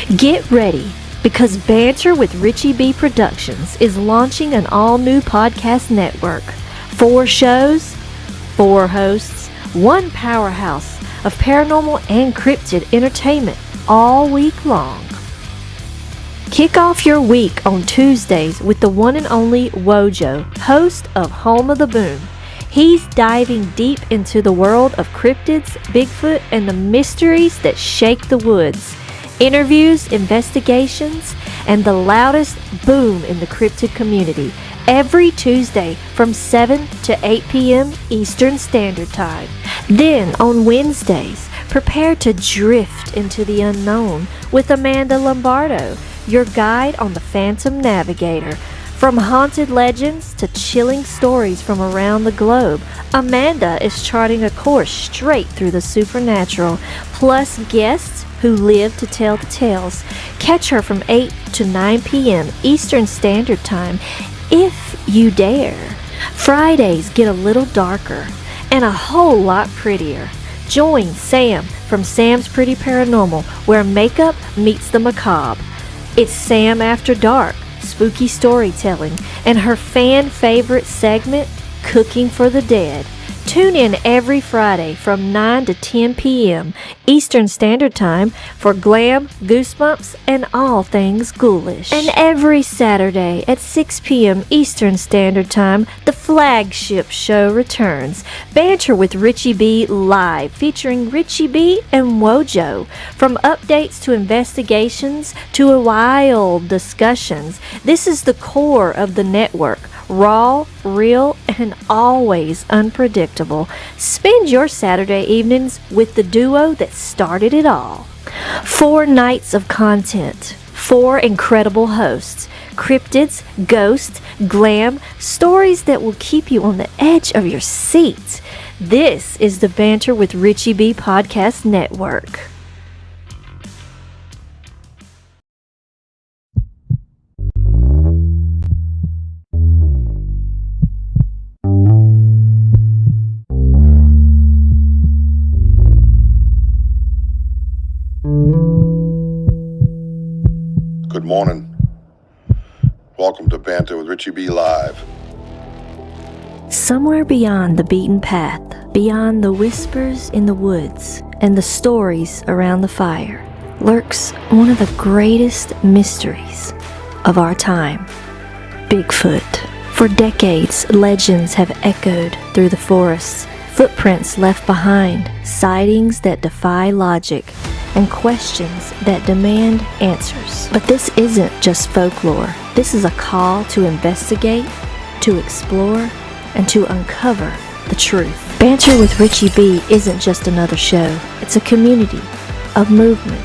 Get ready, because Banter with Richie B Productions is launching an all-new podcast network. 4 shows, 4 hosts, 1 powerhouse of paranormal and cryptid entertainment all week long. Kick off your week on Tuesdays with the one and only Wojo, host of Home of the Boom. He's diving deep into the world of cryptids, Bigfoot, and the mysteries that shake the woods. Interviews, investigations, and the loudest boom in the cryptid community. Every Tuesday from 7 to 8 p.m. Eastern Standard Time. Then on Wednesdays, prepare to drift into the unknown with Amanda Lombardo, your guide on the Phantom Navigator. From haunted legends to chilling stories from around the globe, Amanda is charting a course straight through the supernatural, plus guests who live to tell the tales. Catch her from 8 to 9 p.m. Eastern Standard Time, if you dare. Fridays get a little darker and a whole lot prettier. Join Sam from Sam's Pretty Paranormal, where makeup meets the macabre. It's Sam After Dark, spooky storytelling, and her fan favorite segment, Cooking for the Dead. Tune in every Friday from 9 to 10 p.m. Eastern Standard Time for glam, goosebumps, and all things ghoulish. And every Saturday at 6 p.m. Eastern Standard Time, the flagship show returns. Banter with Richie B Live, featuring Richie B and Wojo. From updates to investigations to wild discussions, this is the core of the network. Raw, real, and always unpredictable. Spend your Saturday evenings with the duo that started it all. 4 nights of content, 4 incredible hosts, cryptids, ghosts, glam, stories that will keep you on the edge of your seat. This is the Banter with Richie B Podcast Network. Good morning. Welcome to Banter with Richie B Live. Somewhere beyond the beaten path, beyond the whispers in the woods and the stories around the fire, lurks one of the greatest mysteries of our time: Bigfoot. For decades, legends have echoed through the forests, footprints left behind, sightings that defy logic, and questions that demand answers. But this isn't just folklore. This is a call to investigate, to explore, and to uncover the truth. Banter with Richie B isn't just another show. It's a community, a movement,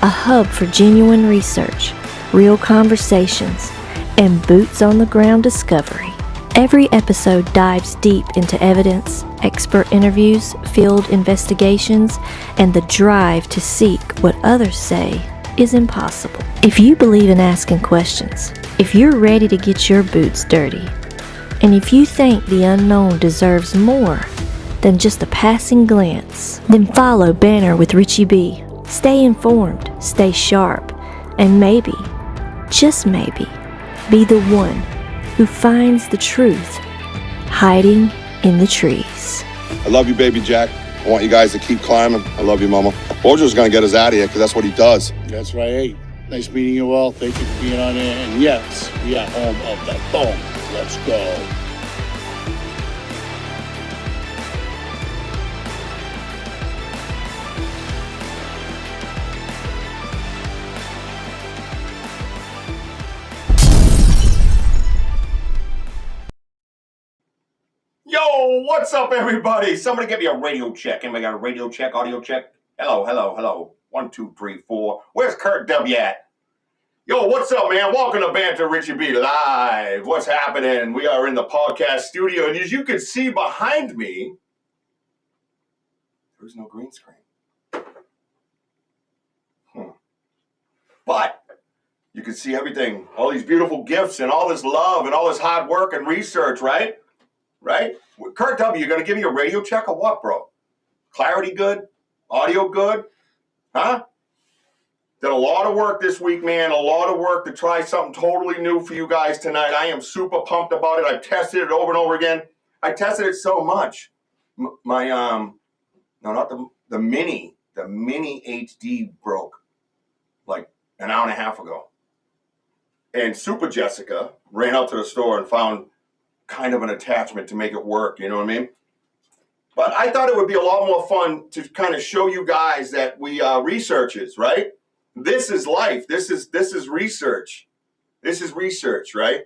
a hub for genuine research, real conversations, and boots-on-the-ground discovery. Every episode dives deep into evidence, expert interviews, field investigations, and the drive to seek what others say is impossible. If you believe in asking questions, if you're ready to get your boots dirty, and if you think the unknown deserves more than just a passing glance, then follow Banter with Richie B. Stay informed, stay sharp, and maybe, just maybe, be the one who finds the truth hiding in the trees. I love you, baby Jack. I want you guys to keep climbing. I love you, Mama. Wojo's gonna get us out of here because that's what he does. That's right. Hey, nice meeting you all. Thank you for being on there. And yes, we are home of the boom. Let's go. Yo, what's up, everybody? Somebody give me a radio check. Anybody got a radio check, audio check? Hello, hello, hello. 1, 2, 3, 4. Where's Kurt W at? Yo, what's up, man? Welcome to Banter Richie B Live. What's happening? We are in the podcast studio, and as you can see behind me, there's no green screen. But you can see everything, all these beautiful gifts and all this love and all this hard work and research, right? Right? Kurt W., you gonna give me a radio check or what, bro? Clarity good? Audio good? Huh? Did a lot of work this week, man. A lot of work to try something totally new for you guys tonight. I am super pumped about it. I've tested it over and over again. I tested it so much. No, not the mini HD broke like an hour and a half ago. And Super Jessica ran out to the store and found kind of an attachment to make it work, you know what I mean? But I thought it would be a lot more fun to kind of show you guys that we are researchers, right? This is life. This is research. This is research, right?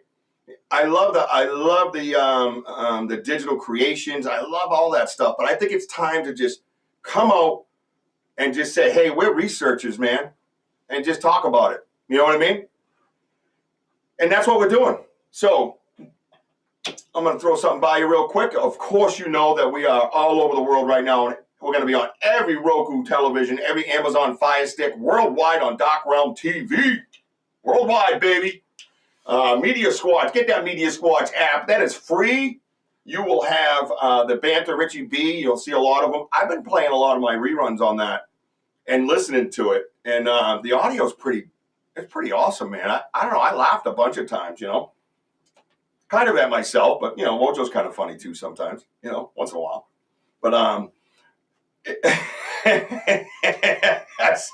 I love the digital creations. I love all that stuff. But I think it's time to just come out and just say, hey, we're researchers, man, and just talk about it. You know what I mean? And that's what we're doing. So I'm going to throw something by you real quick. Of course, you know that we are all over the world right now. We're going to be on every Roku television, every Amazon Fire Stick, worldwide on Dark Realm TV. Worldwide, baby. Media Squad. Get that Media Squad app. That is free. You will have the Banter Richie B. You'll see a lot of them. I've been playing a lot of my reruns on that and listening to it. And the audio is pretty awesome, man. I don't know. I laughed a bunch of times, you know. Kind of at myself, but, you know, Wojo's kind of funny too sometimes, you know, once in a while. But, that's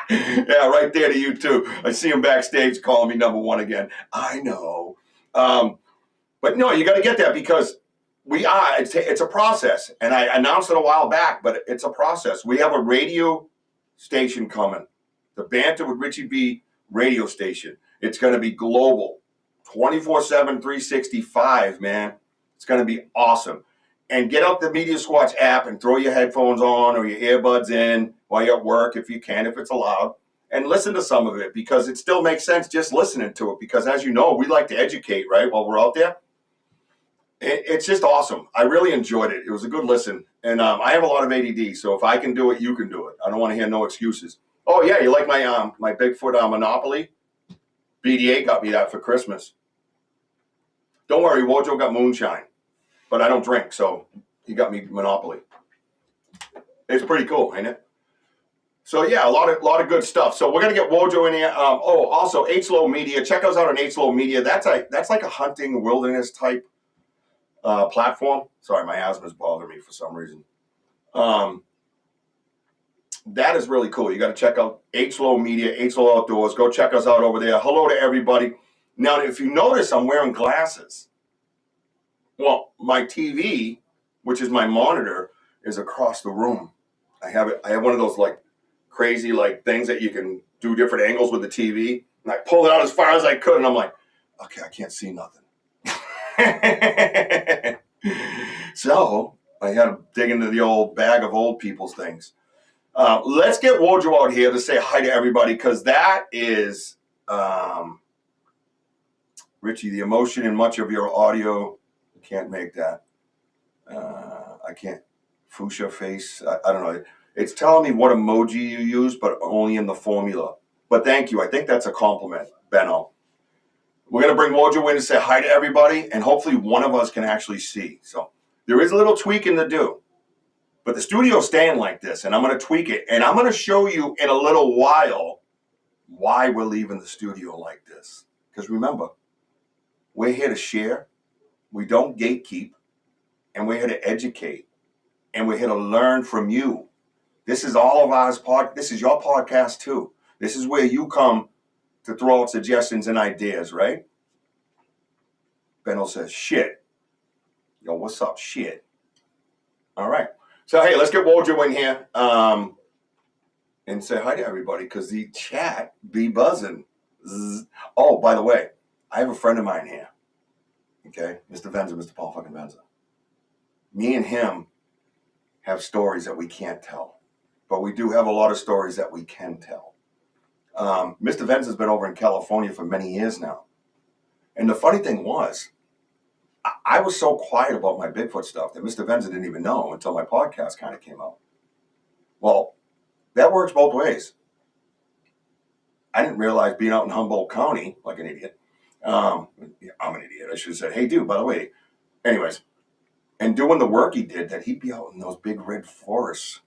yeah, right there to you too. I see him backstage calling me number one again. I know. But no, you got to get that because it's a process. And I announced it a while back, but it's a process. We have a radio station coming. The Banter with Richie B radio station. It's going to be global. 24/7, 365, man. It's going to be awesome. And get up the Media Squatch app and throw your headphones on or your earbuds in while you're at work if you can, if it's allowed, and listen to some of it because it still makes sense just listening to it because, as you know, we like to educate, right, while we're out there. It's just awesome. I really enjoyed it. It was a good listen. And I have a lot of ADD, so if I can do it, you can do it. I don't want to hear no excuses. Oh, yeah, you like my Bigfoot Monopoly? BDA got me that for Christmas. Don't worry, Wojo got moonshine. But I don't drink, so he got me Monopoly. It's pretty cool, ain't it? So yeah, a lot of good stuff. So we're gonna get Wojo in here. Also H-Low Media. Check us out on H-Low Media. That's like a hunting wilderness type platform. Sorry, my asthma's bothering me for some reason. That is really cool. You got to check out H-Low Media, H-Low Outdoors. Go check us out over there. Hello to everybody. Now, if you notice, I'm wearing glasses. Well, my TV, which is my monitor, is across the room. I have one of those like crazy like things that you can do different angles with the TV. And I pulled it out as far as I could, and I'm like, okay, I can't see nothing. So I had to dig into the old bag of old people's things. Let's get Wojo out here to say hi to everybody because that is Richie. The emotion in much of your audio. Can't make that. I can't. Fuchsia face. I don't know. It's telling me what emoji you use, but only in the formula. But thank you. I think that's a compliment, Benno. We're going to bring Wojo in to say hi to everybody, and hopefully one of us can actually see. So there is a little tweaking to do. But the studio's staying like this, and I'm going to tweak it. And I'm going to show you in a little while why we're leaving the studio like this. Because remember, we're here to share. We don't gatekeep, and we're here to educate, and we're here to learn from you. This is all of ours. This is your podcast too. This is where you come to throw out suggestions and ideas, right? Benno says, shit. Yo, what's up, shit? All right. So, hey, let's get Wojo in here and say hi to everybody because the chat be buzzing. Zzz. Oh, by the way, I have a friend of mine here. Okay, Mr. Venza, Mr. Paul fucking Venza. Me and him have stories that we can't tell, but we do have a lot of stories that we can tell. Mr. Venza's been over in California for many years now. And the funny thing was, I was so quiet about my Bigfoot stuff that Mr. Venza didn't even know until my podcast kind of came out. Well, that works both ways. I didn't realize being out in Humboldt County, like an idiot, I'm an idiot. I should have said, hey, dude, by the way. Anyways, and doing the work he did, that he'd be out in those big red forests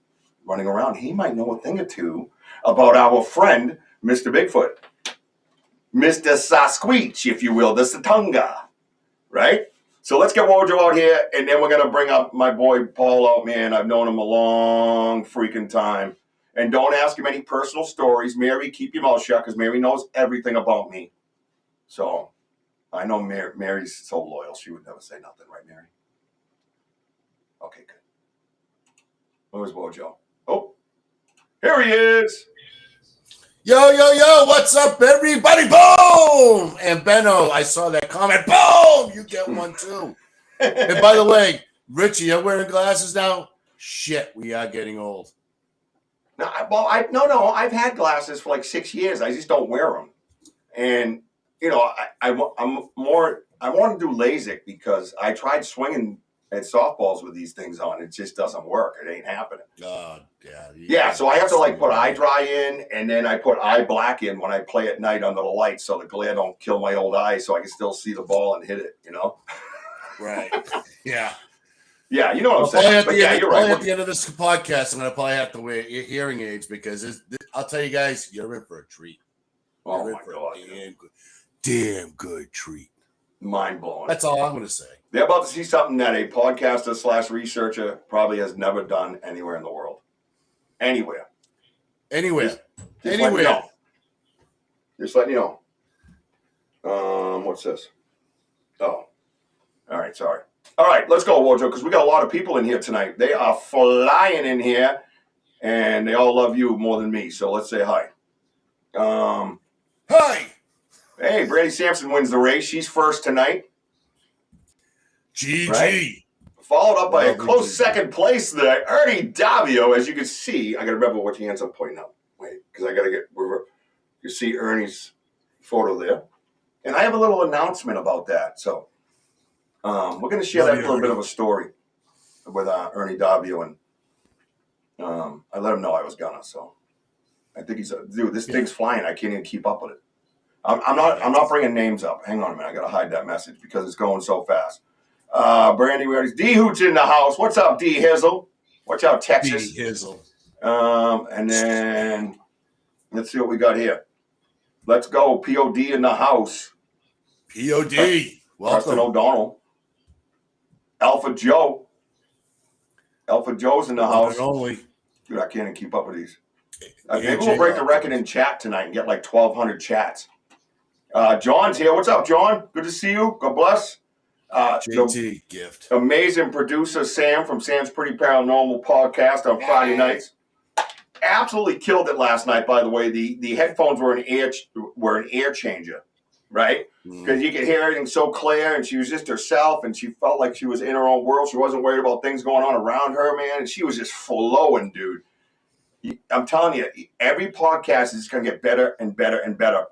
running around. He might know a thing or two about our friend, Mr. Bigfoot. Mr. Sasquatch, if you will, the Satunga, right? So let's get Wojo out here, and then we're going to bring up my boy Paul out, man. I've known him a long freaking time. And don't ask him any personal stories. Mary, keep your mouth shut, because Mary knows everything about me. So I know Mary's so loyal. She would never say nothing, right, Mary? Okay, good. Where's Wojo? Oh, here he is. Yo, what's up, everybody? Boom! And Benno, I saw that comment. Boom! You get one, too. And by the way, Richie, you're wearing glasses now? Shit, we are getting old. No, I've had glasses for like 6 years. I just don't wear them. And, you know, I want to do LASIK because I tried swinging at softballs with these things on. It just doesn't work. It ain't happening. God, yeah, so I have to like put eye dry in, and then I put eye black in when I play at night under the lights, so the glare don't kill my old eyes, so I can still see the ball and hit it. You know? Right. Yeah. Yeah, you know what I'm saying. But yeah, you're right. At the end of this podcast, I'm gonna probably have to wear hearing aids because I'll tell you guys, you're in for a treat. Oh my God! Damn good treat. Mind blowing. That's all I'm gonna say. They're about to see something that a podcaster / researcher probably has never done anywhere in the world. Anywhere. Anywhere. Just letting you know. What's this? Oh. All right, sorry. All right, let's go, Wojo, because we got a lot of people in here tonight. They are flying in here, and they all love you more than me, so let's say hi. Hi! Hey, Brandy Sampson wins the race. She's first tonight. GG. Right? Followed up by a close second place there. Ernie Davio, as you can see. I got to remember what hands I'm pointing out. Wait, because I got to get over. You see Ernie's photo there. And I have a little announcement about that. So we're going to share that little bit of a story with Ernie Davio. And I let him know I was going to. So I think he's dude, this thing's flying. I can't even keep up with it. I'm not bringing names up. Hang on a minute. I got to hide that message because it's going so fast. Brandy, we already D Hoot's in the house. What's up, D Hizzle? Watch out, Texas. D Hizzle. And then let's see what we got here. Let's go. POD in the house. POD. Preston O'Donnell. Alpha Joe. Alpha Joe's in the house. Only. Dude, I can't even keep up with these. Maybe we'll break the record in chat tonight and get like 1,200 chats. John's here. What's up, John? Good to see you. God bless. JT gift. Amazing producer Sam from Sam's Pretty Paranormal podcast on Friday nights. Absolutely killed it last night. By the way, the headphones were an air changer, right? Because you could hear everything so clear, and she was just herself, and she felt like she was in her own world. She wasn't worried about things going on around her, man, and she was just flowing, dude. I'm telling you, every podcast is going to get better and better and better.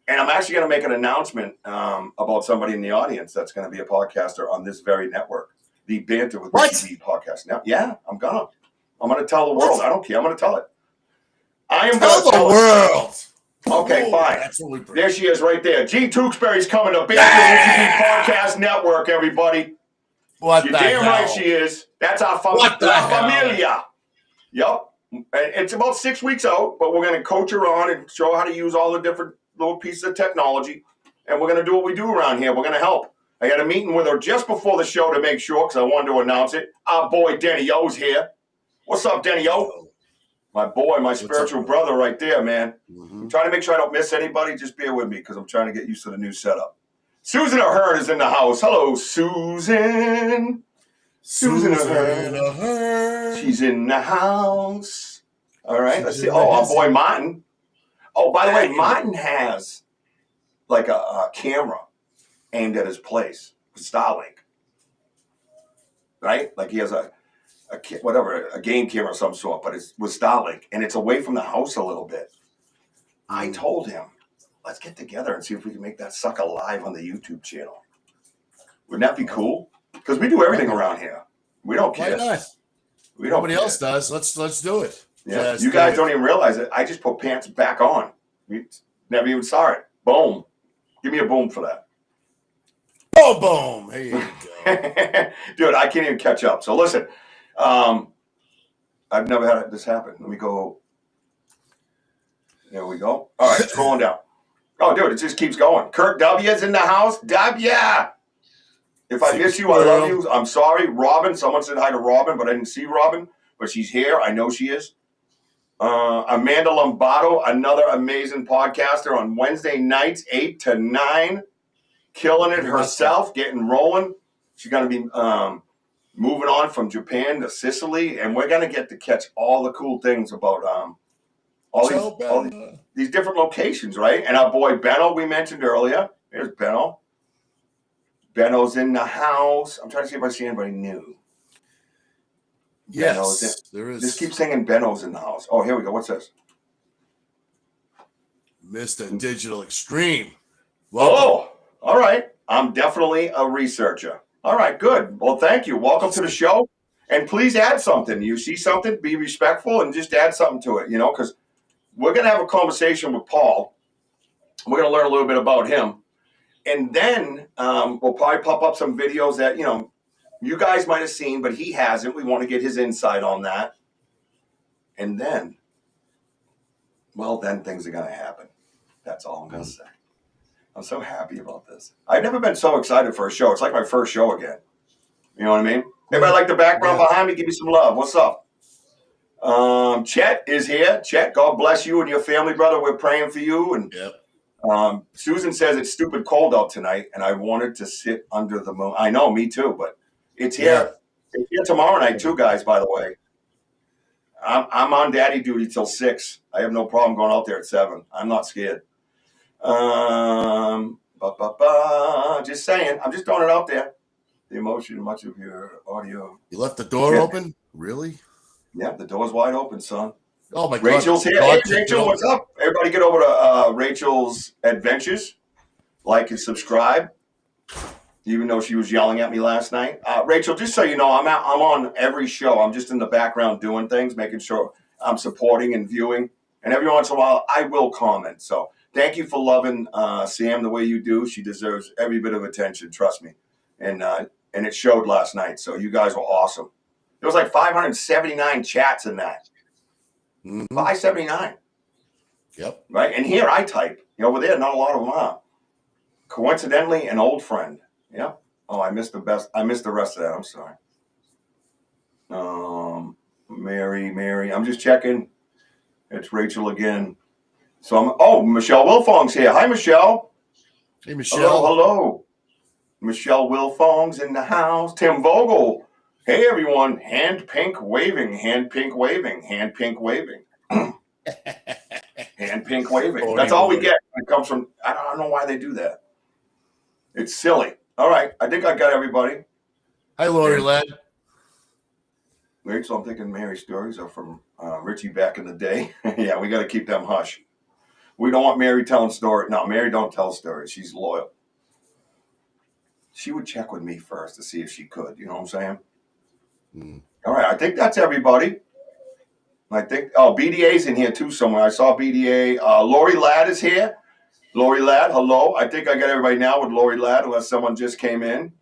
And I'm actually going to make an announcement about somebody in the audience that's going to be a podcaster on this very network, the Banter with Richie B podcast. Now, yeah, I'm going to tell the world. I don't care. I'm going to tell it. I am going to tell the world. Okay, fine. There she is right there. G. Tewksbury's coming to Banter with Richie B podcast network, everybody. What You're the damn hell? right she is. That's our familia. Yep. It's about 6 weeks out, but we're going to coach her on and show her how to use all the different little pieces of technology, and we're going to do what we do around here. We're going to help. I had a meeting with her just before the show to make sure, because I wanted to announce it. Our boy Denny O's here. What's up, Denny O? My boy, my spiritual brother right there, man. I'm trying to make sure I don't miss anybody. Just bear with me, because I'm trying to get used to the new setup. Susan Ahern is in the house. Hello, Susan. Susan Ahern. She's in the house. All right, let's see. Oh, our boy Martin. Oh, by the way, Martin has like a camera aimed at his place with Starlink, right? Like he has a game camera of some sort, but it's with Starlink, and it's away from the house a little bit. I told him, let's get together and see if we can make that sucker live on the YouTube channel. Wouldn't that be cool? Because we do everything around here. We don't care. Why not? Nobody else does. Let's do it. Yeah, you guys don't even realize it. I just put pants back on. You never even saw it. Boom. Give me a boom for that. Oh, boom. Here you go. Dude, I can't even catch up. So listen, I've never had this happen. Let me go. There we go. All right, scrolling down. Oh, dude, it just keeps going. Kurt W's in the house. W. If I miss you, I love you. I'm sorry. Robin, someone said hi to Robin, but I didn't see Robin. But she's here. I know she is. Amanda Lombardo, another amazing podcaster on Wednesday nights, 8 to 9. Killing it herself, getting rolling. She's going to be moving on from Japan to Sicily. And we're going to get to catch all the cool things about all these different locations, right? And our boy Benno, we mentioned earlier. There's Benno. Benno's in the house. I'm trying to see if I see anybody new. Yes, there is. Just keep singing Benno's in the house. Oh, here we go. What's this? Mr. Digital Extreme. Welcome. Oh, all right. I'm definitely a researcher. All right, good. Well, thank you. Welcome to the show. And please add something. You see something, be respectful, and just add something to it, because we're going to have a conversation with Paul. We're going to learn a little bit about him. And then we'll probably pop up some videos that, you guys might have seen, but he hasn't. We want to get his insight on that. And then, then things are going to happen. That's all I'm going to say. I'm so happy about this. I've never been so excited for a show. It's like my first show again. You know what I mean? Everybody like the background behind me? Give me some love. What's up? Chet is here. Chet, God bless you and your family, brother. We're praying for you. And Susan says it's stupid cold out tonight, and I wanted to sit under the moon. I know, me too, but it's here. Yeah. It's here tomorrow night too, guys, by the way. I'm on daddy duty till 6. I have no problem going out there at 7. I'm not scared. Just saying. I'm just throwing it out there. The emotion, much of your audio. You left the door open? Really? Yeah, the door's wide open, son. Oh, my God. Rachel's here. Hey, Rachel, what's up? Everybody get over to Rachel's Adventures. Like and subscribe. Even though she was yelling at me last night. Rachel, just so you know, I'm on every show. I'm just in the background doing things, making sure I'm supporting and viewing. And every once in a while, I will comment. So thank you for loving Sam the way you do. She deserves every bit of attention, trust me. And it showed last night. So you guys were awesome. There was like 579 chats in that. 579. Yep. Right? And here I type. Over there, not a lot of them are. Coincidentally, an old friend. Yeah. Oh, I missed the rest of that. I'm sorry. Mary. I'm just checking. It's Rachel again. So Michelle Wilfong's here. Hi, Michelle. Hey, Michelle. Hello. Michelle Wilfong's in the house. Tim Vogel. Hey, everyone. Hand pink waving. Hand pink waving. Hand pink waving. Hand pink waving. That's all we get. It comes from, I don't know why they do that. It's silly. All right. I think I got everybody. Hi, Lori Ladd. Rachel, I'm thinking Mary's stories are from Richie back in the day. Yeah, we got to keep them hush. We don't want Mary telling stories. No, Mary don't tell stories. She's loyal. She would check with me first to see if she could. You know what I'm saying? All right. I think that's everybody. BDA's in here too somewhere. I saw BDA. Lori Ladd is here. Lori Ladd, hello. I think I got everybody now with Lori Ladd, unless someone just came in.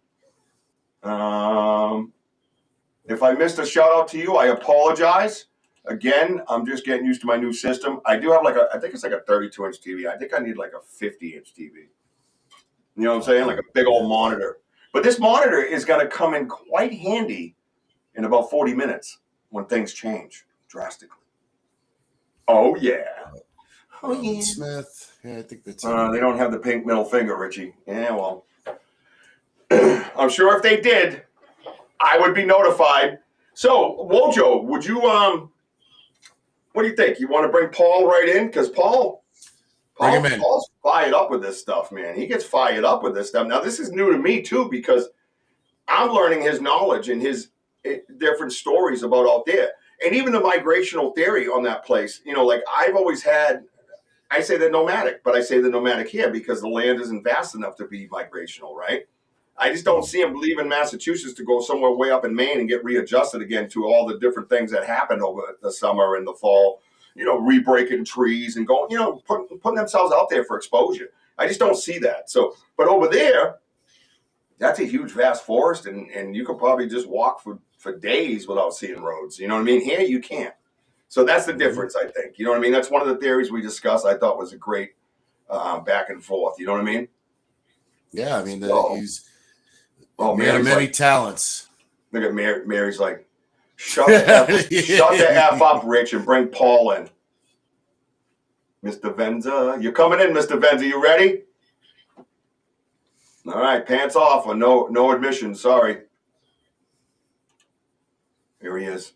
If I missed a shout out to you, I apologize. Again, I'm just getting used to my new system. I do have I think it's like a 32-inch TV. I think I need like a 50-inch TV. You know what I'm saying? Like a big old monitor. But this monitor is going to come in quite handy in about 40 minutes when things change drastically. Oh, yeah. Oh, yeah. Smith. Yeah, I think that's they don't have the pink middle finger, Richie. Yeah, well. I'm sure if they did, I would be notified. So, Wojo, would you, what do you think? You want to bring Paul right in? Because Paul's fired up with this stuff, man. He gets fired up with this stuff. Now, this is new to me, too, because I'm learning his knowledge and his different stories about out there. And even the migrational theory on that place, I've always had, I say the nomadic, but I say the nomadic here because the land isn't vast enough to be migrational, right? I just don't see him leaving Massachusetts to go somewhere way up in Maine and get readjusted again to all the different things that happened over the summer and the fall, re-breaking trees and going, putting themselves out there for exposure. I just don't see that. So, but over there, that's a huge, vast forest, and you could probably just walk for days without seeing roads. You know what I mean? Here you can't. So that's the difference, I think. You know what I mean? That's one of the theories we discussed. I thought was a great back and forth. You know what I mean? Yeah, I mean, he's man of many talents. Look at Mary. Mary's like, shut the F up, Rich, and bring Paul in. Mr. Venza, you're coming in, Mr. Venza. You ready? All right, pants off or no admission. Sorry. Here he is.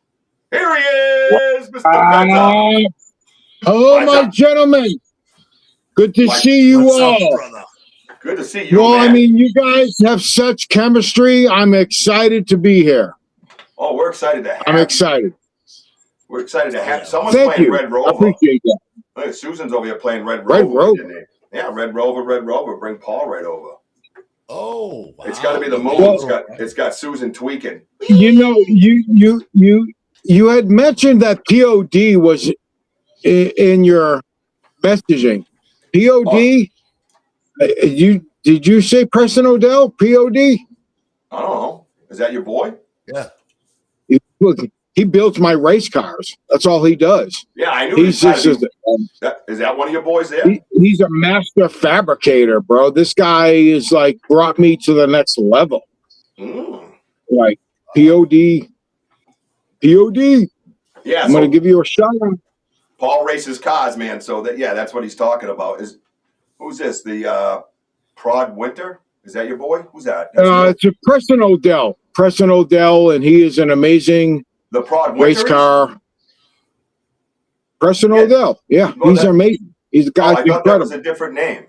Here he is, Mr. Banter. Hello, my gentlemen. Good to see you all. Good to see you, well, man. I mean, you guys have such chemistry. I'm excited to be here. Oh, we're excited to have I'm excited. We're excited to have someone's Thank playing you. Red Rover. I appreciate that. Look, Susan's over here playing Red Rover. Red Rover. Yeah, Red Rover. Bring Paul right over. Oh, wow. It's got to be the move. It's got Susan tweaking. You know, you had mentioned that POD was in your messaging. POD? Did you say Preston Odell? POD? I don't know. Is that your boy? Yeah. Look, he builds my race cars. That's all he does. Yeah, I knew. He's just is that one of your boys there? He's a master fabricator, bro. This guy is like brought me to the next level. Like POD. Yeah, I'm gonna give you a shout out. Paul races cars, man. So that's what he's talking about. Who's this? The Prod Winter? Is that your boy? Who's that? It's a Preston Odell. Preston Odell, and he is an amazing race car. Preston Odell. Yeah, he's amazing. He's a guy. I thought that was a different name.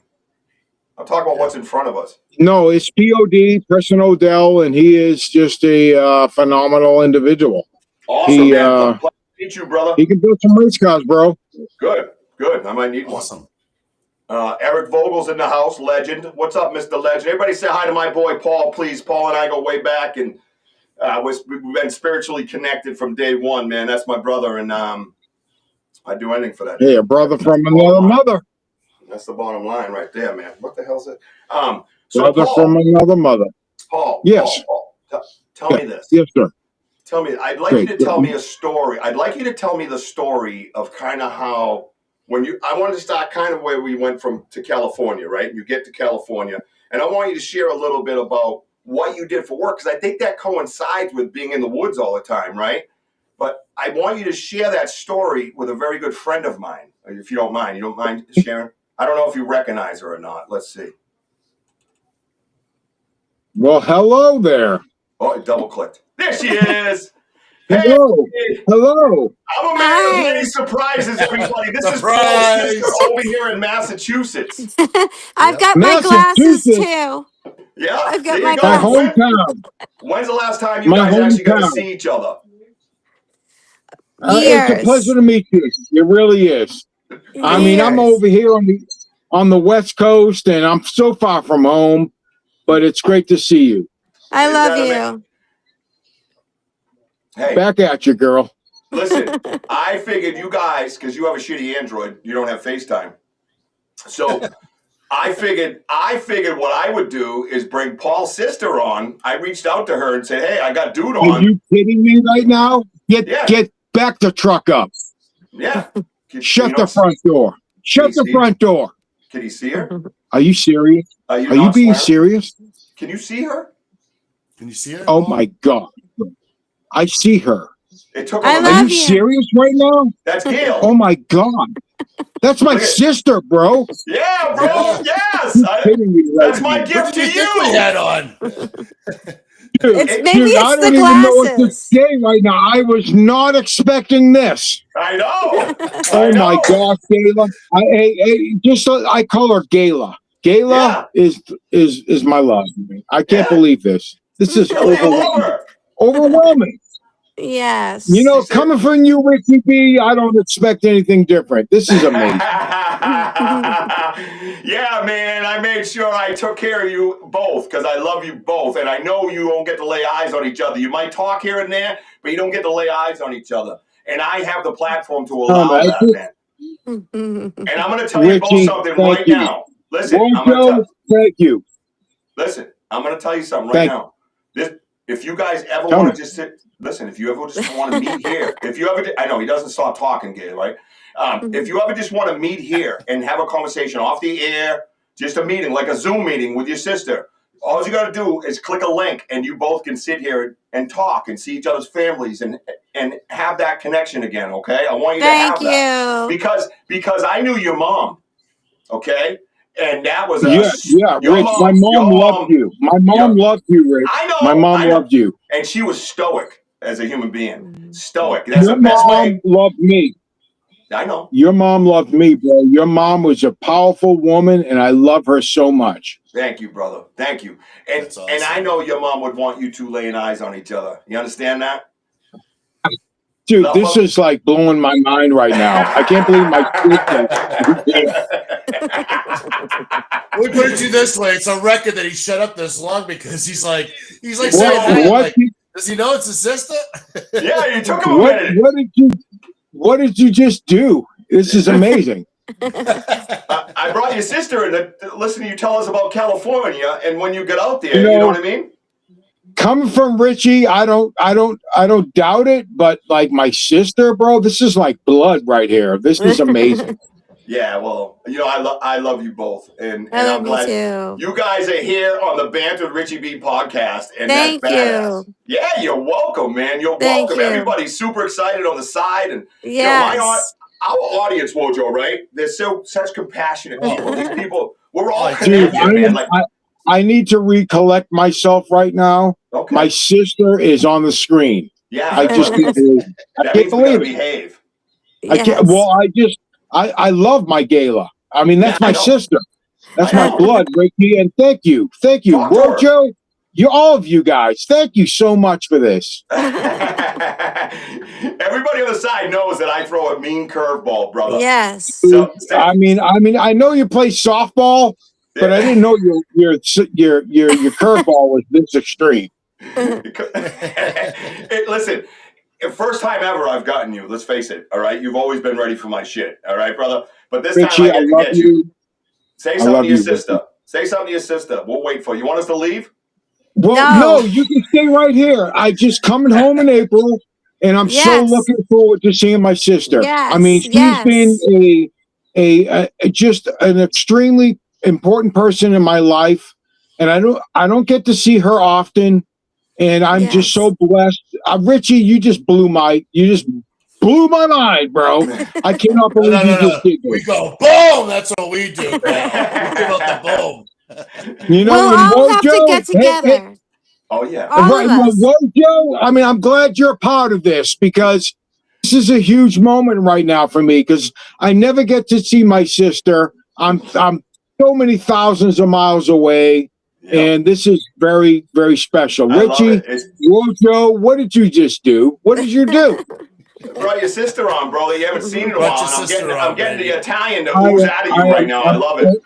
I'm talking about what's in front of us. No, it's POD, Preston Odell, and he is just a phenomenal individual. Awesome, man. Meet you, brother. He can build some race cars, bro. Good. I might need one. Eric Vogel's in the house, legend. What's up, Mr. Legend? Everybody say hi to my boy, Paul, please. Paul and I go way back, and we've been spiritually connected from day one, man. That's my brother, and I'd do anything for that. Hey, a brother from another mother. That's the bottom line right there, man. What the hell's it? Brother from another mother. Paul. Yes. Paul, tell me this. Yes, sir. Tell me. I'd like you to tell me a story. I'd like you to tell me the story of kind of how I wanted to start kind of where we went to California, right? You get to California, and I want you to share a little bit about what you did for work, because I think that coincides with being in the woods all the time, right? But I want you to share that story with a very good friend of mine, if you don't mind. You don't mind sharing? I don't know if you recognize her or not. Let's see. Well, hello there. Oh, it double-clicked. There she is. Hello. Hey. Hello. I'm a man of many surprises, everybody. This is Paul's sister over here in Massachusetts. I've got my glasses too. Yeah, I've got my glasses. Hometown. When's the last time you guys actually got to see each other? It's a pleasure to meet you. It really is. I mean, I'm over here on the West Coast, and I'm so far from home, but it's great to see you. I love you. Hey, back at you, girl. Listen, I figured you guys, because you have a shitty Android, you don't have FaceTime. So I figured what I would do is bring Paul's sister on. I reached out to her and said, "Hey, I got dude on." Are you kidding me right now? Get back the truck up. Yeah. Shut the front door. Shut the front door. Can you see her? Are you serious? Are you being serious? Can you see her? Can you see her? Oh my God. I see her. It took Are you serious right now? That's Gail. Oh my God. That's my sister, bro. Yeah, bro. Yes. That's my gift to you. We had on. Maybe it's I don't the even know what to glasses. say right now. I was not expecting this. I know. Oh my gosh, Gayla. I call her Gayla. Gayla is my love. I can't believe this. This is overwhelming. Yes. You know, coming from you, Richie B, I don't expect anything different. This is amazing. Yeah, man. I made sure I took care of you both because I love you both. And I know you don't get to lay eyes on each other. You might talk here and there, but you don't get to lay eyes on each other. And I have the platform to allow that, man. And I'm going to tell you both something right now. Listen, thank you. Listen, I'm going to tell you something right now. If you guys ever want to just sit, listen, if you ever just want to meet here, I know he doesn't stop talking, Gail, right? If you ever just want to meet here and have a conversation off the air, just a meeting, like a Zoom meeting with your sister, all you got to do is click a link and you both can sit here and talk and see each other's families and have that connection again, okay? I want you to have that. Because I knew your mom, okay? And that was Rich. My mom loved you. My mom loved you, Rich. I know. My mom loved you, and she was stoic as a human being. Stoic. That's the best way. Your mom loved me. I know. Your mom loved me, bro. Your mom was a powerful woman, and I love her so much. Thank you, brother. Thank you. And awesome. And I know your mom would want you two laying eyes on each other. You understand that? Dude, this is like blowing my mind right now. I can't believe my We put it to you this way: it's a record that he shut up this long because he's like saying, like, does he know it's his sister? Yeah, you took him a minute. What did you just do? This is amazing. I brought your sister in to listen to you tell us about California, and when you get out there, you know what I mean? Coming from Richie, I don't doubt it, but like my sister, bro, this is like blood right here. This is amazing. Yeah, well, you know, I love you both, and I'm glad you guys are here on the Banter with Richie B podcast, and Thank that's badass. you. Yeah, you're welcome, man. You're welcome. Everybody's super excited on the side, and yes. Our audience, Wojo, right? They're such compassionate people. These people, we're all dude, connected, man. Like, I need to recollect myself right now. Okay. My sister is on the screen. Yeah, I just can't believe it. I can't believe it. Behave. I can't. Well, I love my Gala. I mean, that's my sister. That's my blood, Ricky. And thank you, Wojo. All of you guys. Thank you so much for this. Everybody on the side knows that I throw a mean curveball, brother. Yes. So, I mean, I know you play softball, but I didn't know your curveball was this extreme. Hey, listen, first time ever I've gotten you. Let's face it. All right, you've always been ready for my shit. All right, brother. But this Richie, time I get to get you. Say something to your sister. Richie. Say something to your sister. We'll wait for you. You want us to leave? Well, no, you can stay right here. I just coming home in April, and I'm so looking forward to seeing my sister. Yes. I mean, she's been just an extremely important person in my life, and I don't get to see her often, and I'm just so blessed. Richie, you just blew my mind, bro. I cannot believe you just did this. We go boom. That's what we do. We give out the boom. You know, we'll all have to get together. Oh yeah, all of us. Wojo, I mean, I'm glad you're a part of this because this is a huge moment right now for me because I never get to see my sister. I'm so many thousands of miles away, and this is very, very special. Richie, Wojo, what did you just do? What did you do? Brought your sister on, bro. You haven't seen it in a while. I'm getting the Italian to ooze out of you right now. I love it.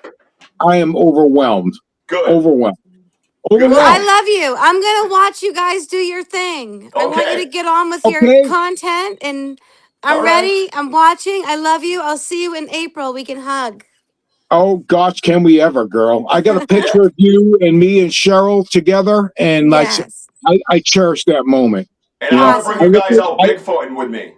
I am overwhelmed. Good. Overwhelmed. I love you. I'm going to watch you guys do your thing. Okay. I want you to get on with your content, and I'm ready. I'm watching. I love you. I'll see you in April. We can hug. Oh, gosh, can we ever, girl? I got a picture of you and me and Cheryl together, and I cherish that moment. And I'll bring you guys out Bigfooting with me.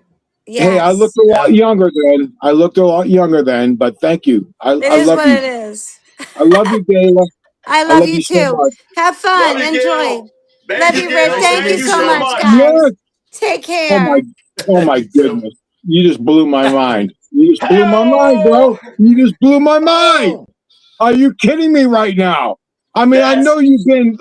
Yes. Hey, I looked a lot younger then. But thank you. I love you. It is. I love you, Gayla. I love you too. So have fun. Enjoy. Love you, Rick. Thank you so much, guys. Yes. Take care. Oh my goodness. You just blew my mind. You just blew my mind, bro. You just blew my mind. Are you kidding me right now? I mean, I know you've been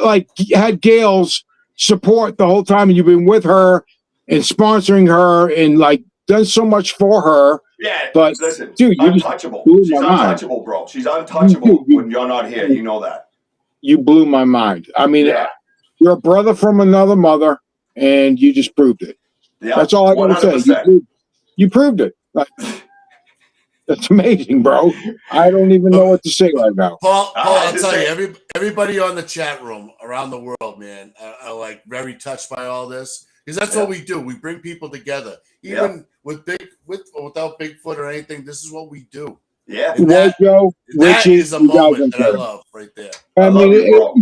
had Gail's support the whole time, and you've been with her and sponsoring her and done so much for her. Yeah, but listen, dude, you're untouchable. She's untouchable, bro. She's untouchable when you're not here. You know that. You blew my mind. I mean, you're a brother from another mother, and you just proved it. Yeah, that's all I got to say. You proved it. That's amazing, bro. I don't even know what to say right now. Paul, I'll tell you, everybody on the chat room around the world, man, are very touched by all this. Because that's what we do. We bring people together. Even with or without Bigfoot or anything, this is what we do. Yeah. Wojo, That Richie, is a you guys moment are that I good. love right there. I love mean, you, bro.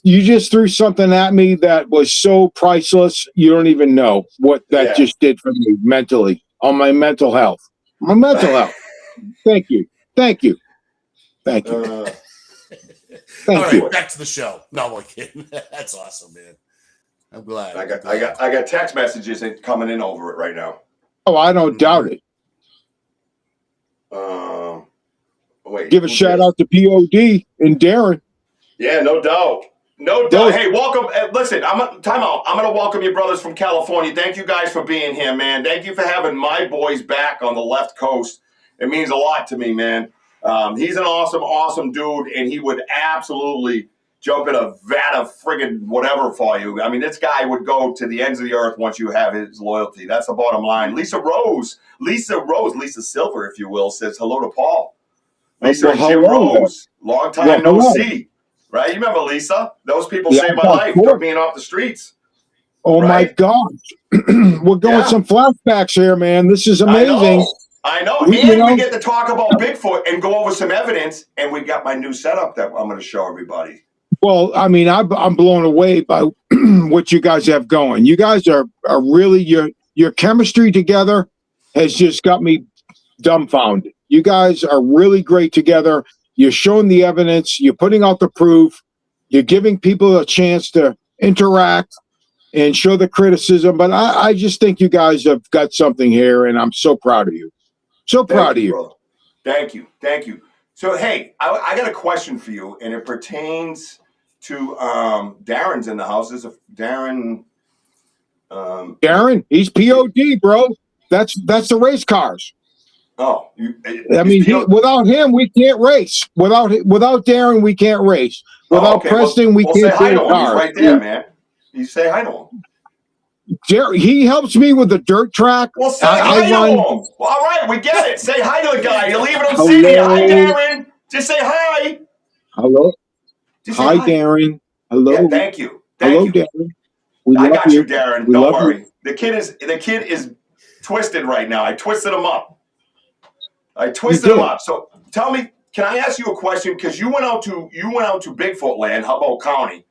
you just threw something at me that was so priceless. You don't even know what that just did for me mentally, on my mental health. My mental health. Thank you. Thank you. Thank you. All Thank right, you. back to the show. No, I'm kidding. That's awesome, man. I'm glad. I got text messages coming in over it right now. Oh, I don't doubt it. Wait. Give a shout out to POD and Darren. Yeah, no doubt. No doubt. Hey, welcome. Listen, time out. I'm going to welcome you brothers from California. Thank you guys for being here, man. Thank you for having my boys back on the left coast. It means a lot to me, man. He's an awesome, awesome dude, and he would absolutely jump in a vat of friggin' whatever for you. I mean, this guy would go to the ends of the earth once you have his loyalty. That's the bottom line. Lisa Silver, if you will, says hello to Paul. Lisa and Jim Rose, long time no see. Right? You remember Lisa? Those people saved my life, took me off the streets. Oh, my God. We're going some flashbacks here, man. This is amazing. I know. We get to talk about Bigfoot and go over some evidence, and we got my new setup that I'm going to show everybody. Well, I mean, I'm blown away by what you guys have going. You guys are really, your chemistry together has just got me dumbfounded. You guys are really great together. You're showing the evidence. You're putting out the proof. You're giving people a chance to interact and show the criticism. But I just think you guys have got something here, and I'm so proud of you. So proud of you. Brother. Thank you. Thank you. So, hey, I got a question for you, and it pertains to Darren's in the house. Is Darren? Darren, he's POD, bro. That's the race cars. Oh, I mean, without him, we can't race. Without Darren, we can't race. Without Preston, we can't say hi build to him. cars. He's right there, man. You say hi to him. He helps me with the dirt track. Well, say hi to him. Well, all right, we get it. Say hi to the guy. You're leaving him sitting here. Hi, Darren. Just say hi. Hello. Hi, Darren. Hello. Yeah, thank you. Hello, Darren. I got you, Darren. Don't worry. The kid is twisted right now. I twisted him up. So tell me, can I ask you a question? Because you went out to Bigfoot land, Humboldt County,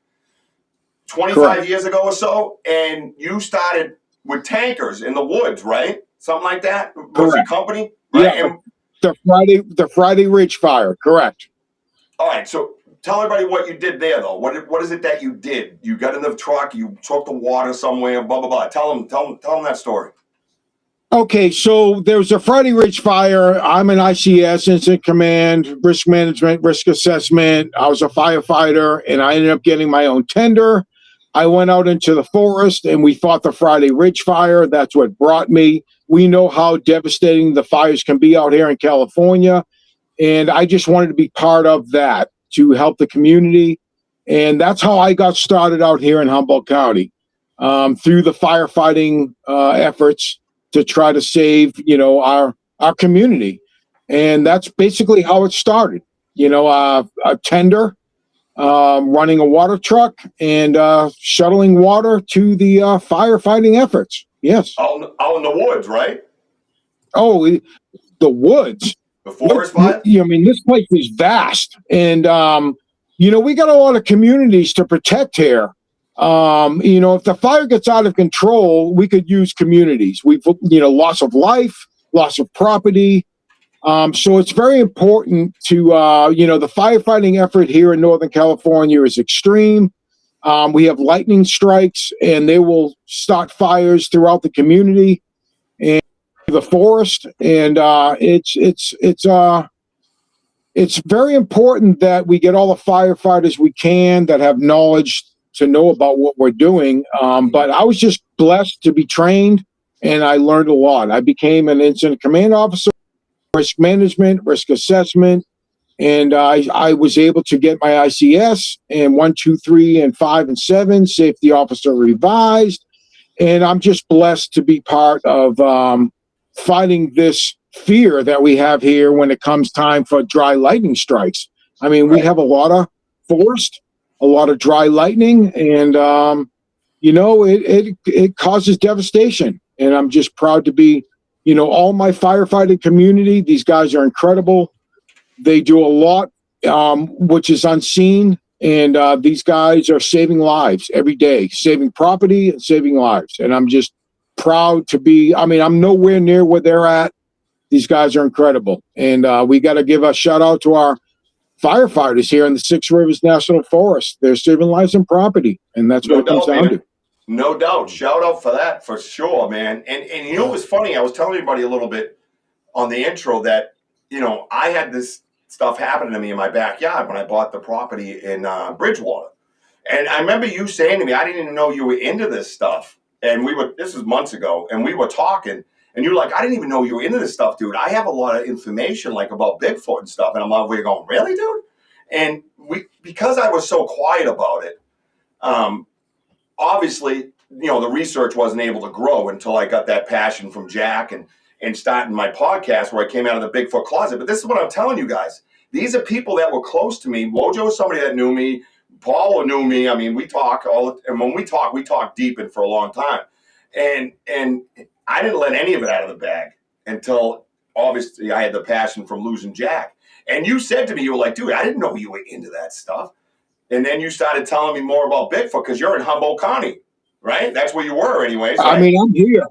25 years ago or so, and you started with tankers in the woods, right? Something like that. Was your company? Right? Yeah. The Friday Ridge fire. Correct. All right. So tell everybody what you did there, though. What is it that you did? You got in the truck. You took the water somewhere. Blah blah blah. Tell them that story. Okay, so there was a Friday Ridge fire. I'm an ICS, Incident Command, Risk Management, Risk Assessment. I was a firefighter, and I ended up getting my own tender. I went out into the forest, and we fought the Friday Ridge fire. That's what brought me. We know how devastating the fires can be out here in California, and I just wanted to be part of that to help the community, and that's how I got started out here in Humboldt County, through the firefighting efforts to try to save, our community. And that's basically how it started. A tender, running a water truck, and shuttling water to the firefighting efforts. Yes. Out in the woods, right? Oh, the woods. The forest fire? I mean, this place is vast. And, we got a lot of communities to protect here. If the fire gets out of control, we could use communities. We've, loss of life, loss of property. So it's very important to, the firefighting effort here in Northern California is extreme. We have lightning strikes, and they will start fires throughout the community and the forest. And it's very important that we get all the firefighters we can that have knowledge to know about what we're doing. But I was just blessed to be trained, and I learned a lot. I became an incident command officer, risk management, risk assessment, and I was able to get my ICS and 1, 2, 3, and 5, and 7, safety officer revised. And I'm just blessed to be part of fighting this fear that we have here when it comes time for dry lightning strikes. I mean, we have a lot of forest, a lot of dry lightning, and it causes devastation. And I'm just proud to be, all my firefighting community. These guys are incredible. They do a lot, which is unseen. And these guys are saving lives every day, saving property and saving lives. And I'm just proud to be, I mean, I'm nowhere near where they're at. These guys are incredible. And we got to give a shout out to our firefighters here in the Six Rivers National Forest. They're saving lives and property. And that's what it comes down to. No doubt. Shout out for that for sure, man. And you know what's funny? I was telling everybody a little bit on the intro that, you know, I had this stuff happening to me in my backyard when I bought the property in Bridgewater. And I remember you saying to me, I didn't even know you were into this stuff. And this was months ago, and we were talking, and you're like, I didn't even know you were into this stuff, dude. I have a lot of information like about Bigfoot and stuff. And I'm like, we're going, really, dude? And because I was so quiet about it, obviously, you know, the research wasn't able to grow until I got that passion from Jack and starting my podcast where I came out of the Bigfoot closet. But this is what I'm telling you guys. These are people that were close to me. Wojo was somebody that knew me. Paul knew me. I mean, we talk and when we talk deep and for a long time. And I didn't let any of it out of the bag until obviously I had the passion from losing Jack. And you said to me, you were like, dude, I didn't know you were into that stuff. And then you started telling me more about Bigfoot because you're in Humboldt County, right? That's where you were anyways. Right? I mean, I'm here.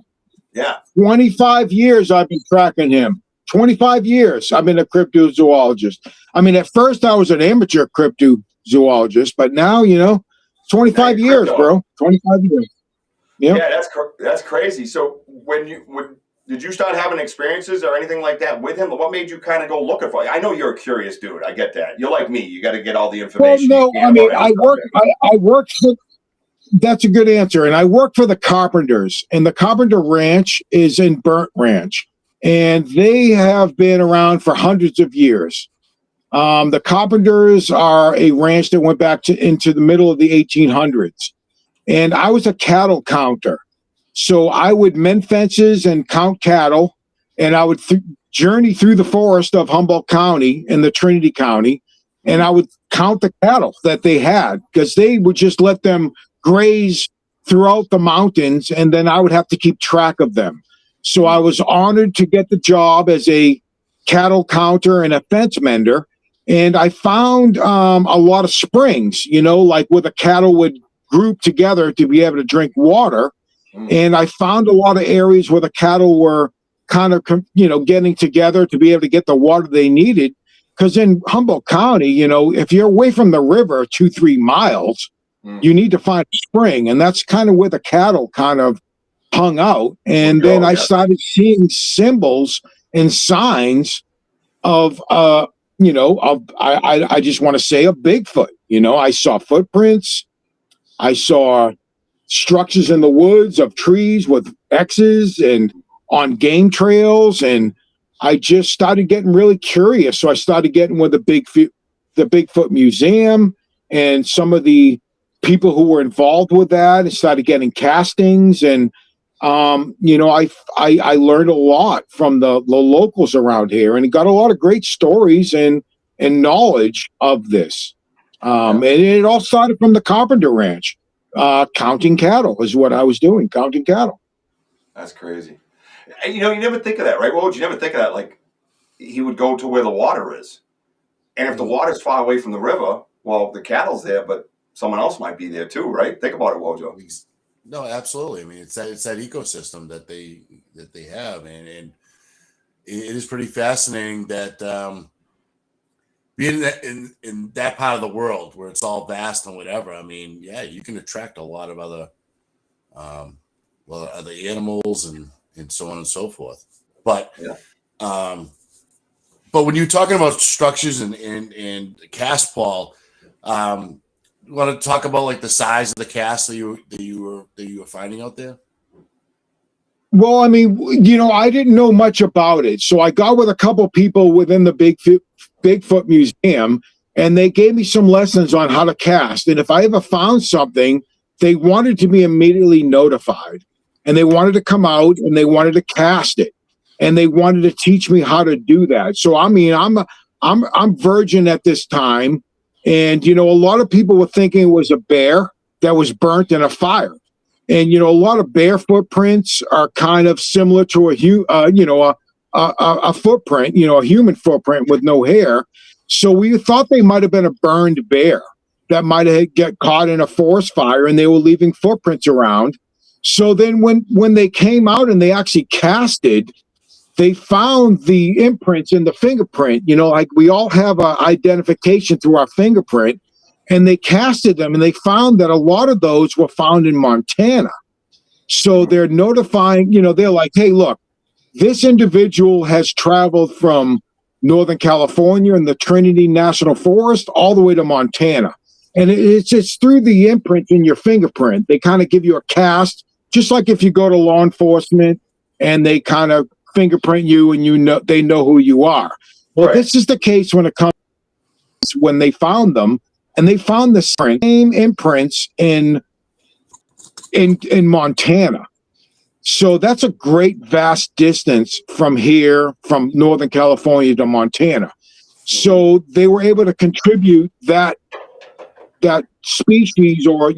Yeah. 25 years I've been tracking him. 25 years I've been a cryptozoologist. I mean, at first I was an amateur cryptozoologist, but now, you know, 25 years, bro. 25 years. Yep. Yeah, that's crazy. So did you start having experiences or anything like that with him? What made you kind of go looking for it? I know you're a curious dude. I get that. You're like me. You got to get all the information. Well, no, I mean, I worked for, that's a good answer. And I work for the Carpenters, and the Carpenter Ranch is in Burnt Ranch, and they have been around for hundreds of years. The Carpenters are a ranch that went back into the middle of the 1800s. And I was a cattle counter. So I would mend fences and count cattle, and I would journey through the forest of Humboldt County and the Trinity County, and I would count the cattle that they had, because they would just let them graze throughout the mountains, and then I would have to keep track of them. So I was honored to get the job as a cattle counter and a fence mender, and I found a lot of springs, you know, like where the cattle would group together to be able to drink water. And I found a lot of areas where the cattle were kind of, you know, getting together to be able to get the water they needed. Because in Humboldt County, you know, if you're away from the river 2-3 miles, you need to find a spring. And that's kind of where the cattle kind of hung out. And then I started seeing symbols and signs of, you know, I just want to say a Bigfoot. You know, I saw footprints. I saw structures in the woods of trees with X's and on game trails. And I just started getting really curious. So I started getting with the Bigfoot Museum and some of the people who were involved with that, and started getting castings. And, you know, I learned a lot from the locals around here, and got a lot of great stories and knowledge of this. And it all started from the Carpenter Ranch. Counting cattle is what I was doing, counting cattle. That's crazy. And, you know, you never think of that, right? Well, you never think of that. Like, he would go to where the water is. And if the water's far away from the river, well, the cattle's there, but someone else might be there too, right? Think about it, Wojo. No, absolutely. I mean, it's that ecosystem that they have, and it is pretty fascinating that being in that part of the world where it's all vast and whatever. I mean, yeah, you can attract a lot of other other animals and so on and so forth. But but when you're talking about structures and cast, Paul, you want to talk about like the size of the cast that you were finding out there? Well, I mean, you know, I didn't know much about it, so I got with a couple people within the Bigfoot Museum, and they gave me some lessons on how to cast. And if I ever found something, they wanted to be immediately notified, and they wanted to come out and they wanted to cast it, and they wanted to teach me how to do that. So I mean, I'm virgin at this time, and you know, a lot of people were thinking it was a bear that was burnt in a fire. And, you know, a lot of bear footprints are kind of similar to a a footprint, a human footprint with no hair. So we thought they might have been a burned bear that might have get caught in a forest fire, and they were leaving footprints around. So then when they came out and they actually casted, they found the imprints in the fingerprint. Like we all have an identification through our fingerprint, and they casted them, and they found that a lot of those were found in Montana. So they're notifying, they're like, hey, look, this individual has traveled from Northern California and the Trinity National Forest all the way to Montana. And it's through the imprint in your fingerprint. They kind of give you a cast, just like if you go to law enforcement and they kind of fingerprint you and they know who you are. Well, right. This is the case when it comes when they found them, and they found the same imprints in Montana. So that's a great vast distance from here, from Northern California to Montana. So they were able to contribute that species, or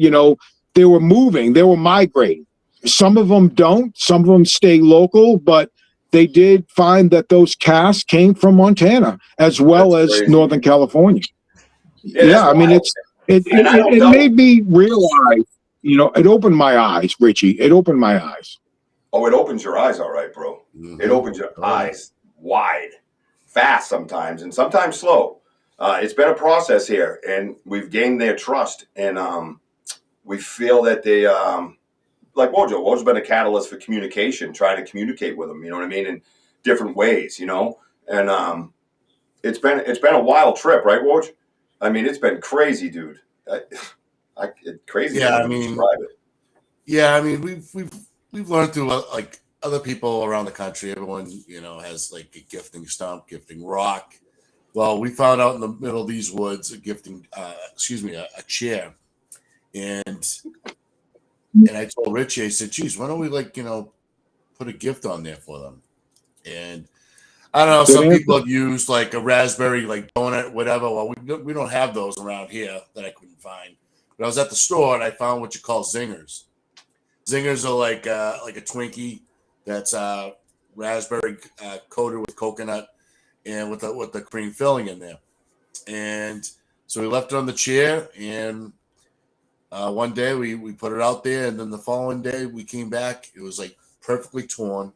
they were moving, they were migrating. Some of them don't, some of them stay local, but they did find that those casts came from Montana as well as crazy. Northern California. Yeah, I mean it made me realize, it opened my eyes, Richie. It opened my eyes. Oh, it opens your eyes, all right, bro. Mm-hmm. It opens your eyes wide, fast sometimes, and sometimes slow. It's been a process here, and we've gained their trust, and we feel that they, like Wojo's been a catalyst for communication, trying to communicate with them, you know what I mean, in different ways, and it's been a wild trip, right, Woj? I mean, it's been crazy, dude. Crazy. Yeah, I mean, describe it. Yeah, I mean, we've learned through like other people around the country. Everyone, has like a gifting stump, gifting rock. Well, we found out in the middle of these woods a gifting, a chair, and I told Richie, I said, "Geez, why don't we put a gift on there for them?" And I don't know. Some people have used like a raspberry, donut, whatever. Well, we don't have those around here that I couldn't find. But I was at the store and I found what you call zingers. Zingers are like a Twinkie that's raspberry coated with coconut and with the cream filling in there. And so we left it on the chair, and one day we put it out there, and then the following day we came back. It was like perfectly torn.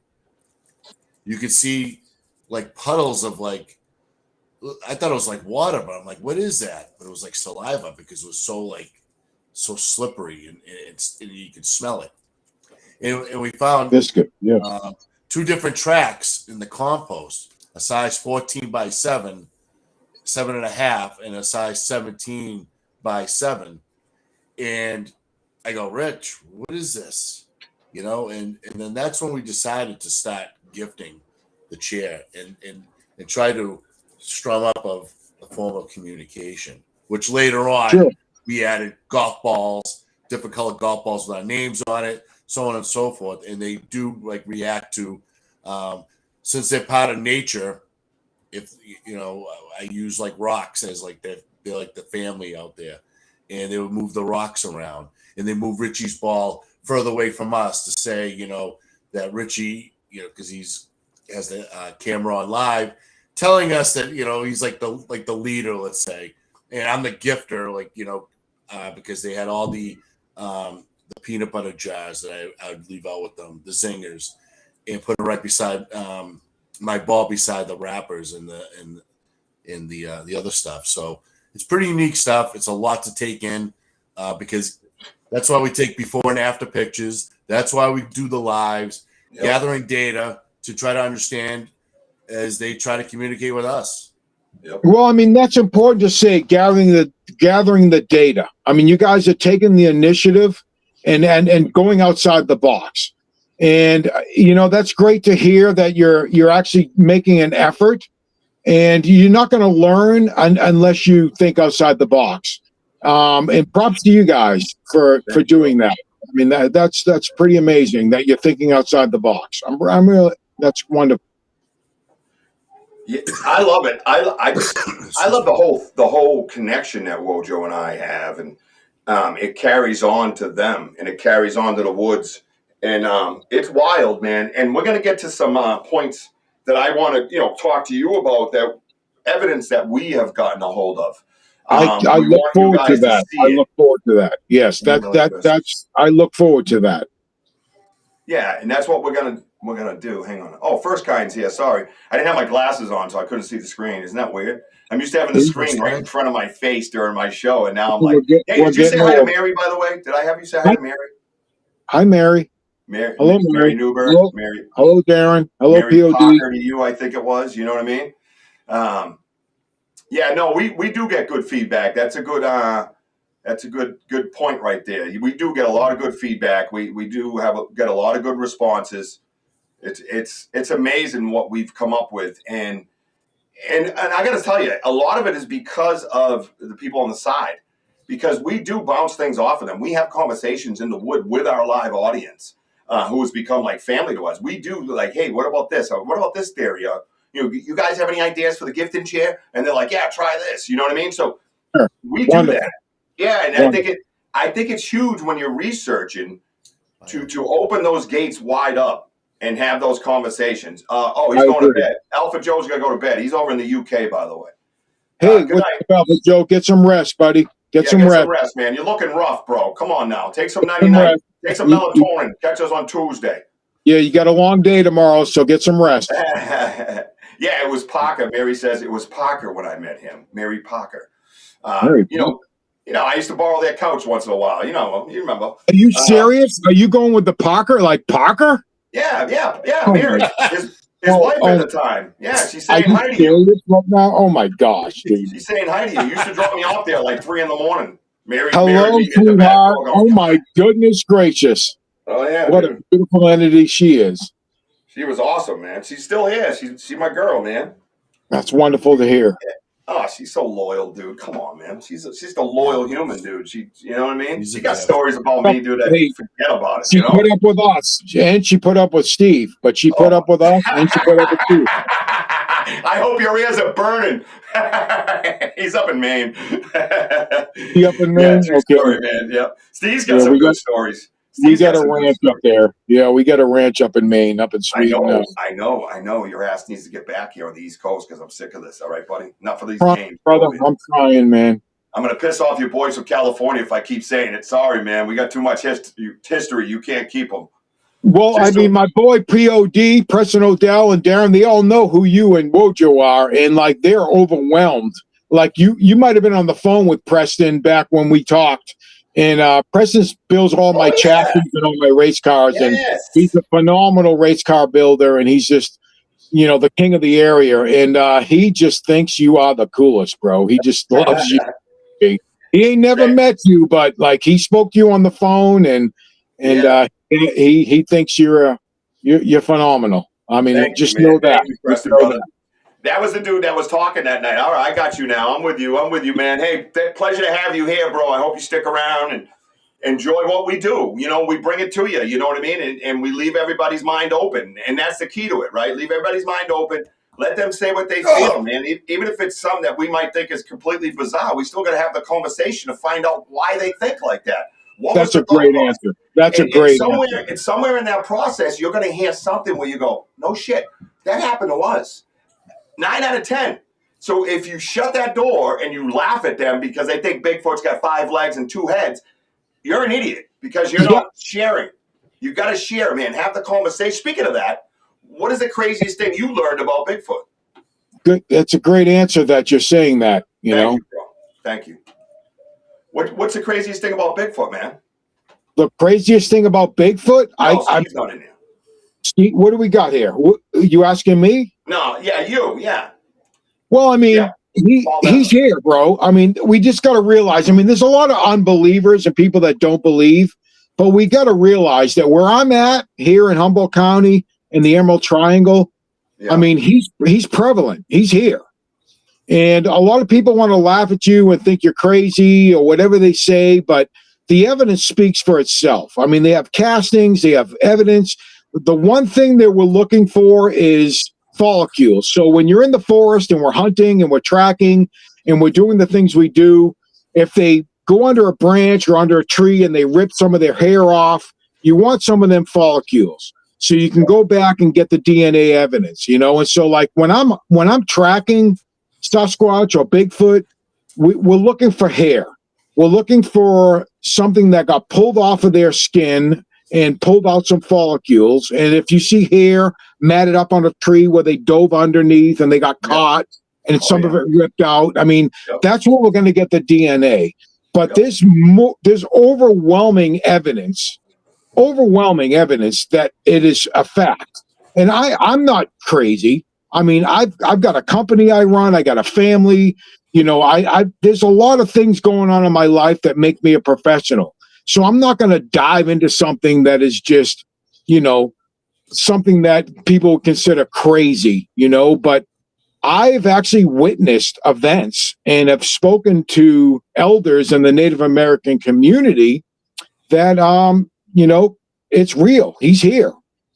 You could see like puddles of I thought it was like water, but I'm like, what is that? But it was like saliva because it was so slippery, and you could smell it. And we found biscuit, yeah, 2 different tracks in the compost, a size 14 by 7.5, and a size 17 by 7. And I go, Rich, what is this? And then that's when we decided to start gifting the chair and try to strum up a form of communication, which later on we added golf balls, different colored golf balls with our names on it, so on and so forth. And they do react to, since they're part of nature. If I use rocks as they're like the family out there, and they would move the rocks around, and they move Richie's ball further away from us to say, that Richie, because he's has the camera on live, telling us that he's like the leader, let's say, and I'm the gifter, because they had all the peanut butter jars that I would leave out with them, the zingers, and put it right beside my ball beside the wrappers and the other stuff. So it's pretty unique stuff. It's a lot to take in because that's why we take before and after pictures. That's why we do the lives, gathering data to try to understand as they try to communicate with us. Yep. Well, I mean, that's important to say, gathering the data. I mean, you guys are taking the initiative and going outside the box. And, that's great to hear that you're actually making an effort, and you're not going to learn unless you think outside the box. And props to you guys for doing that. I mean, that's pretty amazing that you're thinking outside the box. I'm really, that's wonderful. Yeah, I love it. I love the whole connection that Wojo and I have, and it carries on to them, and it carries on to the woods, and it's wild, man. And we're gonna get to some points that I want to, talk to you about, that evidence that we have gotten a hold of. I look forward to that. I look forward to that. Yes, that's I look forward to that. Yeah, and that's what we're gonna do. Hang on. Oh, first kind's here. Sorry, I didn't have my glasses on, so I couldn't see the screen. Isn't that weird? I'm used to having the screen right in front of my face during my show, and now I'm like, hey, did you say hi to Mary, by the way? Did I have you say hi to Mary? Hi, Mary. Hello, Mary. Newberg. Hello. Mary. Hello, Darren. Hello, Mary POD. Parker to you, I think it was. You know what I mean? Yeah, no, we do get good feedback. That's a good point right there. We do get a lot of good feedback. We do get a lot of good responses. It's amazing what we've come up with, and I got to tell you, a lot of it is because of the people on the side, because we do bounce things off of them. We have conversations in the wood with our live audience, who has become like family to us. We do like, hey, what about this? Or what about this theory? You guys have any ideas for the gifting chair? And they're like, yeah, try this. You know what I mean? So we do that. Yeah, and I think it's huge when you're researching to open those gates wide up and have those conversations. He's going to bed. Alpha Joe's going to go to bed. He's over in the UK, by the way. Hey, what's up, Alpha Joe? Get some rest, buddy. Get some rest, man. You're looking rough, bro. Come on now. Take some 99. Take some melatonin. Catch us on Tuesday. Yeah, you got a long day tomorrow, so get some rest. Yeah, it was Parker. Mary says it was Parker when I met him. Mary Parker. I used to borrow their couch once in a while. You remember. Are you serious? Are you going with the Parker? Like Parker? Yeah. Mary, his wife at the time. Yeah, she's saying hi to you. Right now? Oh my gosh, dude. She's saying hi to you. You used to drop me off there like 3 a.m. Mary. Hello, sweetheart. Oh my goodness gracious. Oh yeah. What a beautiful entity she is. She was awesome, man. She's still here. She's my girl, man. That's wonderful to hear. Yeah. Oh, she's so loyal, dude. Come on, man. She's a loyal human, dude. You know what I mean? She got stories about me, dude. Forget about it. She put up with us, and she put up with Steve. But she put up with us, and she put up with Steve. I hope your ears are burning. He's up in Maine. He up in Maine? Yeah, okay. Story, man. Yep. Steve's got some good stories. We got a ranch up there. Yeah, we got a ranch up in Maine, up in Sweden. I know. Your ass needs to get back here on the East Coast because I'm sick of this. All right, buddy? Not for these games. Brother, I'm trying, man. I'm going to piss off your boys from California if I keep saying it. Sorry, man. We got too much history. You can't keep them. Well, my boy POD, Preston Odell, and Darren, they all know who you and Wojo are, and, like, they're overwhelmed. Like, you might have been on the phone with Preston back when we talked. And Preston builds all my chassis and all my race cars, and he's a phenomenal race car builder, and he's just, the king of the area. And he just thinks you are the coolest, bro. He just loves you. He ain't never met you, but like he spoke to you on the phone, and he thinks you're phenomenal. I mean, know that. That was the dude that was talking that night. All right, I got you now. I'm with you, man. Hey, pleasure to have you here, bro. I hope you stick around and enjoy what we do. We bring it to you. You know what I mean? And we leave everybody's mind open. And that's the key to it, right? Leave everybody's mind open. Let them say what they feel, man. Even if it's something that we might think is completely bizarre, we still got to have the conversation to find out why they think like that. That's a great answer. That's a great answer. And somewhere in that process, you're going to hear something where you go, no shit, that happened to us. 9 out of 10. So if you shut that door and you laugh at them because they think Bigfoot's got 5 legs and 2 heads, you're an idiot because you're not sharing. You got to share, man. Have the conversation. Speaking of that, what is the craziest thing you learned about Bigfoot? Good. That's a great answer that you're saying that, you know. Thank you. What's the craziest thing about Bigfoot, man? The craziest thing about Bigfoot? Steve's not in there. Steve, what do we got here? You asking me? No, you. Well, I mean, he's here, bro. I mean, we just got to realize, there's a lot of unbelievers and people that don't believe, but we got to realize that where I'm at here in Humboldt County in the Emerald Triangle, he's prevalent. He's here. And a lot of people want to laugh at you and think you're crazy or whatever they say, but the evidence speaks for itself. They have castings, they have evidence. The one thing that we're looking for is follicles. So when you're in the forest and we're hunting and we're tracking and we're doing the things we do, if they go under a branch or under a tree and they rip some of their hair off, you want some of them follicles. So you can go back and get the DNA evidence, you know. And so like when I'm tracking Sasquatch or Bigfoot, we're looking for hair. We're looking for something that got pulled off of their skin and pulled out some follicles. And if you see hair matted up on a tree where they dove underneath and they got caught and some of it ripped out, I mean, that's where we're going to get the DNA. But there's overwhelming evidence that it is a fact. And I'm not crazy. I mean, I've got a company I run. I got a family. You know, there's a lot of things going on in my life that make me a professional. So I'm not going to dive into something that is just, you know, something that people consider crazy, you know, but I've actually witnessed events and have spoken to elders in the Native American community that, you know, it's real. He's here.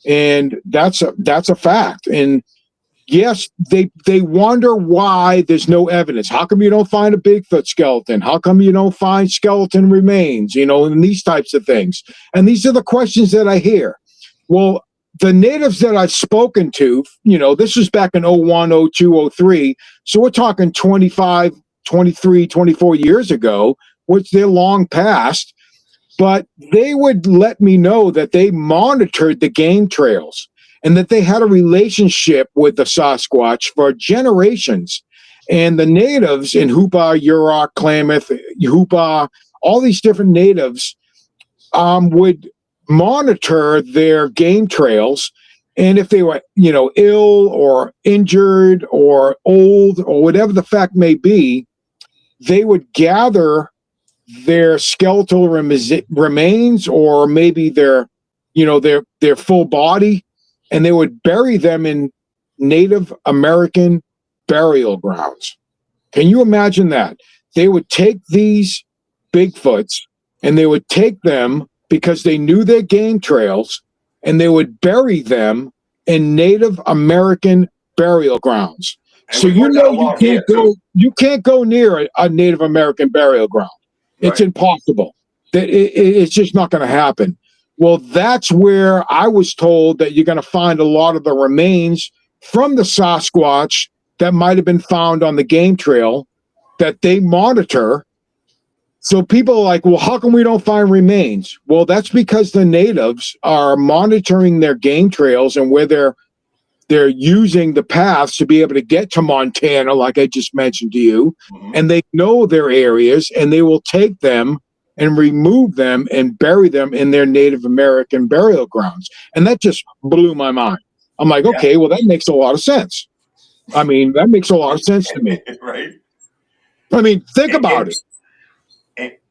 And that's a fact. And yes, they wonder why there's no evidence. How come you don't find a Bigfoot skeleton? How come you don't find skeleton remains? You know, and these types of things. And these are the questions that I hear. Well, the natives that I've spoken to, you know, this was back in 01, 02, 03. So we're talking 25, 23, 24 years ago, which they're long past. But they would let me know that they monitored the game trails and that they had a relationship with the Sasquatch for generations. And the natives in Hoopa, Yurok, Klamath, Hoopa, all these different natives would monitor their game trails. And if they were, you know, ill or injured or old or whatever the fact may be, they would gather their skeletal remains or maybe their, you know, their full body, and they would bury them in Native American burial grounds. Can you imagine that? They would take these Bigfoots and they would take them because they knew their game trails, and they would bury them in Native American burial grounds. And so you know you can't go near a Native American burial ground. Right. It's impossible. It's just not going to happen. Well, that's where I was told that you're going to find a lot of the remains from the Sasquatch that might have been found on the game trail that they monitor. So people are like, well, how come we don't find remains? Well, that's because the natives are monitoring their game trails and where they're using the paths to be able to get to Montana, like I just mentioned to you. Mm-hmm. And they know their areas, and they will take them and remove them and bury them in their Native American burial grounds. And that just blew my mind. I'm like, okay, well, that makes a lot of sense. I mean, that makes a lot of sense to me. Right. I mean, think about it.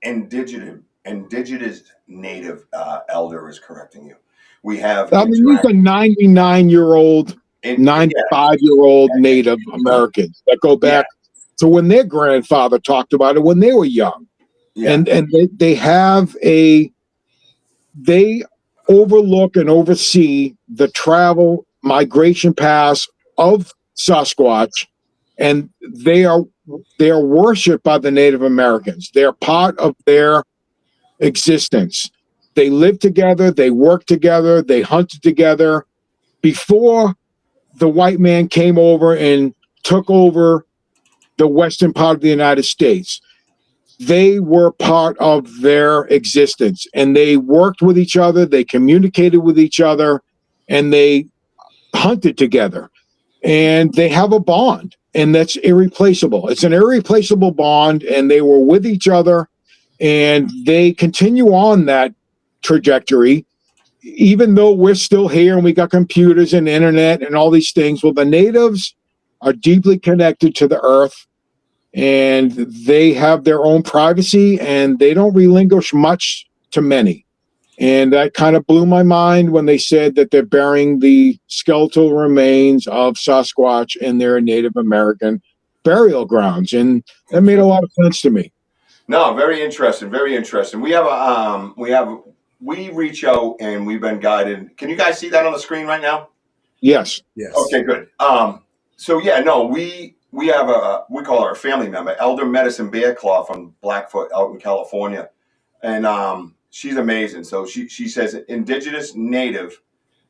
Indigenous native elder is correcting you. We have. I mean, these are 99-year-old, 95-year-old Native Americans that go back to when their grandfather talked about it when they were young. Yeah. And they overlook and oversee the travel migration paths of Sasquatch, and they are worshipped by the Native Americans. They're part of their existence. They live together, they work together, they hunted together. Before the white man came over and took over the western part of the United States, they were part of their existence, and they worked with each other, they communicated with each other, and they hunted together. And they have a bond, and that's irreplaceable. It's an irreplaceable bond, and they were with each other, and they continue on that trajectory, even though we're still here and we got computers and internet and all these things. Well, the natives are deeply connected to the earth, and they have their own privacy, and they don't relinquish much to many. And that kind of blew my mind when they said that they're burying the skeletal remains of Sasquatch in their Native American burial grounds. And that made a lot of sense to me. No, very interesting. Very interesting. We reach out and we've been guided. Can you guys see that on the screen right now? Yes. Yes. Okay, good. We have we call her a family member, Elder Medicine Bearclaw from Blackfoot out in California. And she's amazing. So she says indigenous native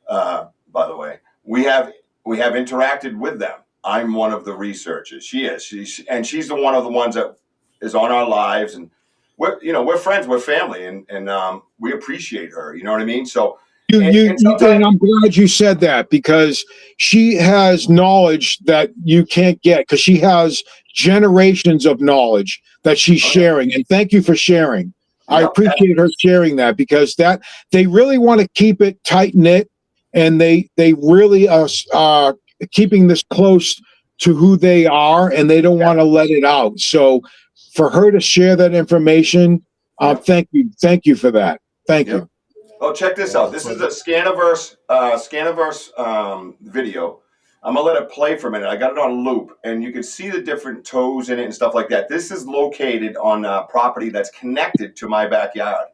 by the way. We have interacted with them. I'm one of the researchers. She is. She's the one of the ones that is on our lives, and we're friends, we're family, and we appreciate her. You know what I mean? So and I'm glad you said that, because she has knowledge that you can't get, because she has generations of knowledge that she's sharing. And thank you for sharing. I appreciate her sharing that, because they really want to keep it tight knit, and they really are keeping this close to who they are, and they don't want to let it out. So for her to share that information, thank you for that. Thank you. Oh, check this out. This is a Scaniverse video. I'm gonna let it play for a minute. I got it on loop, and you can see the different toes in it and stuff like that. This is located on property that's connected to my backyard.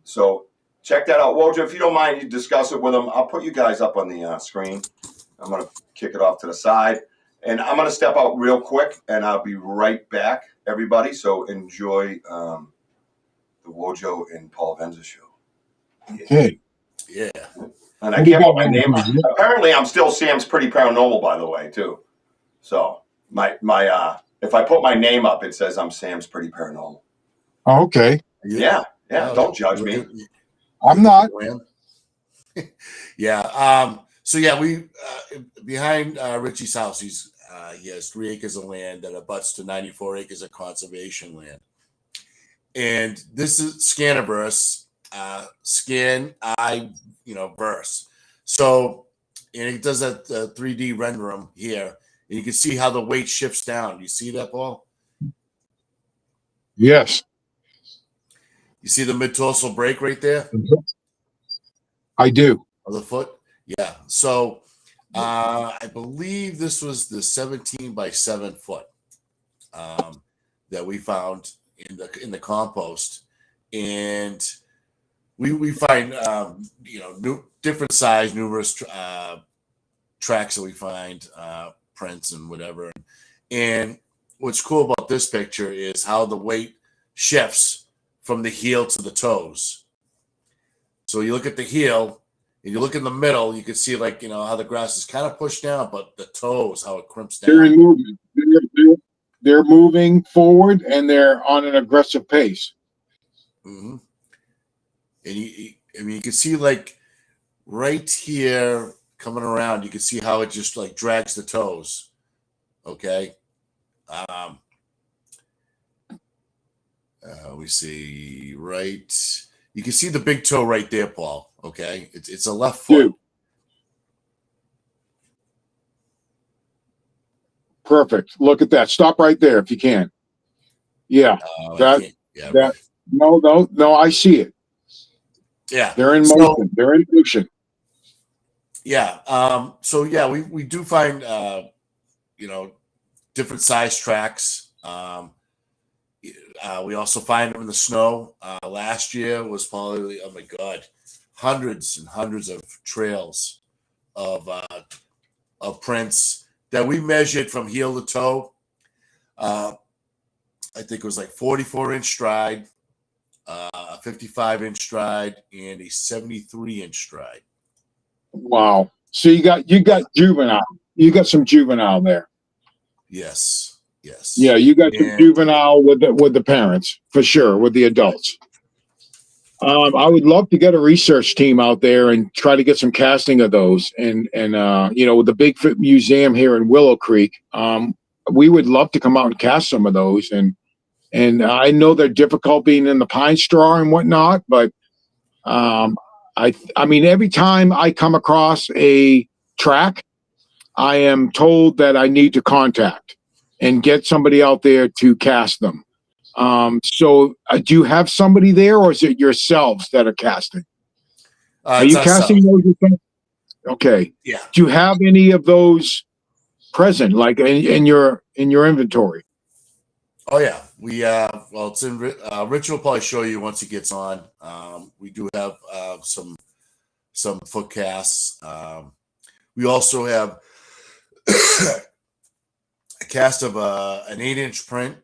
So check that out. Wojo, if you don't mind, you discuss it with them. I'll put you guys up on the screen. I'm gonna kick it off to the side, and I'm gonna step out real quick, and I'll be right back, everybody. So enjoy the Wojo and Paul Venza show. Okay. Yeah. And I can't put my name. Apparently, I'm still Sam's Pretty Paranormal, by the way, too. So my if I put my name up, it says I'm Sam's Pretty Paranormal. Oh, okay. Yeah. Don't judge me. I'm not. Yeah. So yeah, we behind Richie's house. He has 3 acres of land that abuts to 94 acres of conservation land, and this is Scaniverse. Verse. So, and it does that 3D render them here, and you can see how the weight shifts down. You see that, Paul? Yes. You see the mid-torso break right there? I do. Of the foot? Yeah. So, I believe this was the 17 by 7 foot that we found in the compost, and we find different size, numerous tracks that we find, prints and whatever. And what's cool about this picture is how the weight shifts from the heel to the toes. So you look at the heel and you look in the middle, you can see how the grass is kind of pushed down, but the toes, how it crimps down. They're in movement. They're moving forward, and they're on an aggressive pace. Mm-hmm. And you can see right here coming around, you can see how it just drags the toes. Okay. We see right. You can see the big toe right there, Paul. Okay. It's a left foot. Dude. Perfect. Look at that. Stop right there if you can. Yeah. No, I see it. Yeah, they're in motion. They're in motion. Yeah. So yeah, we do find different size tracks. We also find them in the snow. Last year was probably, oh my God, hundreds and hundreds of trails of prints that we measured from heel to toe. I think it was 44-inch stride, a 55-inch stride, and a 73-inch stride. Wow. So you got juvenile. You got some juvenile there. Yes. Yeah, you got some juvenile with the parents, for sure, with the adults. I would love to get a research team out there and try to get some casting of those. And with the Bigfoot Museum here in Willow Creek, we would love to come out and cast some of those. And I know they're difficult being in the pine straw and whatnot, but I mean, every time I come across a track, I am told that I need to contact and get somebody out there to cast them. So do you have somebody there, or is it yourselves that are casting? Are you casting those? Okay. Yeah. Do you have any of those present, in your inventory? Oh yeah, we well, it's in Rich will probably show you once he gets on. We do have some foot casts. We also have a cast of an 8-inch print,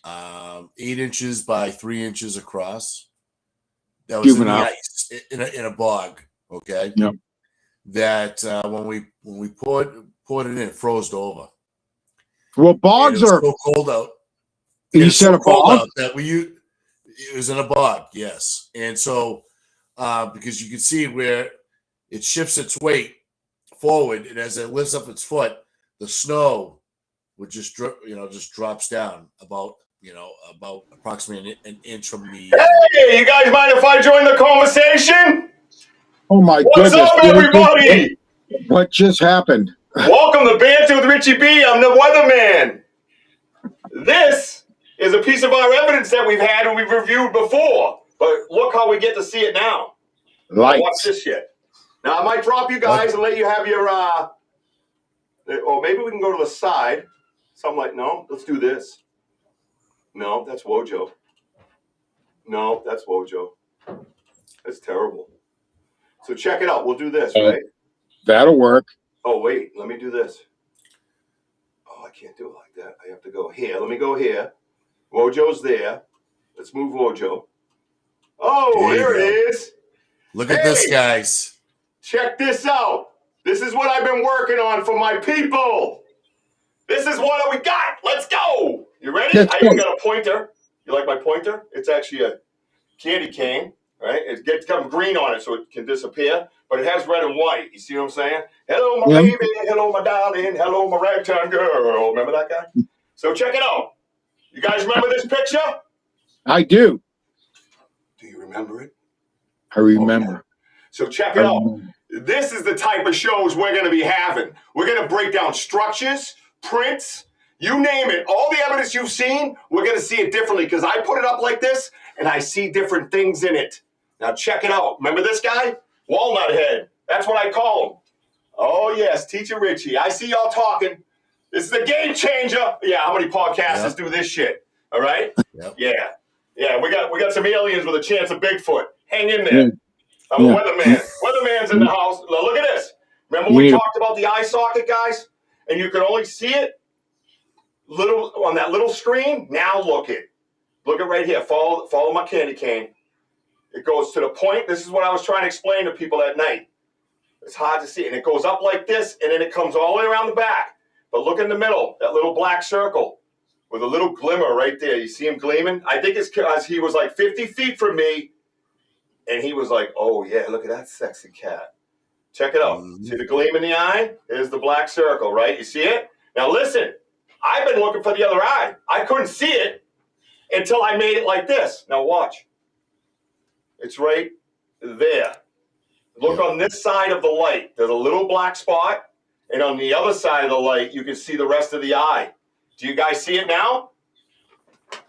8 inches by 3 inches across. That was in the ice in a bog. Okay. Yep. That when we poured it in, it froze over. Well, bogs are so cold out. You said so a bog? That it was in a bog, yes. And so because you can see where it shifts its weight forward, and as it lifts up its foot, the snow would just drops down about approximately an inch from the. Hey, you guys mind if I join the conversation? Oh my goodness! What's up, everybody? What just happened? Welcome to Banter with Richie B. I'm the weatherman. This is a piece of our evidence that we've had and we've reviewed before, but look how we get to see it now. Lights. Watch this shit. Now I might drop you guys and let you have your. Or maybe we can go to the side. So I'm like, no, let's do this. No, that's Wojo. No, that's Wojo. That's terrible. So check it out. We'll do this, right? That'll work. Oh, wait. Let me do this. Oh, I can't do it like that. I have to go here. Let me go here. Wojo's there. Let's move Wojo. Oh, there it is. Look at this, guys. Check this out. This is what I've been working on for my people. This is what we got. Let's go. You ready? I even got a pointer. You like my pointer? It's actually a candy cane, right? It gets green on it so it can disappear, but it has red and white. You see what I'm saying? Hello, my baby. Hello, my darling. Hello, my ragtime girl. Remember that guy? So check it out. You guys remember this picture? I do. Do you remember it? I remember. Okay. So check it out. This is the type of shows we're going to be having. We're going to break down structures, prints, you name it. All the evidence you've seen, we're going to see it differently because I put it up like this and I see different things in it. Now check it out. Remember this guy? Walnut head. That's what I call him. Oh, yes, Teacher Richie. I see y'all talking. This is a game changer. Yeah, how many podcasters do this shit? All right? Yep. Yeah, we got some aliens with a chance of Bigfoot. Hang in there. I'm a weatherman. Weatherman's in the house. Now, look at this. Remember we talked about the eye socket, guys? And you can only see it on that little screen. Now look it right here. Follow my candy cane. It goes to the point. This is what I was trying to explain to people at night. It's hard to see. And it goes up like this, and then it comes all the way around the back. But look in the middle, that little black circle with a little glimmer right there. You see him gleaming? I think it's because he was like 50 feet from me. And he was like, oh, yeah, look at that sexy cat. Check it out. See the gleam in the eye? There's the black circle, right? You see it? Now, listen. I've been looking for the other eye. I couldn't see it until I made it like this. Now, watch. It's right there. Look on this side of the light. There's a little black spot. And on the other side of the light, you can see the rest of the eye. Do you guys see it now?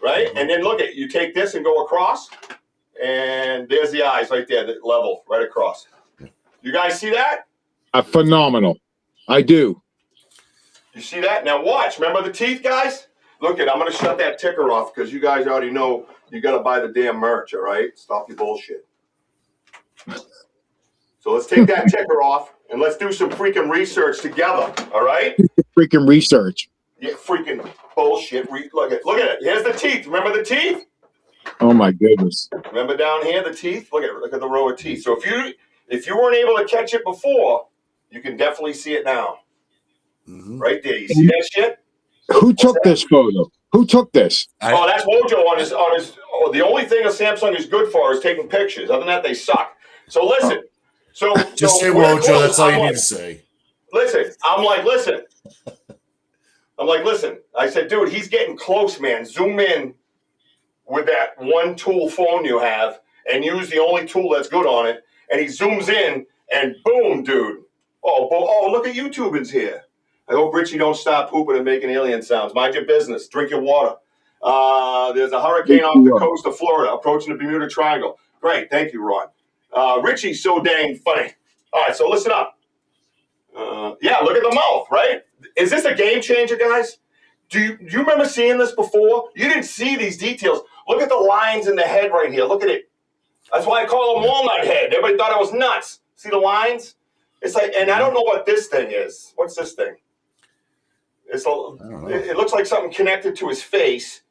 Right? And then look at it. You take this and go across. And there's the eyes right there, the level right across. You guys see that? Phenomenal. I do. You see that? Now watch. Remember the teeth, guys? Look I'm going to shut that ticker off because you guys already know you got to buy the damn merch, all right? Stop your bullshit. So let's take that ticker off and let's do some freaking research together, all right? Freaking research. Yeah, freaking bullshit. Look at it. Here's the teeth. Remember the teeth? Oh my goodness! Remember down here the teeth? Look at the row of teeth. So if you weren't able to catch it before, you can definitely see it now. Right there. You see that shit? Who took this photo? Who took this? Oh, that's Wojo on his. Oh, the only thing a Samsung is good for is taking pictures. Other than that, they suck. So listen. So just say Wojo. That's all you need to say. Listen. I'm like, listen. I said, dude, he's getting close, man. Zoom in with that one tool phone you have and use the only tool that's good on it. And he zooms in and boom, dude. Oh, look at YouTubers here. I hope Richie don't stop pooping and making alien sounds. Mind your business. Drink your water. There's a hurricane off the coast of Florida approaching the Bermuda Triangle. Great. Thank you, Ron. Richie's so dang funny. All right, so listen up. Yeah, look at the mouth, right? Is this a game changer, guys? Do you remember seeing this before? You didn't see these details. Look at the lines in the head right here. Look at it. That's why I call him walnut head. Everybody thought I was nuts. See the lines? It's like, and I don't know what this thing is. What's this thing? It looks like something connected to his face.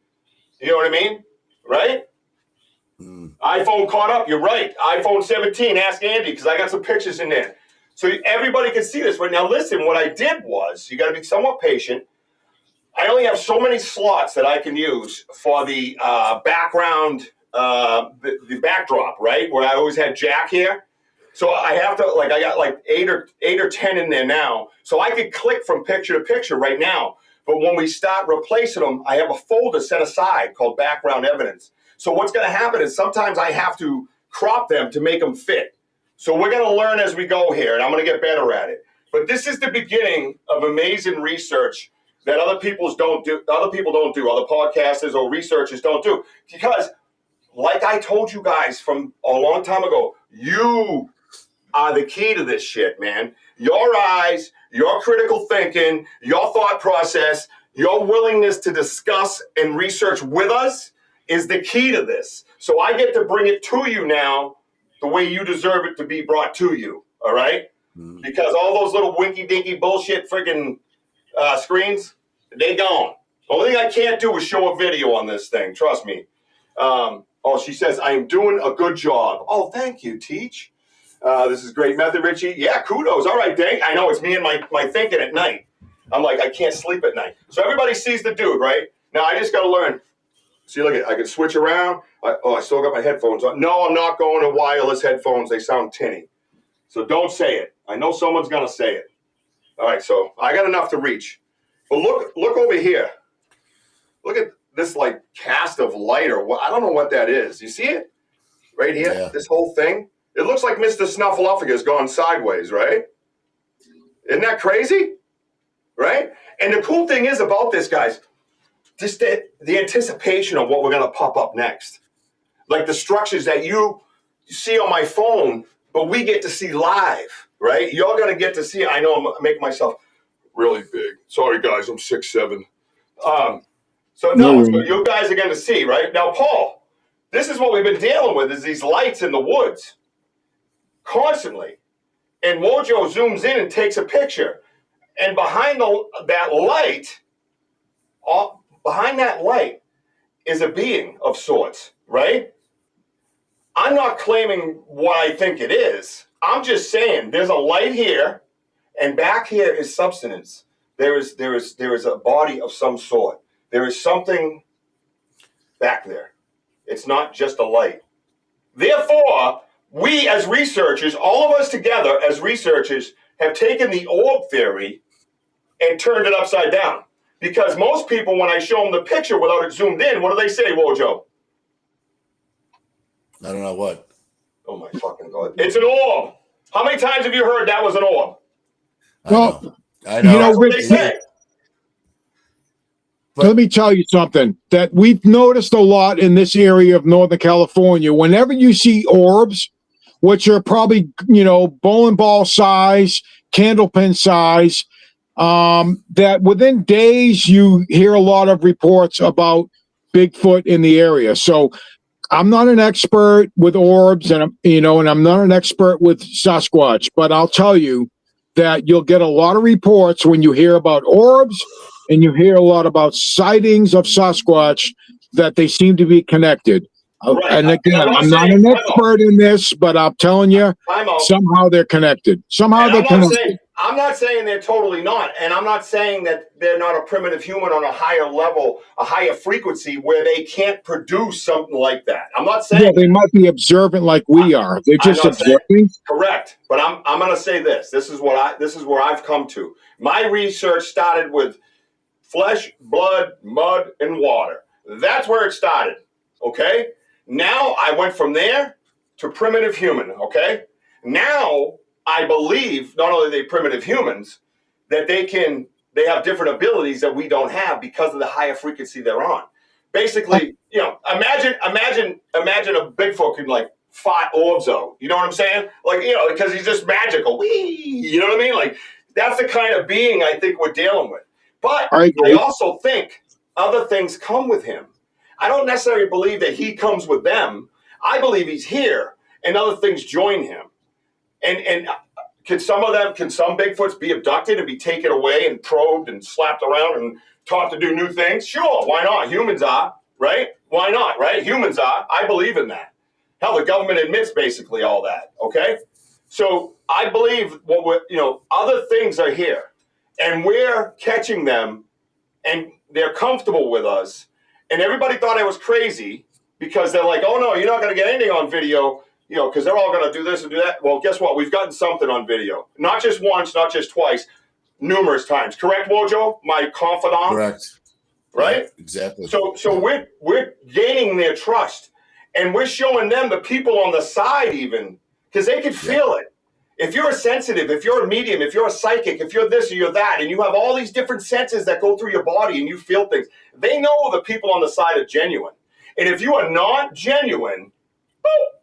You know what I mean? Right? iPhone caught up. You're right. iPhone 17. Ask Andy because I got some pictures in there. So everybody can see this. But now listen, what I did was, you got to be somewhat patient. I only have so many slots that I can use for the background, the backdrop, right? Where I always had Jack here. So I have to, I got like eight or 10 in there now. So I could click from picture to picture right now. But when we start replacing them, I have a folder set aside called background evidence. So what's going to happen is sometimes I have to crop them to make them fit. So we're going to learn as we go here, and I'm going to get better at it. But this is the beginning of amazing research that other people don't do, other podcasters or researchers don't do. Because, like I told you guys from a long time ago, you are the key to this shit, man. Your eyes, your critical thinking, your thought process, your willingness to discuss and research with us is the key to this. So I get to bring it to you now the way you deserve it to be brought to you, all right? Because all those little winky-dinky bullshit freaking screens, they gone. The only thing I can't do is show a video on this thing, trust me. She says, I am doing a good job. Oh, thank you, Teach. This is great method, Richie. Yeah, kudos. All right, dang. I know it's me and my thinking at night. I'm like, I can't sleep at night. So everybody sees the dude, right? Now I just got to learn. See, look at it. I can switch around. I still got my headphones on. No, I'm not going to wireless headphones. They sound tinny. So don't say it. I know someone's going to say it. All right, so I got enough to reach. But look over here. Look at this, cast of light or what. I don't know what that is. You see it? Right here? Yeah. This whole thing? It looks like Mr. Snuffleupagus gone sideways, right? Isn't that crazy? Right? And the cool thing is about this, guys, just the anticipation of what we're going to pop up next. Like the structures that you see on my phone, but we get to see live, right? You're going to get to see it. I know I'm making myself really big. Sorry, guys, I'm 6'7". So you guys are going to see, right? Now, Paul, this is what we've been dealing with, is these lights in the woods constantly. And Wojo zooms in and takes a picture. And behind that light is a being of sorts, right? I'm not claiming what I think it is. I'm just saying there's a light here, and back here is substance. There is a body of some sort. There is something back there. It's not just a light. Therefore, we as researchers, all of us together as researchers, have taken the orb theory and turned it upside down. Because most people, when I show them the picture without it zoomed in, what do they say, Wojo? I don't know what. Oh my fucking God. It's an orb. How many times have you heard that was an orb? Well, I know. That's what they say. Let me tell you something that we've noticed a lot in this area of Northern California. Whenever you see orbs, which are probably, bowling ball size, candlepin size, that within days you hear a lot of reports about Bigfoot in the area. So I'm not an expert with orbs, and I'm not an expert with Sasquatch, but I'll tell you that you'll get a lot of reports when you hear about orbs and you hear a lot about sightings of Sasquatch that they seem to be connected. Right. And again, I'm not an expert in this, but I'm telling you, somehow they're connected. Somehow they're connected. I'm not saying they're totally not, and I'm not saying that they're not a primitive human on a higher level, a higher frequency where they can't produce something like that. I'm not saying they might be observant like we are. They're just observing. Correct, but I'm going to say this. This is where I've come to. My research started with flesh, blood, mud, and water. That's where it started. Okay. Now I went from there to primitive human. Okay. Now I believe not only are they primitive humans, that they have different abilities that we don't have because of the higher frequency they're on. Basically, imagine a Bigfoot can fight Orzo. You know what I'm saying? Because he's just magical. You know what I mean? That's the kind of being I think we're dealing with. But I also think other things come with him. I don't necessarily believe that he comes with them. I believe he's here and other things join him. And can some Bigfoots be abducted and be taken away and probed and slapped around and taught to do new things? Sure, why not? Humans are. right? Why not, right? Humans are. I believe in that. Hell, the government admits basically all that, okay? So I believe other things are here, and we're catching them, and they're comfortable with us. And everybody thought I was crazy because they're like, oh, no, you're not going to get anything on video, because they're all going to do this and do that. Well, guess what? We've gotten something on video. Not just once, not just twice, numerous times. Correct, Wojo? My confidant? Correct. Right? Yeah, exactly. So we're gaining their trust, and we're showing them, the people on the side even, because they can feel it. If you're a sensitive, if you're a medium, if you're a psychic, if you're this or you're that, and you have all these different senses that go through your body and you feel things, they know the people on the side are genuine. And if you are not genuine,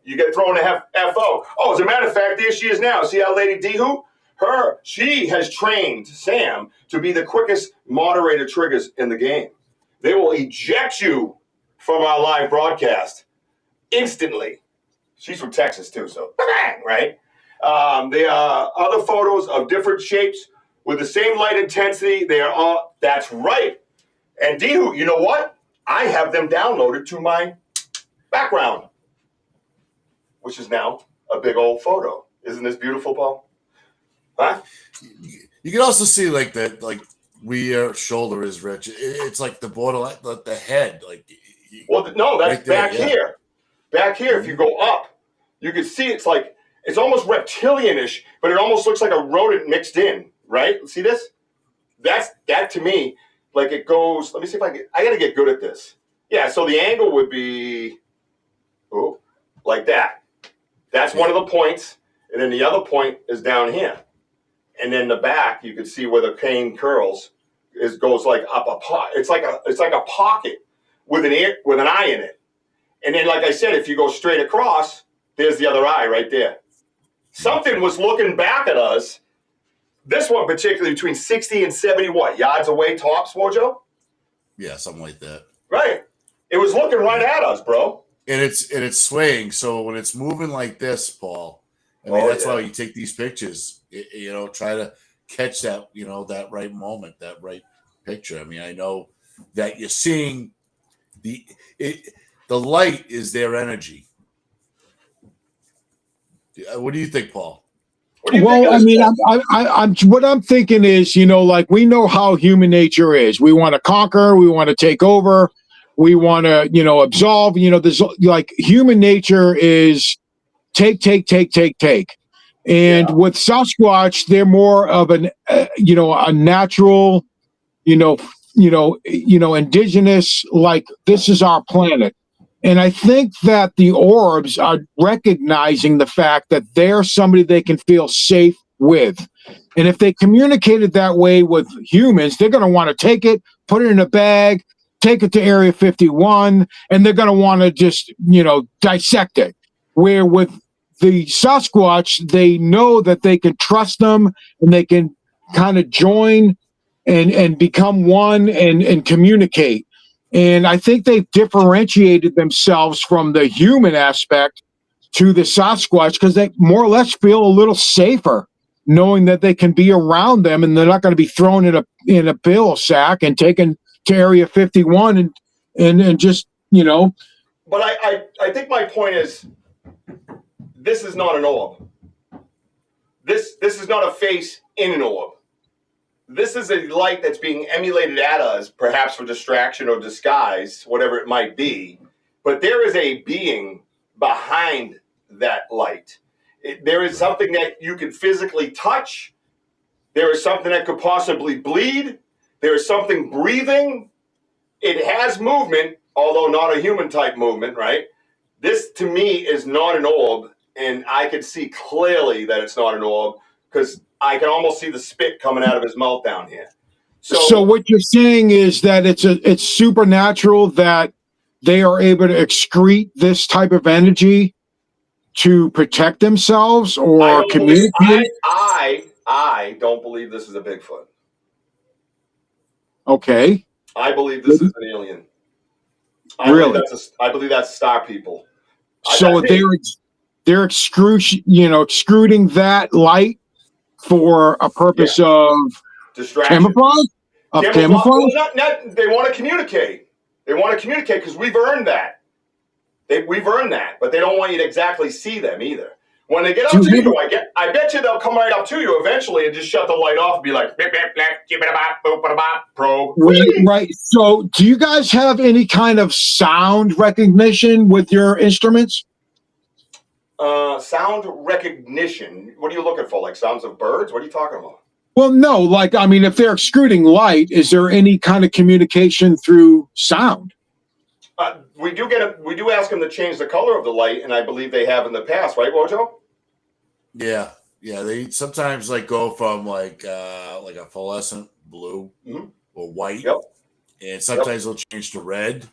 you get thrown a FO. Oh, as a matter of fact, there she is now. See how Lady Dihu? She has trained Sam to be the quickest moderator triggers in the game. They will eject you from our live broadcast instantly. She's from Texas too, so bang, right? There are other photos of different shapes with the same light intensity. They are all, that's right. And Dihu, you know what? I have them downloaded to my background, which is now a big old photo. Isn't this beautiful, Paul? Huh? You can also see like where your shoulder is, Rich. It's like the borderline, the head. Well, no, that's right there, back here. Back here, if you go up, you can see it's almost reptilian-ish, but it almost looks like a rodent mixed in, right? See this? That to me, like it goes, let me see if I got to get good at this. Yeah, so the angle would be, like that. That's one of the points, and then the other point is down here. And then the back, you can see where the cane curls goes like up a pot. It's like a pocket with an eye in it. And then, like I said, if you go straight across, there's the other eye right there. Something was looking back at us. This one particularly between 60 and 70 yards away tops, Wojo? Yeah, something like that. Right. It was looking right at us, bro. And it's swaying. So when it's moving like this, Paul, I mean, that's why you take these pictures, try to catch that, that right moment, that right picture. I mean, I know that you're seeing the light is their energy. What do you think, Paul? Well, I mean, I'm what I'm thinking is, like we know how human nature is. We want to conquer, we want to take over, we want to, absolve. There's like human nature is take. And with Sasquatch, they're more of an, a natural, indigenous, like this is our planet. And I think that the orbs are recognizing the fact that they're somebody they can feel safe with. And if they communicated that way with humans, they're going to want to take it, put it in a bag, take it to Area 51, and they're going to want to just, dissect it. Where with the Sasquatch, they know that they can trust them and they can kind of join and become one and communicate. And I think they've differentiated themselves from the human aspect to the Sasquatch because they more or less feel a little safer knowing that they can be around them and they're not going to be thrown in a pill sack and taken to Area 51 and just, But I think my point is, this is not an orb. This is not a face in an orb. This is a light that's being emulated at us, perhaps for distraction or disguise, whatever it might be. But there is a being behind that light. There is something that you can physically touch. There is something that could possibly bleed. There is something breathing. It has movement, although not a human type movement, right? This to me is not an orb, and I can see clearly that it's not an orb because I can almost see the spit coming out of his mouth down here. So what you're saying is that it's supernatural that they are able to excrete this type of energy to protect themselves or communicate? I don't believe this is a Bigfoot. Okay. I believe this is an alien. I believe that's star people. So they're extruding that light for a purpose of distraction. Camouflage? Camouflage? Well, they want to communicate. They want to communicate because we've earned that. We've earned that, but they don't want you to exactly see them either. When they get up to you, I bet you they'll come right up to you eventually and just shut the light off and be like, probe. Right. So do you guys have any kind of sound recognition with your instruments? Sound recognition. What are you looking for? Like sounds of birds? What are you talking about? Well, no, like, I mean, if they're excreting light, is there any kind of communication through sound? We do ask them to change the color of the light, and I believe they have in the past, right, Wojo? Yeah. They sometimes like go from like a fluorescent blue or white, and sometimes they'll change to red.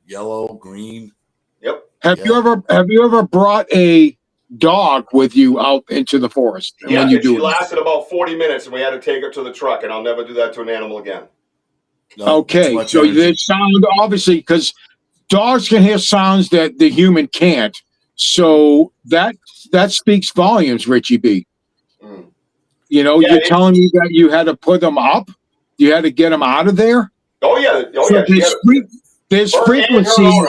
Yellow, green. Have you ever brought a dog with you out into the forest? Yeah, when she lasted about 40 minutes, and we had to take her to the truck, and I'll never do that to an animal again. No, okay, so there's sound, obviously, because dogs can hear sounds that the human can't. So that speaks volumes, Richie B. You know, you're telling me that you had to put them up? You had to get them out of there? Oh, yeah. There's frequencies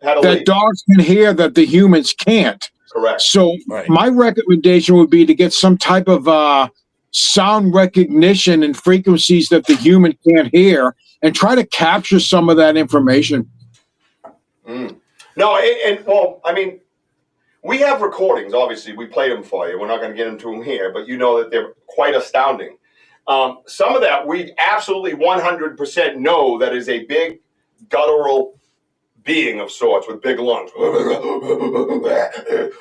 that dogs can hear that the humans can't. Correct. So my recommendation would be to get some type of sound recognition and frequencies that the human can't hear and try to capture some of that information. No, well, I mean, we have recordings, obviously. We played them for you. We're not going to get into them here, but you know that they're quite astounding. Some of that we absolutely 100% know that is a big guttural being of sorts with big lungs. A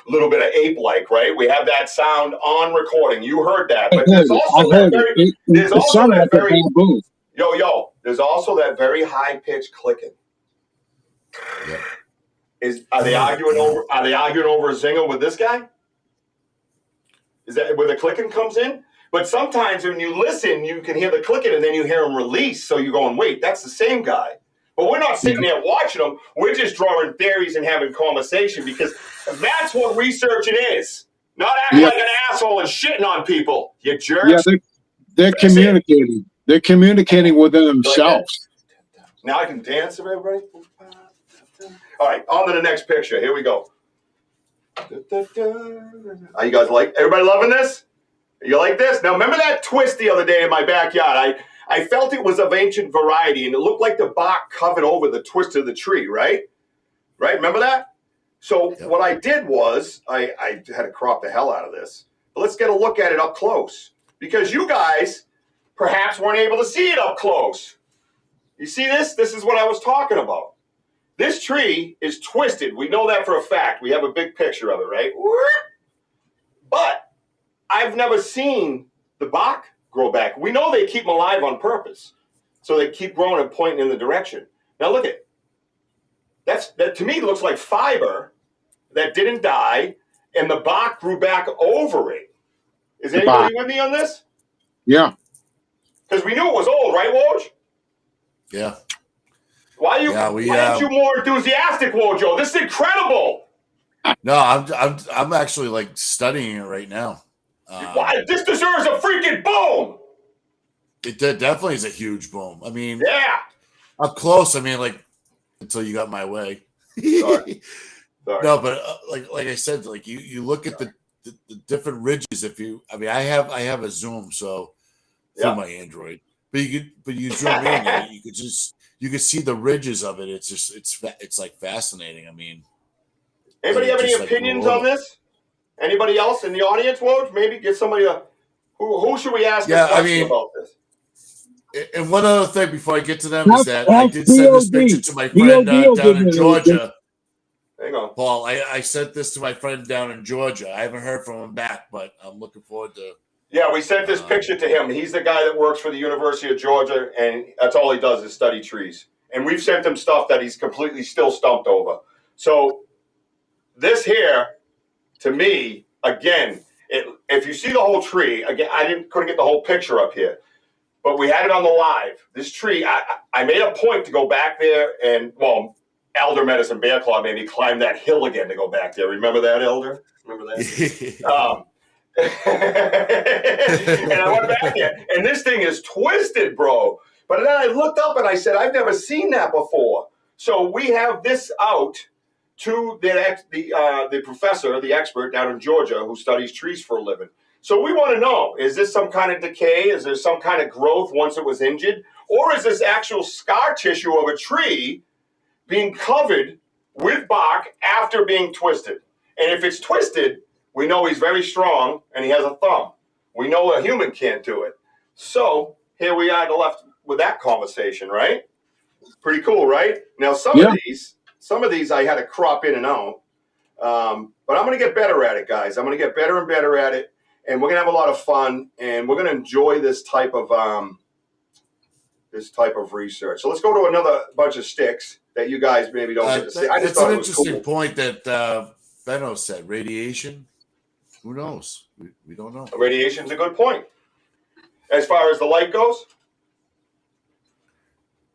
little bit of ape-like, right? We have that sound on recording. You heard that. But there's also there's also that very high-pitched clicking. Are they arguing over a zinger with this guy? Is that where the clicking comes in? But sometimes when you listen, you can hear the clicking and then you hear him release. So you're going, wait, that's the same guy. But we're not sitting there watching them. We're just drawing theories and having conversation because that's what researching is. Not acting like an asshole and shitting on people, you jerks. Yeah, they're communicating. They're communicating within themselves. Now I can dance with everybody. All right, on to the next picture. Here we go. Are you guys everybody loving this? You like this? Now, remember that twist the other day in my backyard? I felt it was of ancient variety, and it looked like the bark covered over the twist of the tree, right? Right? Remember that? So what I did was, I had to crop the hell out of this. But let's get a look at it up close. Because you guys perhaps weren't able to see it up close. You see this? This is what I was talking about. This tree is twisted. We know that for a fact. We have a big picture of it, right? But I've never seen the bark grow back. We know they keep them alive on purpose. So they keep growing and pointing in the direction. Now look at that to me looks like fiber that didn't die and the bark grew back over it. Is anybody with me on this? Yeah. Because we knew it was old, right, Woj? Yeah. Why aren't you more enthusiastic, Wojo? This is incredible. No, I'm actually like studying it right now. This deserves a freaking boom. It definitely is a huge boom. I mean, up close. I mean, like until you got my way. Sorry. No, but like I said, like you look at the different ridges. I have a zoom so through my Android, but you zoom in and you could see the ridges of it. It's like fascinating. I mean, anybody have any opinions on this? Anybody else in the audience, Woj? Maybe get somebody who should we ask a question about this? And one other thing before I get to them is that I did send this picture to my friend down in Georgia. Hang on. Paul, I sent this to my friend down in Georgia. I haven't heard from him back, but I'm looking forward to. Yeah, we sent this picture to him. He's the guy that works for the University of Georgia, and that's all he does is study trees. And we've sent him stuff that he's completely still stumped over. So this here, to me, again, if you see the whole tree, again, couldn't get the whole picture up here, but we had it on the live. This tree, I made a point to go back there and, Elder Medicine Bear Claw made me climb that hill again to go back there. Remember that, Elder? Remember that? And I went back there, and this thing is twisted, bro. But then I looked up and I said, I've never seen that before. So we have this out to the professor, the expert down in Georgia who studies trees for a living. So we want to know, is this some kind of decay? Is there some kind of growth once it was injured? Or is this actual scar tissue of a tree being covered with bark after being twisted? And if it's twisted, we know he's very strong and he has a thumb. We know a human can't do it. So here we are left with that conversation, right? Pretty cool, right? Now, some of these I had to crop in and out. But I'm going to get better at it, guys. I'm going to get better and better at it. And we're going to have a lot of fun. And we're going to enjoy this type of research. So let's go to another bunch of sticks that you guys maybe don't get to see. I just it's thought an it was interesting cool. point that Benno said. Radiation? Who knows? We don't know. Radiation's a good point. As far as the light goes?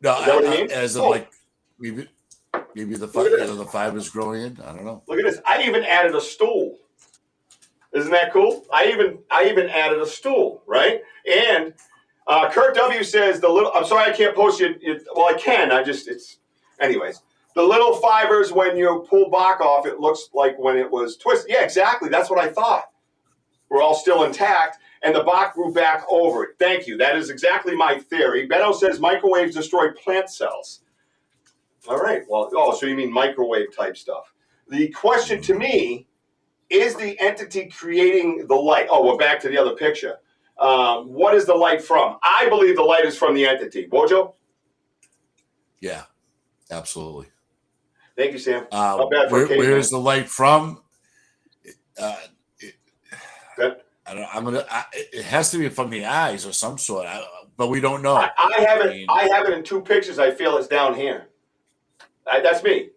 No, Is that what you mean? as of like maybe the fibers growing in. I don't know. Look at this. I even added a stool. Isn't that cool? I even added a stool, right? And Kurt W says I'm sorry I can't post you. Well, I can. Anyways. The little fibers, when you pull bark off, it looks like when it was twisted. Yeah, exactly. That's what I thought. We're all still intact, and the bark grew back over it. Thank you. That is exactly my theory. Benno says microwaves destroy plant cells. All right. Well, so you mean microwave type stuff. The question to me, is the entity creating the light? Oh, we're back to the other picture. What is the light from? I believe the light is from the entity. Wojo? Yeah, absolutely. Thank you, Sam. Where is the light from? It has to be from the eyes or some sort, but we don't know. I have it in two pictures. I feel it's down here. That's me.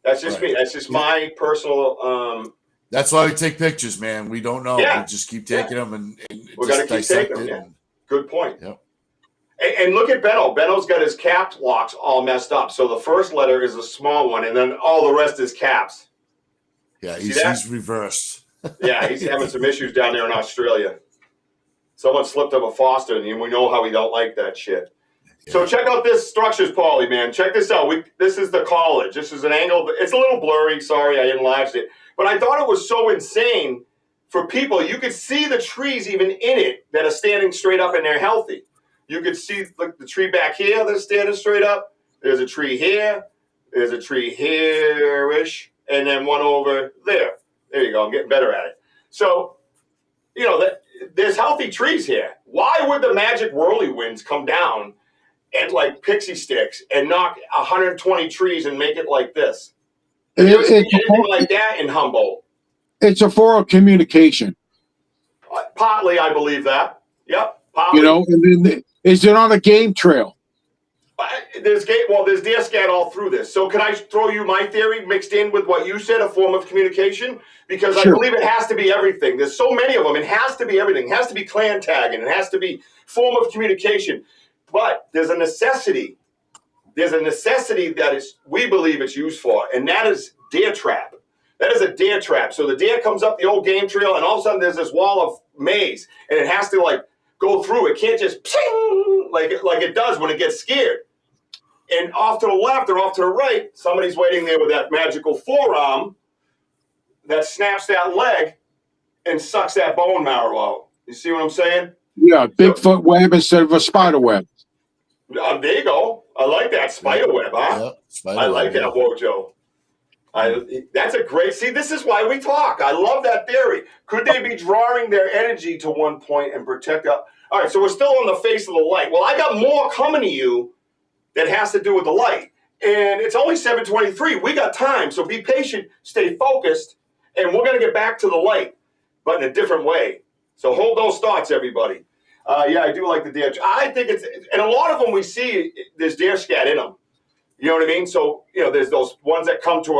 That's just me. That's just my personal. That's why we take pictures, man. We don't know. Yeah. We just keep taking them and we're gonna keep taking them. Yeah. Good point. Yep. And look at Benno. Benno's got his cap locks all messed up. So the first letter is a small one, and then all the rest is caps. Yeah, he's reversed. Yeah, he's having some issues down there in Australia. Someone slipped up a Foster, and we know how we don't like that shit. Yeah. So check out this structures, Paulie, man. Check this out. This is the college. This is an angle. It's a little blurry. Sorry, I enlarged it. But I thought it was so insane for people. You could see the trees even in it that are standing straight up and they're healthy. You could see the tree back here that's standing straight up. There's a tree here. There's a tree here-ish. And then one over there. There you go. I'm getting better at it. So, there's healthy trees here. Why would the magic whirlywinds come down and like pixie sticks and knock 120 trees and make it like this? Have you ever seen anything like that in Humboldt? It's a form of communication. Partly, I believe that. Yep. Partly. And then is it on a game trail? There's deer scat all through this. So can I throw you my theory mixed in with what you said, a form of communication? Because sure. I believe it has to be everything. There's so many of them. It has to be everything. It has to be clan tagging. It has to be form of communication. But there's a necessity. There's a necessity that we believe it's used for, and that is deer trap. That is a deer trap. So the deer comes up the old game trail, and all of a sudden there's this wall of maize, and it has to go through. It can't just ping like it does when it gets scared. And off to the left or off to the right, somebody's waiting there with that magical forearm that snaps that leg and sucks that bone marrow out. You see what I'm saying? Yeah, Bigfoot web instead of a spider web. There you go. I like that spider web, huh? Yeah, I like that, Wojo. That's a great. See, this is why we talk. I love that theory. Could they be drawing their energy to one point and protect up? All right, so we're still on the face of the light. Well, I got more coming to you that has to do with the light. And it's only 7:23. We got time, so be patient, stay focused, and we're going to get back to the light, but in a different way. So hold those thoughts, everybody. Yeah, I do like the deer. I think and a lot of them we see, there's deer scat in them. You know what I mean? So, there's those ones that come to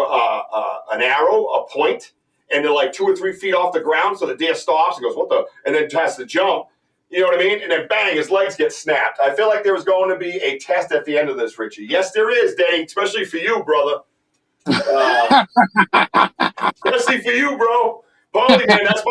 an arrow, a point, and they're like 2 or 3 feet off the ground, so the deer stops and goes, what the, and then has to jump. You know what I mean? And then bang, his legs get snapped. I feel like there was going to be a test at the end of this, Richie. Yes, there is, Dane, especially for you, brother. Especially for you, bro. Paulie, man, that's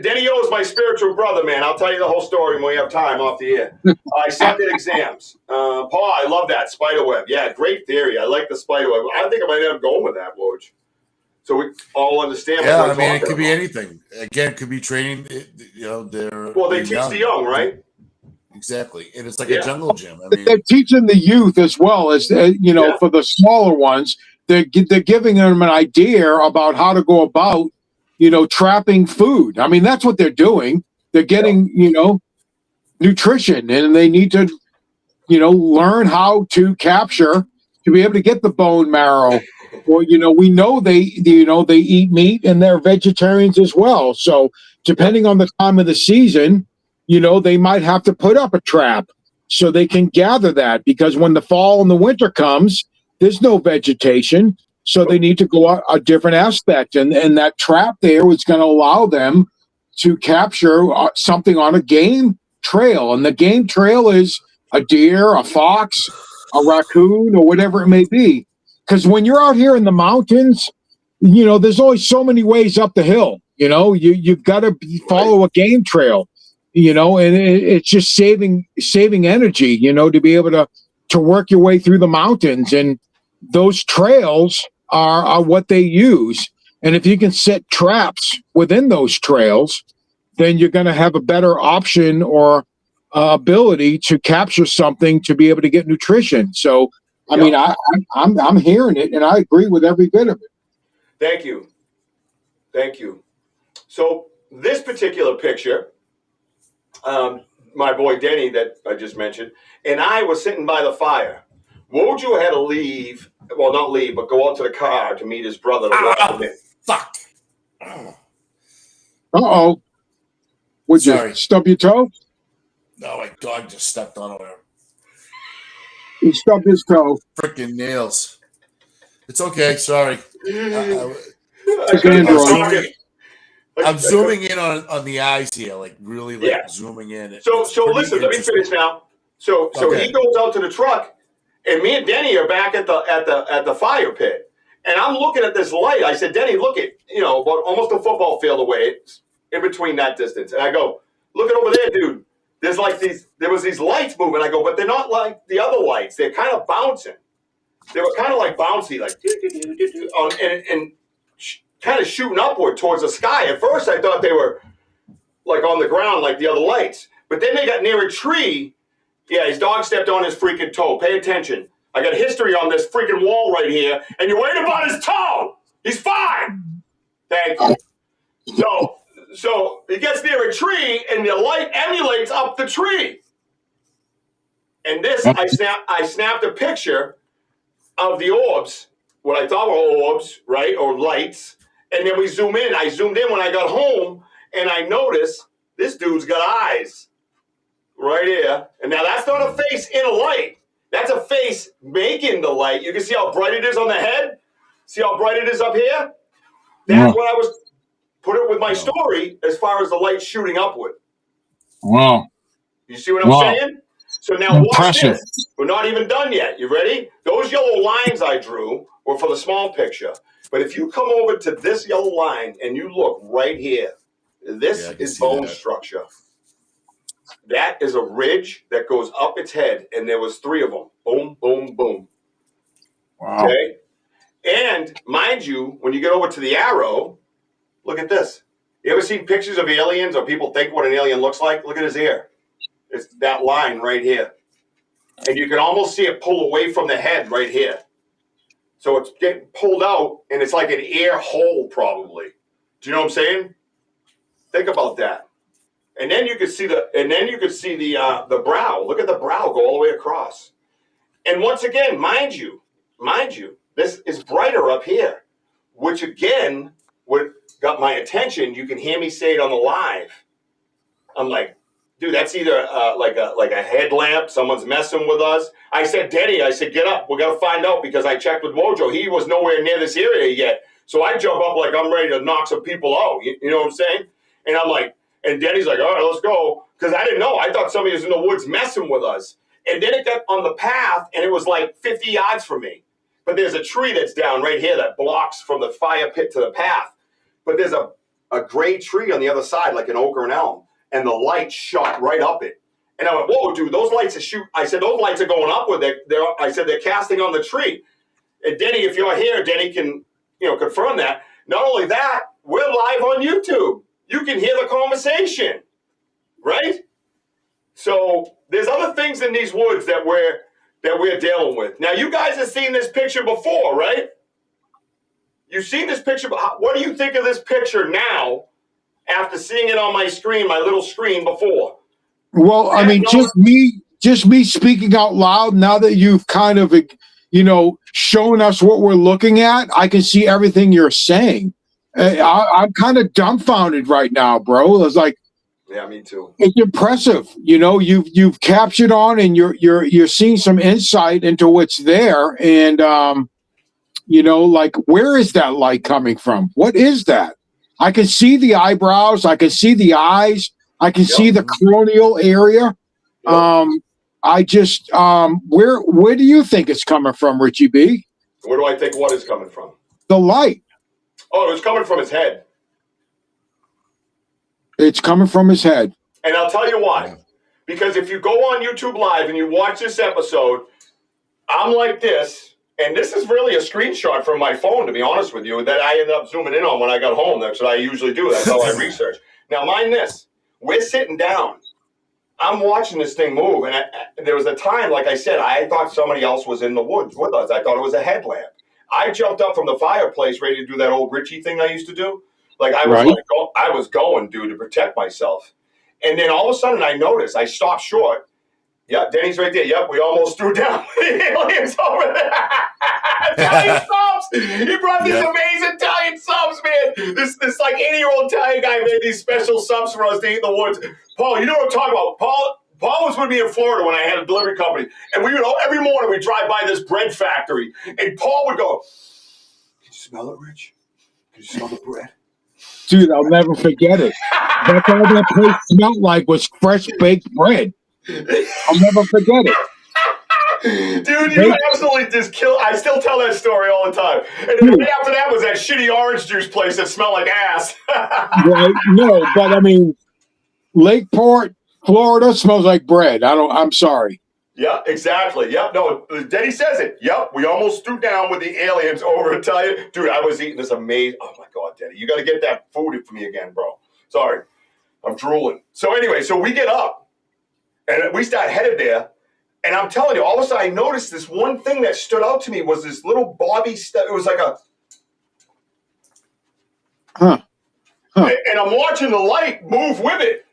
Denny O is my spiritual brother, man. I'll tell you the whole story when we have time off the air. I sucked at exams. Paul, I love that spiderweb. Yeah, great theory. I like the spiderweb. I think I might end up going with that, Woj. So we all understand. Yeah, I mean, it could be anything. Again, it could be training. They teach the young, right? Exactly, and it's like a jungle gym. I mean, they're teaching the youth as well as for the smaller ones. They're giving them an idea about how to go about, trapping food. I mean, that's what they're doing. They're getting, nutrition, and they need to, learn how to capture to be able to get the bone marrow. Or, we know they eat meat and they're vegetarians as well. So depending on the time of the season, they might have to put up a trap so they can gather that, because when the fall and the winter comes, there's no vegetation. So they need to go a different aspect. And that trap there was going to allow them to capture something on a game trail. And the game trail is a deer, a fox, a raccoon, or whatever it may be. Because when you're out here in the mountains, there's only so many ways up the hill. You've got to follow a game trail, and it's just saving energy, to be able to work your way through the mountains. And those trails are what they use. And if you can set traps within those trails, then you're going to have a better option or ability to capture something to be able to get nutrition. So, I mean, I'm hearing it, and I agree with every bit of it. Thank you. So this particular picture, my boy Denny that I just mentioned, and I was sitting by the fire. Wojo had to leave, well, not leave, but go out to the car to meet his brother. Fuck. Uh-oh. Would you stub your toe? No, my dog just stepped on it. He stubbed his toe. Freaking nails. It's okay. Sorry. I'm zooming in on the eyes here, like really zooming in. So listen, let me finish now. So he goes out to the truck, and me and Denny are back at the fire pit, and I'm looking at this light. I said, Denny, look at about almost a football field away, it's in between that distance, and I go, look at over there, dude. There was these lights moving. I go, but they're not like the other lights. They're kind of bouncing. They were kind of like bouncy, like and kind of shooting upward towards the sky. At first, I thought they were like on the ground, like the other lights. But then they got near a tree. Yeah, his dog stepped on his freaking toe. Pay attention. I got history on this freaking wall right here, and you're worried about his toe. He's fine. Thank you. So he gets near a tree, and the light emulates up the tree. And this, I snapped a picture of the orbs, what I thought were orbs, right, or lights. And then we zoom in. I zoomed in when I got home, and I noticed this dude's got eyes right here. And now that's not a face in a light. That's a face making the light. You can see how bright it is on the head. See how bright it is up here? That's what I was... Put it with my story as far as the light shooting upward. Wow. You see what I'm saying? So now watch this. We're not even done yet. You ready? Those yellow lines I drew were for the small picture. But if you come over to this yellow line and you look right here, this is bone structure. That is a ridge that goes up its head, and there was 3 of them. Boom, boom, boom. Wow. Okay? And mind you, when you get over to the arrow, look at this. You ever seen pictures of aliens or people think what an alien looks like? Look at his ear. It's that line right here. And you can almost see it pull away from the head right here. So it's getting pulled out, and it's like an ear hole probably. Do you know what I'm saying? Think about that. And then you can see the brow. Look at the brow go all the way across. And once again, mind you, this is brighter up here, which again would got my attention. You can hear me say it on the live. I'm like, dude, that's either like a headlamp. Someone's messing with us. I said, Denny, get up. We're gonna find out, because I checked with Wojo. He was nowhere near this area yet. So I jump up like I'm ready to knock some people out. You know what I'm saying? And I'm like, and Denny's like, all right, let's go. Because I didn't know. I thought somebody was in the woods messing with us. And then it got on the path, and it was like 50 yards from me. But there's a tree that's down right here that blocks from the fire pit to the path. But there's a a gray tree on the other side, like an oak or an elm, and the light shot right up it. And I went, whoa, dude, those lights are I said, those lights are going upward. I said, they're casting on the tree. And Denny, if you're here, Denny can, confirm that. Not only that, we're live on YouTube. You can hear the conversation, right? So there's other things in these woods that we're dealing with. Now, you guys have seen this picture before, right? You've seen this picture. What do you think of this picture now after seeing it on my screen, my little screen before? Well, I mean, just me speaking out loud, now that you've kind of, shown us what we're looking at, I can see everything you're saying. I'm kind of dumbfounded right now, bro. It's like, yeah, me too. It's impressive. You've captured on, and you're seeing some insight into what's there. And, like, where is that light coming from? What is that? I can see the eyebrows. I can see the eyes. I can see the corneal area. I just, where do you think it's coming from, Richie B? Where do I think what is coming from? The light. Oh, it was coming from his head. It's coming from his head. And I'll tell you why. Because if you go on YouTube Live and you watch this episode, I'm like this, and this is really a screenshot from my phone, to be honest with you, that I ended up zooming in on when I got home. That's what I usually do. That's how I research. Now, mind this. We're sitting down. I'm watching this thing move, and there was a time, like I said, I thought somebody else was in the woods with us. I thought it was a headlamp. I jumped up from the fireplace ready to do that old Richie thing I used to do. Like I was going, dude, to protect myself. And then all of a sudden I noticed, I stopped short. Yep, Denny's right there. Yep, we almost threw down the aliens over there. Italian subs. He brought these amazing Italian subs, man. This like 80-year-old Italian guy made these special subs for us to eat in the woods. Paul, you know what I'm talking about. Paul was with me in Florida when I had a delivery company. And we would, every morning we'd drive by this bread factory. And Paul would go, "Can you smell it, Rich? Can you smell the bread?" Dude, I'll never forget it. That's all that place smelled like was fresh baked bread. I'll never forget it. Dude, you absolutely just kill. I still tell that story all the time. And then the day after that was that shitty orange juice place that smelled like ass. Right? No, but I mean, Lakeport, Florida smells like bread. I'm sorry. Yeah, exactly. Yep. No, Denny says it. Yep. We almost threw down with the aliens over Italian. Dude, I was eating this amazing. Oh my God, Denny. You got to get that food for me again, bro. Sorry. I'm drooling. So anyway, so we get up and we start headed there. And I'm telling you, all of a sudden I noticed this one thing that stood out to me was this little bobby stuff. It was like a. And I'm watching the light move with it.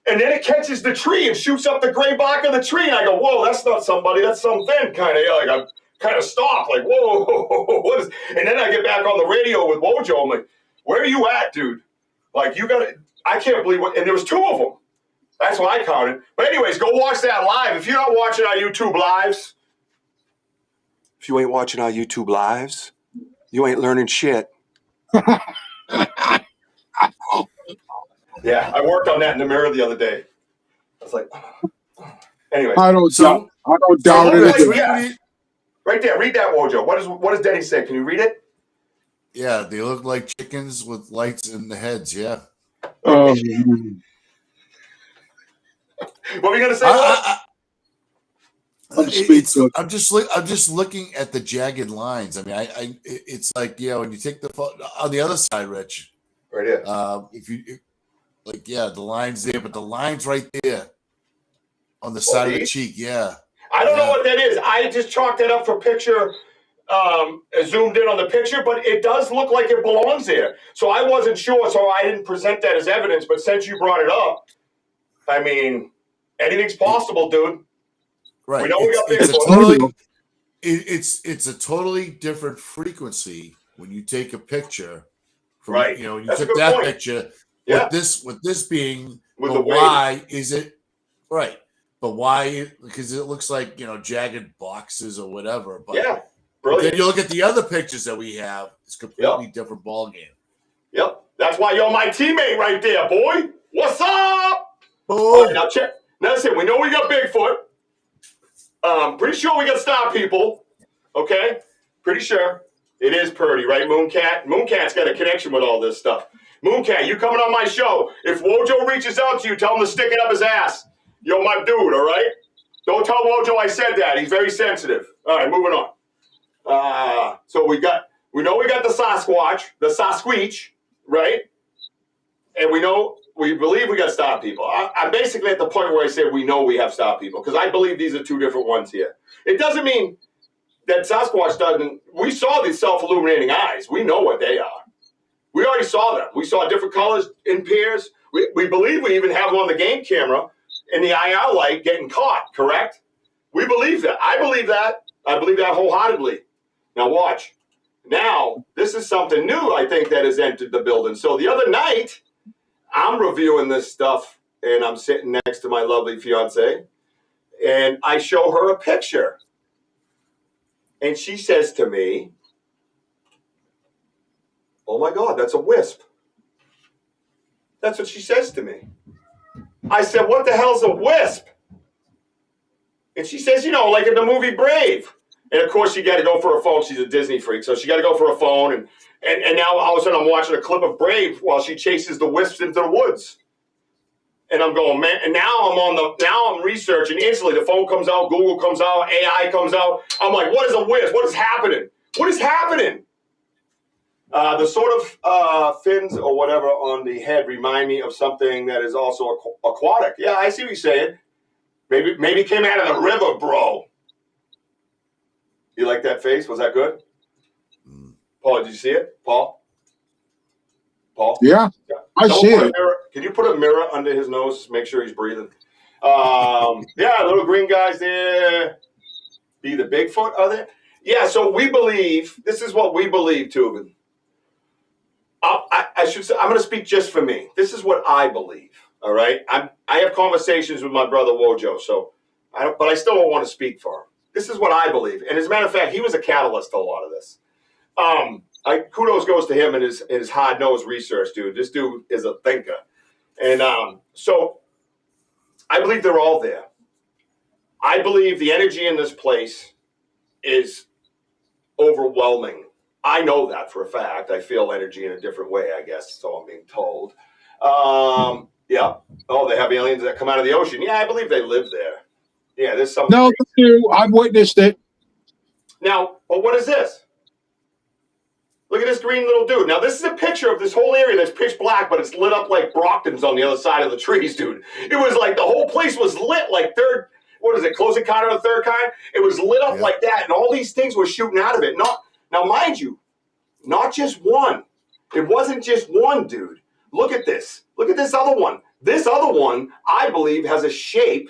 And then it catches the tree and shoots up the gray bark of the tree. And I go, whoa, that's not somebody. That's something kind of. Like I kind of stop, like, whoa, what is? And then I get back on the radio with Wojo. I'm like, where are you at, dude? Like, you got to. I can't believe what. And there was two of them. That's what I counted. But anyways, go watch that live. If you're not watching our YouTube lives. If you ain't watching our YouTube lives, you ain't learning shit. Yeah, I worked on that in the mirror the other day. I was like, anyway. I don't doubt it. Yeah. Right there, read that, Wojo. What does Denny say? Can you read it? Yeah, they look like chickens with lights in the heads. Yeah. What were you gonna say? I'm just looking at the jagged lines. I mean, it's like, when you take the photo on the other side, Rich. Right here. The lines there, but the lines right there on the side of the cheek. Yeah. I don't know what that is. I just chalked that up for picture. Zoomed in on the picture, but it does look like it belongs there. So I wasn't sure, so I didn't present that as evidence. But since you brought it up, I mean, anything's possible, dude. Right. We know we got it's a totally different frequency when you take a picture. Right. When you took that picture. Yeah. With this being, with but why is it right? But why? Because it looks like jagged boxes or whatever. But yeah, brilliant. Then you look at the other pictures that we have; it's completely different ball game. Yep, that's why you're my teammate right there, boy. What's up? Oh, right, now check. Now listen, we know we got Bigfoot. Pretty sure we got Star People. Okay, pretty sure it is Purdy, right? Mooncat's got a connection with all this stuff. Mooncat, you coming on my show. If Wojo reaches out to you, tell him to stick it up his ass. You're my dude, all right? Don't tell Wojo I said that. He's very sensitive. All right, moving on. So we know we got the Sasquatch, the Sasquatch, right? And we believe we got star people. I'm basically at the point where I say we know we have star people because I believe these are two different ones here. It doesn't mean that Sasquatch doesn't. We saw these self-illuminating eyes. We know what they are. We already saw them. We saw different colors in pairs. We believe we even have them on the game camera in the IR light getting caught, correct? We believe that. I believe that. I believe that wholeheartedly. Now watch. Now, this is something new, I think, that has entered the building. So the other night, I'm reviewing this stuff, and I'm sitting next to my lovely fiance, and I show her a picture. And she says to me, oh, my God, that's a wisp. That's what she says to me. I said, what the hell's a wisp? And she says, like in the movie Brave. And, of course, she got to go for a phone. She's a Disney freak, so she got to go for a phone. And now all of a sudden I'm watching a clip of Brave while she chases the wisps into the woods. And I'm going, man, and now I'm researching. Instantly, the phone comes out, Google comes out, AI comes out. I'm like, what is a wisp? What is happening? What is happening? The sort of fins or whatever on the head remind me of something that is also aquatic. Yeah, I see what you're saying. Maybe it came out of the river, bro. You like that face? Was that good? Paul, did you see it? Paul? Yeah, I see it. Can you put a mirror under his nose to make sure he's breathing? Yeah, little green guys there. Be the Bigfoot, are they? Yeah, so we believe, this is what we believe, Tubin. I should say, I'm going to speak just for me. This is what I believe, all right? I have conversations with my brother Wojo, but I still don't want to speak for him. This is what I believe. And as a matter of fact, he was a catalyst to a lot of this. Kudos goes to him and his hard-nosed research, dude. This dude is a thinker. And so I believe they're all there. I believe the energy in this place is overwhelming. I know that for a fact. I feel energy in a different way, I guess, so I'm being told. Yeah. Oh, they have aliens that come out of the ocean. Yeah, I believe they live there. Yeah, there's something. No, I've witnessed it. Now, but what is this? Look at this green little dude. Now, this is a picture of this whole area that's pitch black, but it's lit up like Brockton's on the other side of the trees, dude. It was like the whole place was lit like Close Encounter of the Third Kind? It was lit up like that, and all these things were shooting out of it. Now, mind you, not just one. It wasn't just one, dude. Look at this. Look at this other one. This other one, I believe, has a shape.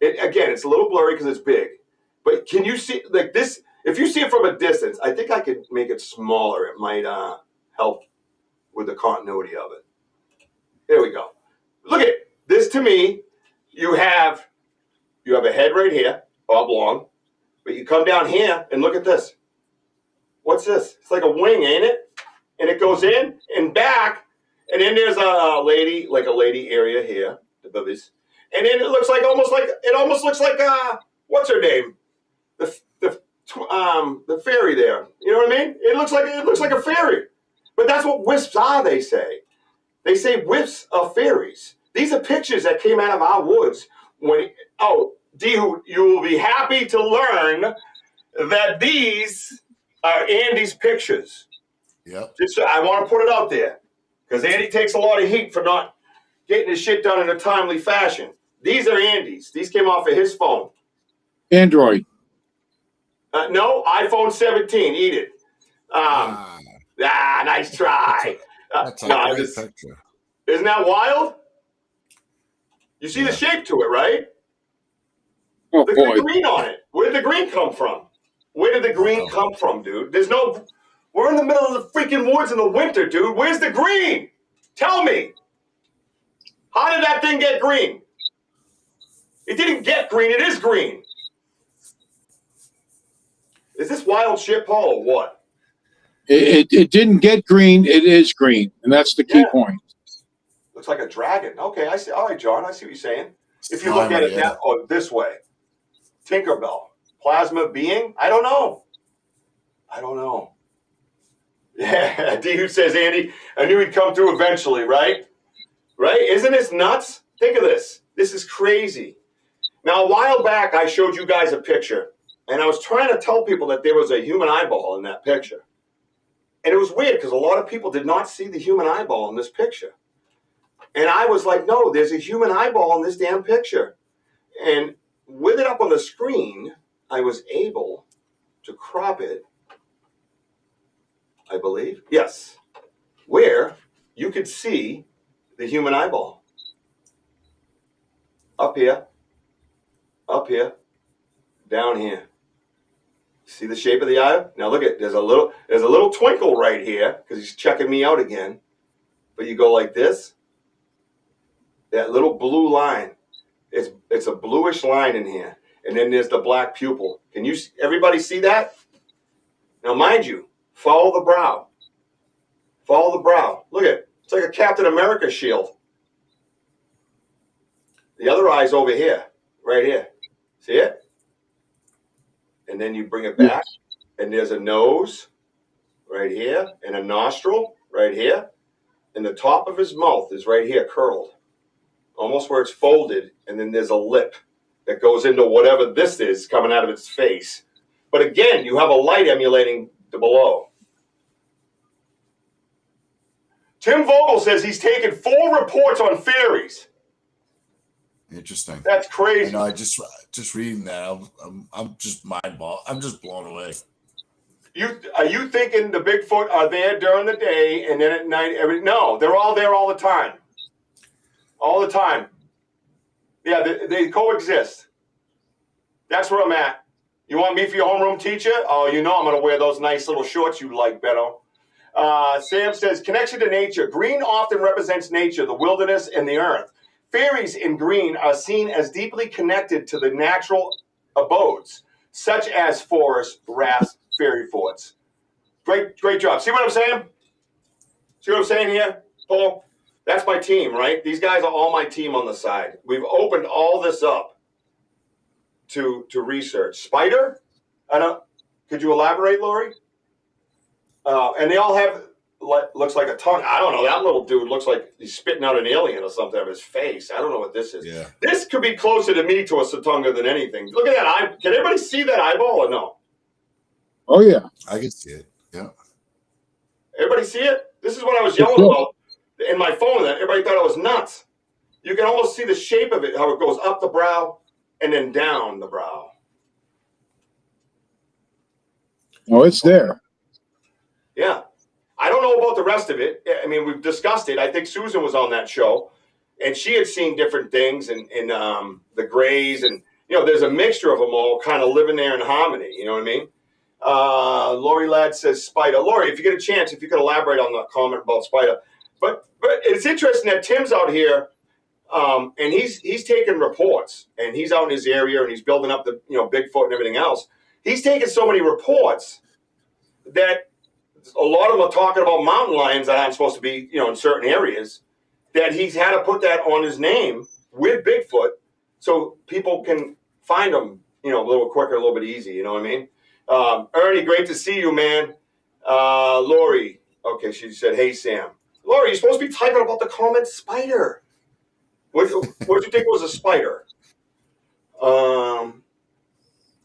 Again, it's a little blurry because it's big. But can you see, like this, if you see it from a distance, I think I could make it smaller. It might help with the continuity of it. There we go. Look at it. This, to me, you have a head right here, oblong. But you come down here and look at this. What's this? It's like a wing, ain't it? And it goes in and back. And then there's a lady area here, the boobies. And then it looks like almost looks like what's her name? The fairy there. You know what I mean? It looks like a fairy. But that's what wisps are, they say. They say wisps are fairies. These are pictures that came out of our woods. You will be happy to learn that these are Andy's pictures. Yep. I want to put it out there because Andy takes a lot of heat for not getting his shit done in a timely fashion. These are Andy's. These came off of his phone. Android. No, iPhone 17. Eat it. Nice try. That's a great picture. Isn't that wild? You see the shape to it, right? Oh, Look boy. at the green on it. Where did the green come from? Where did the green come from, dude? We're in the middle of the freaking woods in the winter, dude. Where's the green? Tell me. How did that thing get green? It didn't get green. It is green. Is this wild shit, Paul, or what? It didn't get green. It is green. And that's the key point. Looks like a dragon. Okay, I see. All right, John, I see what you're saying. If you look at it this way. Tinkerbell. Plasma being? I don't know. Yeah, D says, Andy, I knew he'd come through eventually, right? Right? Isn't this nuts? Think of this. This is crazy. Now, a while back, I showed you guys a picture, and I was trying to tell people that there was a human eyeball in that picture. And it was weird because a lot of people did not see the human eyeball in this picture. And I was like, no, there's a human eyeball in this damn picture. And with it up on the screen, I was able to crop it, I believe. Yes. Where you could see the human eyeball. Up here, down here. See the shape of the eye? Now look at, there's a little twinkle right here because he's checking me out again. But you go like this. That little blue line, it's a bluish line in here. And then there's the black pupil. Can you, everybody see that? Now mind you, follow the brow. Follow the brow. Look at it. It's like a Captain America shield. The other eye's over here, right here. See it? And then you bring it back, and there's a nose right here, and a nostril right here. And the top of his mouth is right here, curled. Almost where it's folded, and then there's a lip that goes into whatever this is coming out of its face. But again, you have a light emulating the below. Tim Vogel says he's taken 4 reports on fairies. Interesting. That's crazy. You know, I just reading that, I'm just I'm just blown away. Are you thinking the Bigfoot are there during the day and then at night? No, they're all there all the time. All the time. Yeah, they coexist. That's where I'm at. You want me for your homeroom teacher? Oh, you know I'm going to wear those nice little shorts you like, Benno. Sam says, connection to nature. Green often represents nature, the wilderness, and the earth. Fairies in green are seen as deeply connected to the natural abodes, such as forests, rafts, fairy forts. Great job. See what I'm saying? See what I'm saying here, Paul? That's my team, right? These guys are all my team on the side. We've opened all this up to research. Spider? Could you elaborate, Lori? And they all have, looks like a tongue. I don't know. That little dude looks like he's spitting out an alien or something out of his face. I don't know what this is. Yeah. This could be closer to me to a Satunga than anything. Look at that eye. Can everybody see that eyeball or no? Oh, yeah. I can see it. Yeah. Everybody see it? This is what I was yelling about in my phone. That everybody thought I was nuts. You can almost see the shape of it, how it goes up the brow and then down the brow. Oh, it's there. Yeah. I don't know about the rest of it. I mean, we've discussed it. I think Susan was on that show, and she had seen different things in the grays, and, you know, there's a mixture of them all kind of living there in harmony. You know what I mean? Lori Ladd says spider. Lori, if you get a chance, if you could elaborate on the comment about spider. But it's interesting that Tim's out here, and he's taking reports, and he's out in his area, and he's building up the, you know, Bigfoot and everything else. He's taking so many reports that a lot of them are talking about mountain lions that aren't supposed to be, you know, in certain areas, that he's had to put that on his name with Bigfoot so people can find them, you know, a little quicker, a little bit easy. You know what I mean? Ernie, great to see you, man. Lori, okay, she said, hey, Sam. Lori, you're supposed to be typing about the comment spider. What do you think was a spider?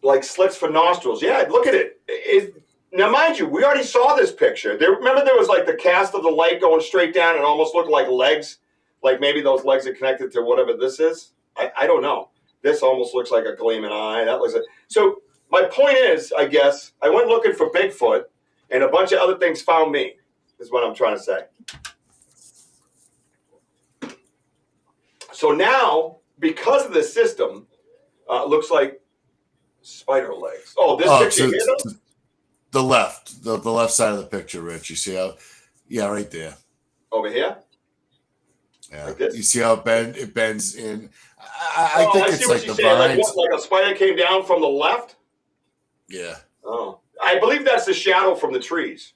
Like slits for nostrils. Yeah, look at it. Now, mind you, we already saw this picture. Remember there was like the cast of the light going straight down and almost looked like legs? Like maybe those legs are connected to whatever this is? I don't know. This almost looks like a gleaming eye. That looks like... So my point is, I guess, I went looking for Bigfoot and a bunch of other things found me, is what I'm trying to say. So now, because of the system, it looks like spider legs. Oh, this picture here? The left side of the picture, Rich. You see how? Yeah, right there. Over here. Yeah. Like this? You see how it bends in. I think it's like the vines. Like a spider came down from the left. Yeah. Oh, I believe that's the shadow from the trees.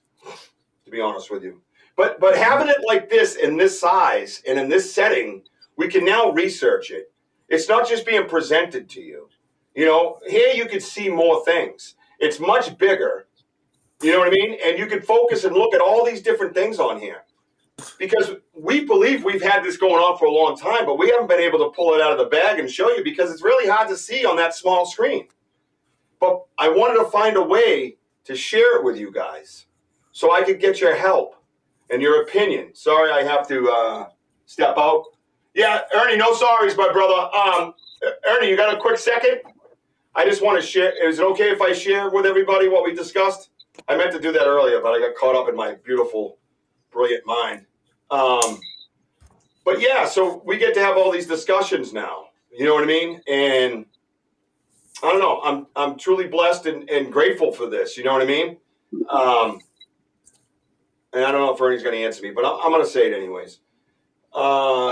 To be honest with you, but having it like this in this size and in this setting, we can now research it. It's not just being presented to you. You know, here you could see more things. It's much bigger. You know what I mean? And you can focus and look at all these different things on here. Because we believe we've had this going on for a long time, but we haven't been able to pull it out of the bag and show you because it's really hard to see on that small screen. But I wanted to find a way to share it with you guys so I could get your help and your opinion. Sorry, I have to step out. Yeah, Ernie, no sorries, my brother. Ernie, you got a quick second? I just want to share. Is it okay if I share with everybody what we discussed? I meant to do that earlier, but I got caught up in my beautiful, brilliant mind. But yeah, so we get to have all these discussions now. You know what I mean? And I don't know. I'm truly blessed and grateful for this. You know what I mean? And I don't know if Ernie's going to answer me, but I'm going to say it anyways.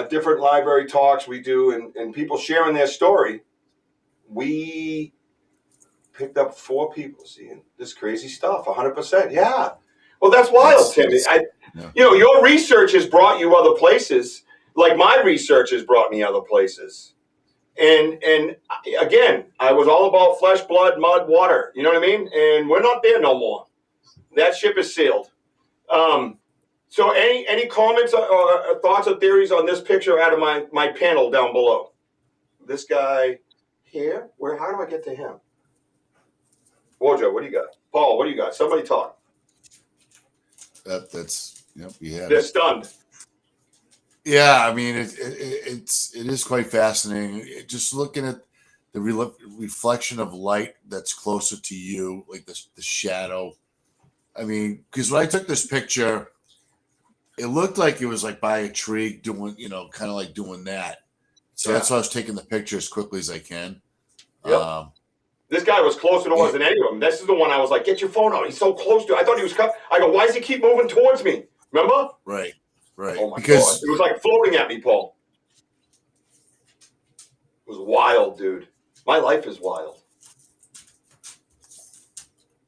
Different library talks we do and people sharing their story. We picked up 4 people seeing this crazy stuff. 100%. Yeah. Well, that's wild, Timmy. You know, your research has brought you other places. Like my research has brought me other places. And again, I was all about flesh, blood, mud, water. You know what I mean? And we're not there no more. That ship is sailed. So any comments or thoughts or theories on this picture out of my panel down below? This guy here? How do I get to him? Wojo, what do you got? Paul, what do you got? Somebody talk. That's yep. They're stunned. Yeah, I mean it is quite fascinating. Just looking at the reflection of light that's closer to you, like the shadow. I mean, because when I took this picture, it looked like it was like by a tree doing, kind of like doing that. So that's why I was taking the picture as quickly as I can. Yep. This guy was closer to us than any of them. This is the one I was like, get your phone out. He's so close to it. I thought he was coming. I go, why does he keep moving towards me? Remember? Right. Oh, my God. It was like floating at me, Paul. It was wild, dude. My life is wild.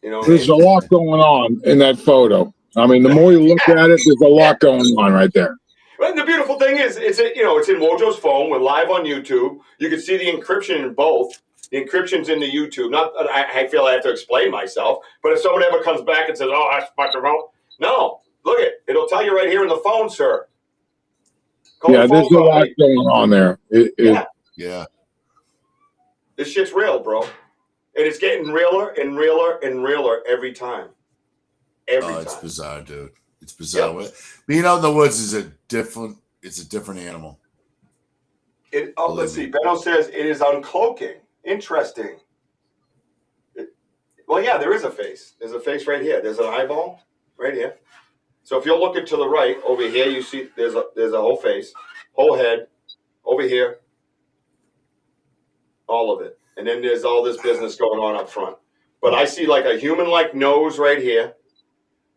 There's a lot going on in that photo. I mean, the more you look at it, there's a lot going on right there. And the beautiful thing is, it's in Wojo's phone. We're live on YouTube. You can see the encryption in both. The encryption's in the YouTube. Not that I feel I have to explain myself, but if someone ever comes back and says, "Oh, that's fucking wrong," no, look it'll tell you right here in the phone, sir. There's a lot going on there. Yeah. This shit's real, bro. And it's getting realer and realer and realer every time. It's bizarre, dude. It's bizarre. Yep. Being out in the woods is a different animal. Let's see. Benno says it is uncloaking. Interesting. There is a face. There's a face right here. There's an eyeball right here. So if you're looking to the right over here, you see there's a whole face, whole head over here, all of it, and then there's all this business going on up front. But I see like a human-like nose right here.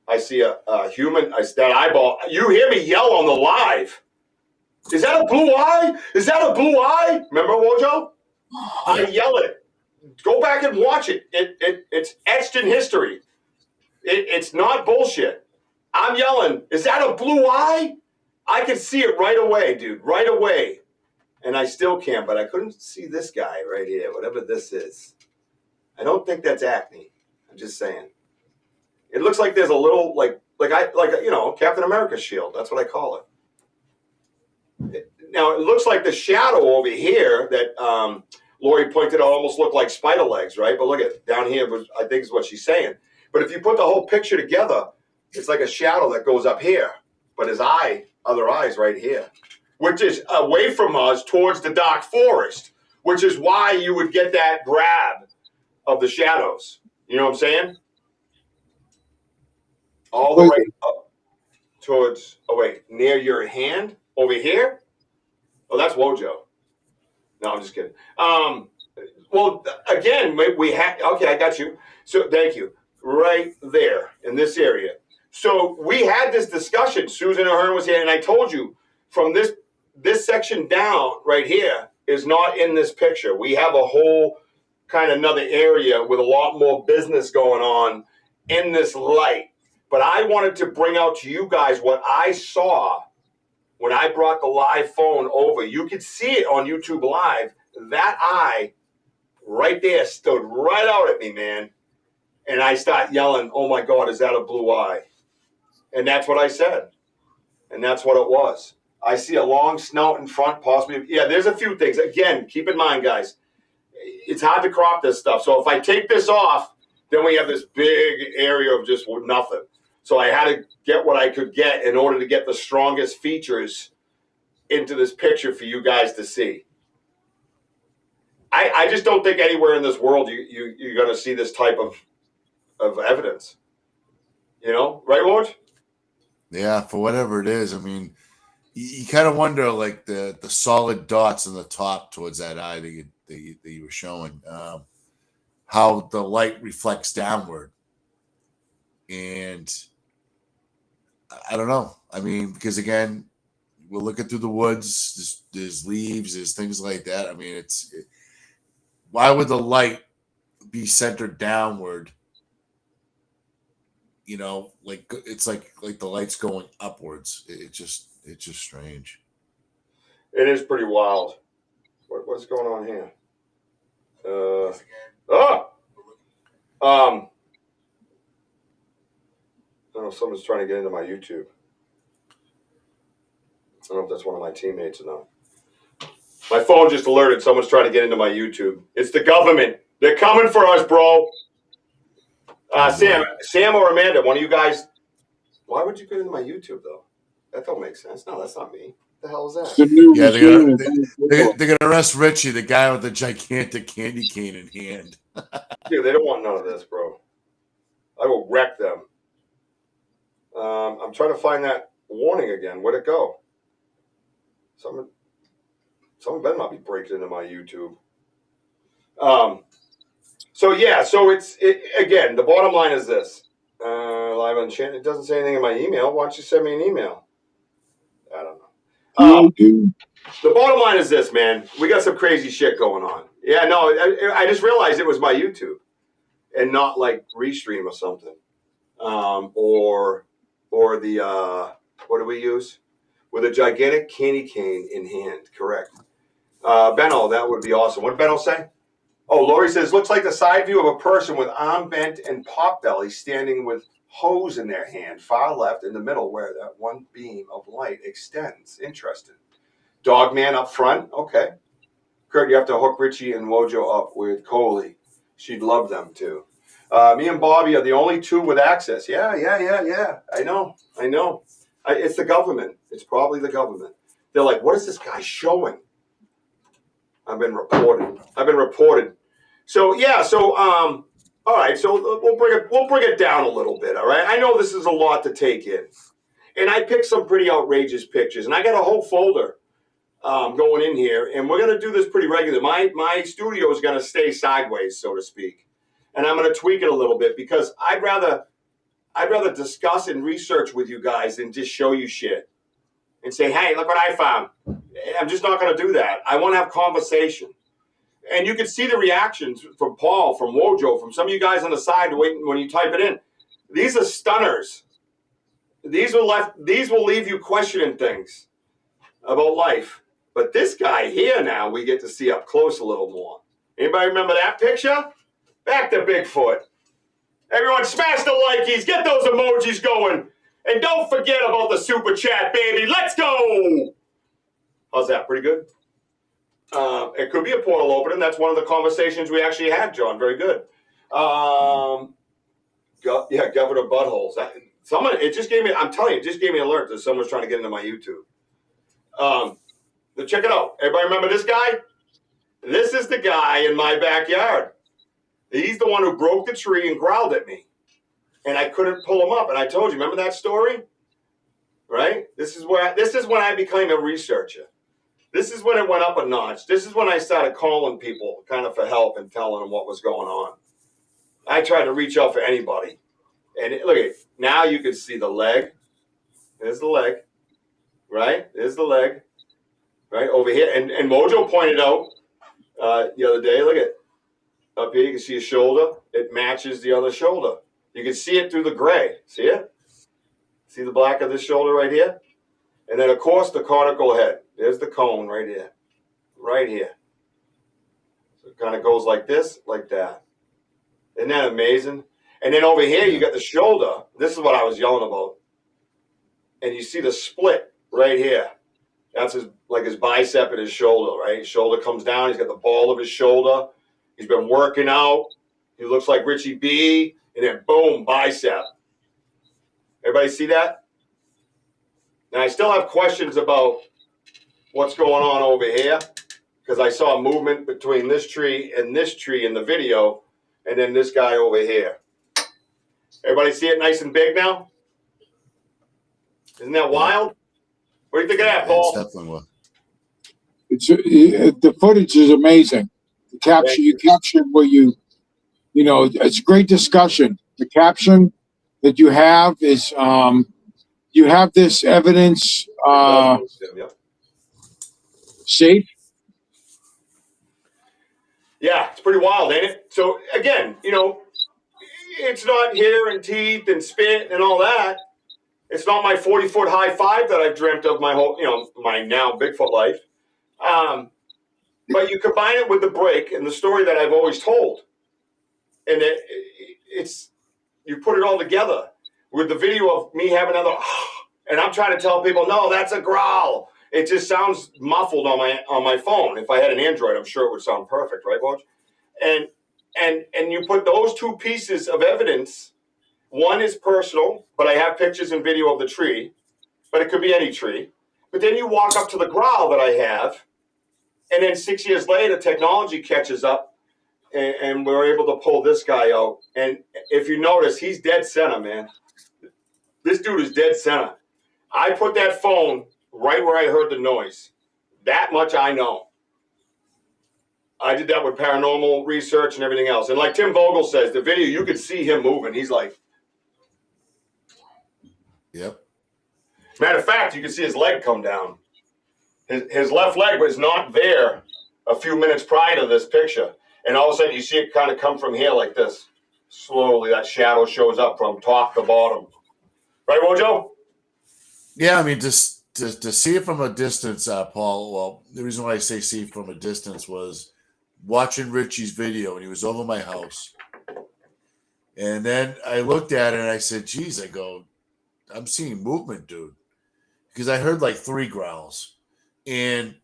I see a human. That eyeball. You hear me yell on the live. Is that a blue eye? Is that a blue eye? Remember, Wojo? I yell it. Go back and watch it. It's etched in history. It's not bullshit. I'm yelling, is that a blue eye? I could see it right away, dude. Right away. And I still can, but I couldn't see this guy right here, whatever this is. I don't think that's acne. I'm just saying. It looks like there's a little, like Captain America's shield. That's what I call it. Now, it looks like the shadow over here that Lori pointed out almost looked like spider legs, right? But look at down here, I think is what she's saying. But if you put the whole picture together, it's like a shadow that goes up here. But his other eye's right here, which is away from us towards the dark forest, which is why you would get that grab of the shadows. You know what I'm saying? All the way up towards, near your hand over here. Oh, that's Wojo. No, I'm just kidding. Well, again, we have, I got you. So thank you. Right there in this area. So we had this discussion. Susan Ahern was here, and I told you from this section down right here is not in this picture. We have a whole kind of another area with a lot more business going on in this light. But I wanted to bring out to you guys what I saw when I brought the live phone over. You could see it on YouTube Live. That eye right there stood right out at me, man. And I start yelling, "Oh my God, is that a blue eye?" And that's what I said. And that's what it was. I see a long snout in front, possibly. Yeah, there's a few things. Again, keep in mind, guys, it's hard to crop this stuff. So if I take this off, then we have this big area of just nothing. So I had to get what I could get in order to get the strongest features into this picture for you guys to see. I just don't think anywhere in this world you're going to see this type of evidence. You know, right, Woj? Yeah, for whatever it is. I mean, you kind of wonder, like the solid dots on the top towards that eye that you were showing, how the light reflects downward, and I don't know. I mean, because again, we're looking through the woods. There's leaves. There's things like that. I mean, why would the light be centered downward? You know, like it's like the light's going upwards. It's just strange. It is pretty wild. What's going on here? I don't know if someone's trying to get into my YouTube. I don't know if that's one of my teammates or not. My phone just alerted someone's trying to get into my YouTube. It's the government. They're coming for us, bro. Sam or Amanda, one of you guys. Why would you get into my YouTube, though? That don't make sense. No, that's not me. What the hell is that? Yeah, they're gonna arrest Richie, the guy with the gigantic candy cane in hand. Dude, they don't want none of this, bro. I will wreck them. I'm trying to find that warning again. Where'd it go? Someone better not be breaking into my YouTube. So again, the bottom line is this. Live on channel. It doesn't say anything in my email. Why don't you send me an email? I don't know. The bottom line is this, man. We got some crazy shit going on. Yeah, no, I just realized it was my YouTube and not like Restream or something. Or the, what do we use? With a gigantic candy cane in hand. Correct. Benno, that would be awesome. What did Benno say? Oh, Lori says, looks like the side view of a person with arm bent and pot belly standing with hose in their hand, far left in the middle where that one beam of light extends. Interesting. Dogman up front. Okay. Kurt, you have to hook Richie and Wojo up with Coley. She'd love them too. Me and Bobby are the only two with access. Yeah. I know. It's the government. It's probably the government. They're like, what is this guy showing? I've been reported. So yeah. All right. So we'll bring it down a little bit. All right. I know this is a lot to take in, and I picked some pretty outrageous pictures, and I got a whole folder going in here, and we're gonna do this pretty regular. My studio is gonna stay sideways, so to speak, and I'm gonna tweak it a little bit because I'd rather discuss and research with you guys than just show you shit and say, hey, look what I found. I'm just not going to do that. I want to have conversation. And you can see the reactions from Paul, from Wojo, from some of you guys on the side when you type it in. These are stunners. These will leave you questioning things about life. But this guy here now, we get to see up close a little more. Anybody remember that picture? Back to Bigfoot. Everyone smash the likeys, get those emojis going, and don't forget about the super chat, baby. Let's go! How's that? Pretty good? It could be a portal opening. That's one of the conversations we actually had, John. Very good. Governor Buttholes. It just gave me, I'm telling you, it just gave me an alert that someone's trying to get into my YouTube. Check it out. Everybody remember this guy? This is the guy in my backyard. He's the one who broke the tree and growled at me. And I couldn't pull him up. And I told you, remember that story? Right? This is when I became a researcher. This is when it went up a notch. This is when I started calling people kind of for help and telling them what was going on. I tried to reach out for anybody. And look at it. Now you can see the leg. There's the leg. Right? There's the leg. Right? Over here. And Mojo pointed out the other day, look at it. Up here, you can see a shoulder. It matches the other shoulder. You can see it through the gray. See it? See the black of this shoulder right here? And then, of course, the conical head. There's the cone right here. Right here. So it kind of goes like this, like that. Isn't that amazing? And then over here, you got the shoulder. This is what I was yelling about. And you see the split right here. That's his bicep and his shoulder, right? His shoulder comes down. He's got the ball of his shoulder. He's been working out. He looks like Richie B. And then boom, bicep. Everybody see that? Now, I still have questions about what's going on over here because I saw a movement between this tree in the video and then this guy over here. Everybody see it nice and big now? Isn't that wild? What do you think of that, Paul? It's definitely wild. The footage is amazing. You captured what it's a great discussion. The caption that you have is you have this evidence safe. Yeah, it's pretty wild, ain't it? So again, it's not hair and teeth and spit and all that. It's not my 40-foot high five that I've dreamt of my whole, my now Bigfoot life. But you combine it with the break and the story that I've always told. And you put it all together with the video of me having another, and I'm trying to tell people, no, that's a growl. It just sounds muffled on my phone. If I had an Android, I'm sure it would sound perfect, right, Woj? And you put those two pieces of evidence. One is personal, but I have pictures and video of the tree, but it could be any tree. But then you walk up to the growl that I have, and then 6 years later, technology catches up, and we're able to pull this guy out. And if you notice, he's dead center, man. This dude is dead center. I put that phone right where I heard the noise. That much I know. I did that with paranormal research and everything else. And like Tim Vogel says, the video, you could see him moving. He's like, yep. Matter of fact, you can see his leg come down. His left leg was not there a few minutes prior to this picture. And all of a sudden, you see it kind of come from here like this. Slowly, that shadow shows up from top to bottom. Right, Wojo? Yeah, I mean, just to see it from a distance, Paul, well, the reason why I say see from a distance was watching Richie's video, and he was over my house. And then I looked at it, and I said, geez, I'm seeing movement, dude. Because I heard like 3 growls. And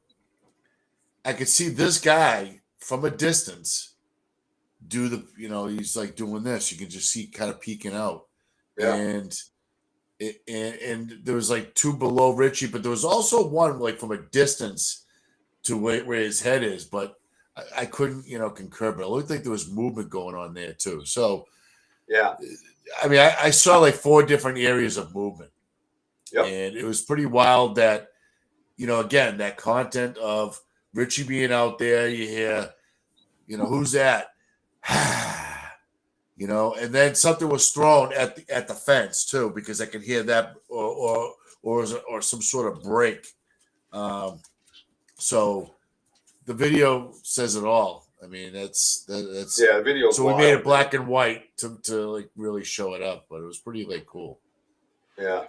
I could see this guy from a distance do he's like doing this. You can just see kind of peeking out. Yeah. And there was like 2 below Richie, but there was also one like from a distance to where his head is. But I couldn't, concur. But it looked like there was movement going on there too. So, yeah. I mean, I saw like 4 different areas of movement. Yep. And it was pretty wild that, again, that content of Richie being out there, you hear, who's that? And then something was thrown at the fence too, because I could hear that or some sort of break. So the video says it all. I mean, that's the video. So we made it black and white to like really show it up, but it was pretty like cool. Yeah.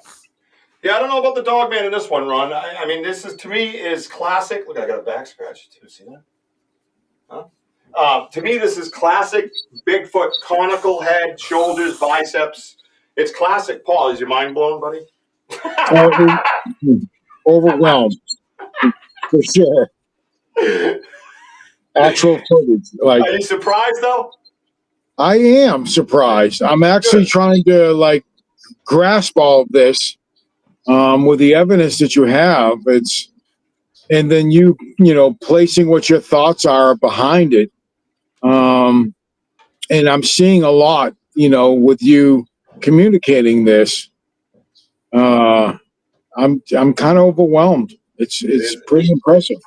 Yeah, I don't know about the dog man in this one, Ron. I mean, this is, to me, is classic. Look, I got a back scratch too. See that? Huh? To me, this is classic Bigfoot, conical head, shoulders, biceps. It's classic. Paul, is your mind blown, buddy? Overwhelmed, for sure. Actual footage. Like, are you surprised, though? I am surprised. I'm actually trying to grasp all of this. With the evidence that you have, and then you placing what your thoughts are behind it. And I'm seeing a lot, with you communicating this. I'm kind of overwhelmed. It's pretty impressive.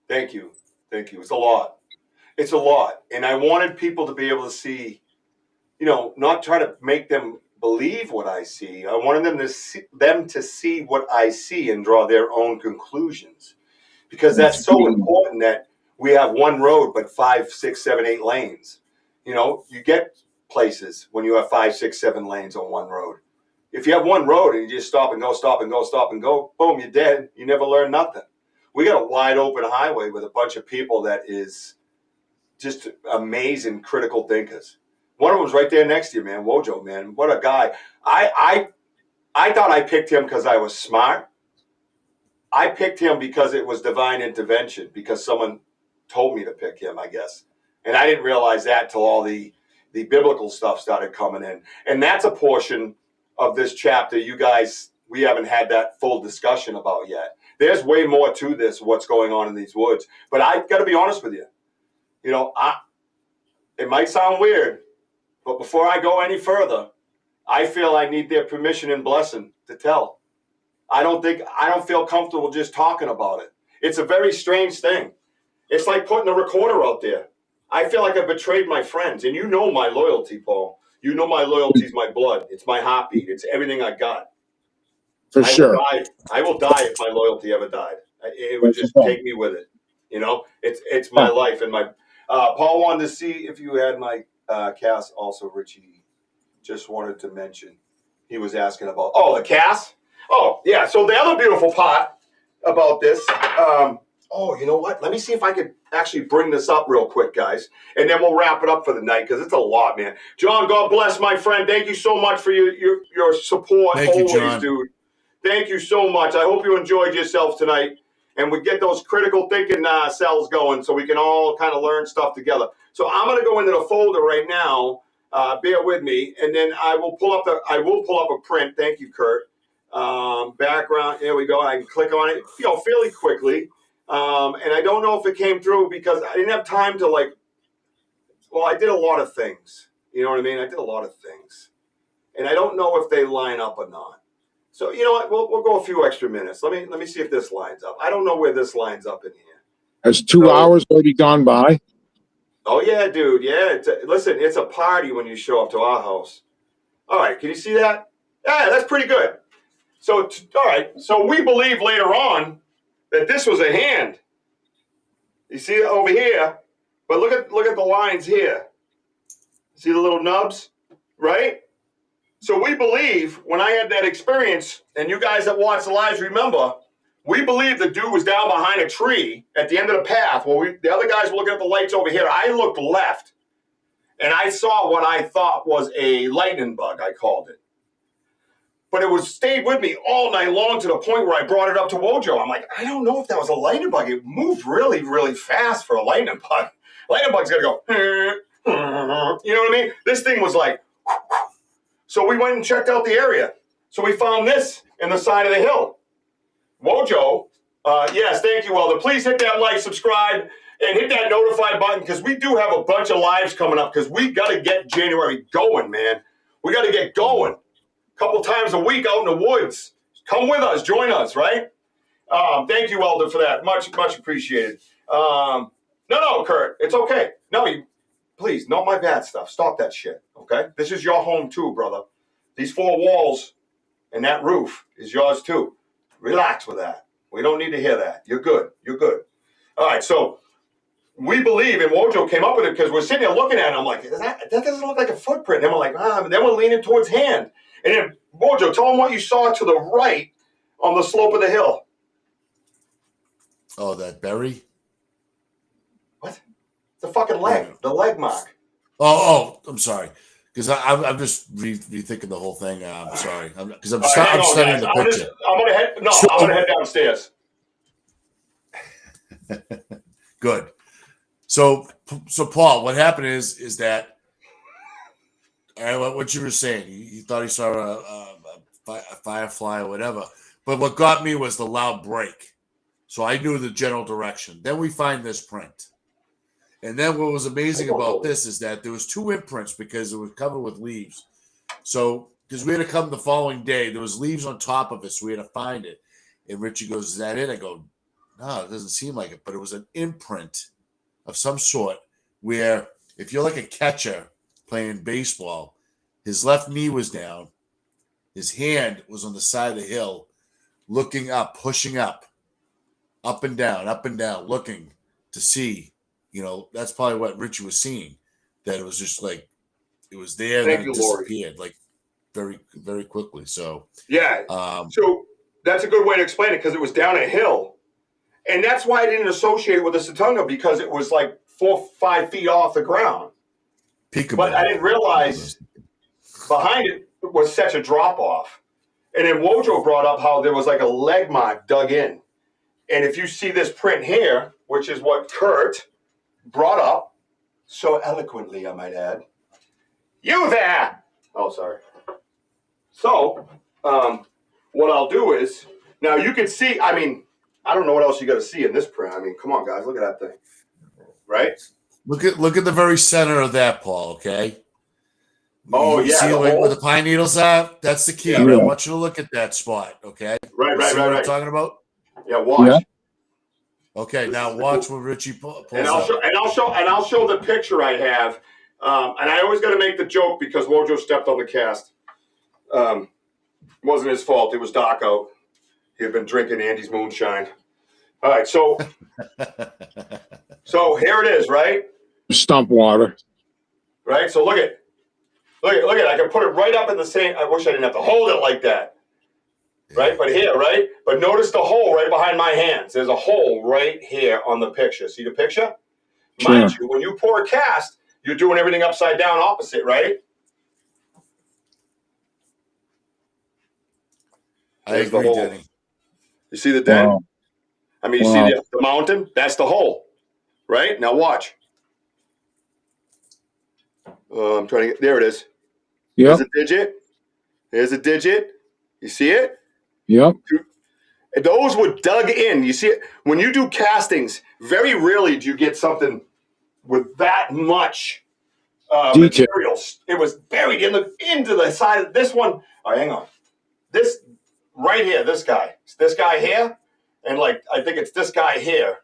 Thank you. It's a lot. And I wanted people to be able to see, not try to make them believe what I see. I wanted them to see what I see and draw their own conclusions, because that's so important that we have one road but 5, 6, 7, 8 lanes. You get places when you have 5, 6, 7 lanes on one road. If you have one road and you just stop and go, boom, you're dead. You never learn nothing. We got a wide open highway with a bunch of people that is just amazing critical thinkers. One of them was right there next to you, man. Wojo, man. What a guy. I thought I picked him because I was smart. I picked him because it was divine intervention, because someone told me to pick him, I guess. And I didn't realize that till all the biblical stuff started coming in. And that's a portion of this chapter you guys, we haven't had that full discussion about yet. There's way more to this, what's going on in these woods. But I got to be honest with you. You know, it might sound weird, but before I go any further, I feel I need their permission and blessing to tell. I don't feel comfortable just talking about it. It's a very strange thing. It's like putting a recorder out there. I feel like I betrayed my friends, and you know my loyalty, Paul. You know my loyalty is my blood. It's my heartbeat. It's everything I got. For sure. I will die if my loyalty ever died. It would just take me with it. You know, it's my life. And my Paul wanted to see if you had my cast also, Richie. Just wanted to mention. He was asking about, the cast? Oh, yeah. So the other beautiful part about this, you know what? Let me see if I could actually bring this up real quick, guys. And then we'll wrap it up for the night, because it's a lot, man. John, God bless, my friend. Thank you so much for your support. Thank you, John. Dude. Thank you so much. I hope you enjoyed yourself tonight. And we get those critical thinking cells going so we can all kind of learn stuff together. So I'm going to go into the folder right now. Bear with me. And then I will pull up a print. Thank you, Kurt. Background. There we go. I can click on it, fairly quickly. And I don't know if it came through because I didn't have time to I did a lot of things. You know what I mean? I did a lot of things. And I don't know if they line up or not. So, you know what? We'll go a few extra minutes. Let me see if this lines up. I don't know where this lines up in here. Has 2 hours already gone by? Oh, yeah, dude. Yeah. Listen, it's a party when you show up to our house. All right. Can you see that? Yeah, that's pretty good. So, all right. So we believe later on that this was a hand. You see it over here? But look at the lines here. See the little nubs? Right? So we believe, when I had that experience, and you guys that watch the lives remember, we believe the dude was down behind a tree at the end of the path. Well, the other guys were looking at the lights over here. I looked left, and I saw what I thought was a lightning bug, I called it. But it stayed with me all night long to the point where I brought it up to Wojo. I'm like, I don't know if that was a lightning bug. It moved really, really fast for a lightning bug. Lightning bug's going to go, you know what I mean? This thing was like, so we went and checked out the area. So we found this in the side of the hill. Wojo, yes, thank you, Elder. Please hit that like, subscribe, and hit that notify button, because we do have a bunch of lives coming up, because we got to get January going, man. We got to get going. A couple times a week out in the woods. Come with us. Join us, right? Thank you, Elder, for that. Much appreciated. No, Kurt. It's okay. No, please, not my bad stuff. Stop that shit, okay? This is your home too, brother. These 4 walls and that roof is yours too. Relax with that. We don't need to hear that. You're good. You're good. All right, so we believe, and Wojo came up with it because we're sitting there looking at it. I'm like, that doesn't look like a footprint. And then we're like, then we're leaning towards hand. And then, Wojo, tell them what you saw to the right on the slope of the hill. Oh, that berry? What? The fucking leg. Yeah. The leg mark. Oh, I'm sorry. Because I'm just rethinking the whole thing. I'm sorry. Because I'm studying the picture. I'm gonna head downstairs. Good. So Paul, what happened is that what you were saying. You thought he saw a firefly or whatever, but what got me was the loud break. So I knew the general direction. Then we find this print. And then what was amazing about this is that there was 2 imprints because it was covered with leaves. So, because we had to come the following day, there was leaves on top of it, so we had to find it. And Richie goes, is that it? I go, no, it doesn't seem like it. But it was an imprint of some sort where if you're like a catcher playing baseball, his left knee was down, his hand was on the side of the hill, looking up, pushing up and down, looking to see. You know, that's probably what Richie was seeing, that it was just like, it was there and then it disappeared, like very, very quickly. So, yeah. So that's a good way to explain it, because it was down a hill. And that's why I didn't associate it with the Satunga, because it was like 4 or 5 feet off the ground. But I didn't realize behind it was such a drop off. And then Wojo brought up how there was like a leg mark dug in. And if you see this print here, which is what Kurt brought up so eloquently, I might add. You there! Oh, sorry. So, what I'll do is, now you can see, I mean, I don't know what else you got to see in this print. I mean, come on, guys, look at that thing. Right? Look at the very center of that, Paul, okay? Oh, you yeah. See where the pine needles are? That's the key. Yeah, I want you to look at that spot, okay? Right. What I'm talking about? Yeah, watch. Yeah. Okay, now watch what Richie pulls and I'll show the picture I have. And I always got to make the joke because Wojo stepped on the cast. It wasn't his fault. It was dark out. He had been drinking Andy's moonshine. All right, so here it is, right? Stump water. Right. So look at. I can put it right up in the same. I wish I didn't have to hold it like that. Right, but here, right? But notice the hole right behind my hands. There's a hole right here on the picture. See the picture? Sure. Mind you, when you pour a cast, you're doing everything upside down opposite, right? There's the hole. Denny. You see the dent? Wow. I mean, you see the mountain? That's the hole, right? Now watch. I'm trying to get, there it is. Yep. There's a digit. There's a digit. You see it? Yep. Those were dug in. You see it? When you do castings, very rarely do you get something with that much materials. It was buried into the side of this one. Oh, hang on. This right here, this guy here, and like I think it's this guy here,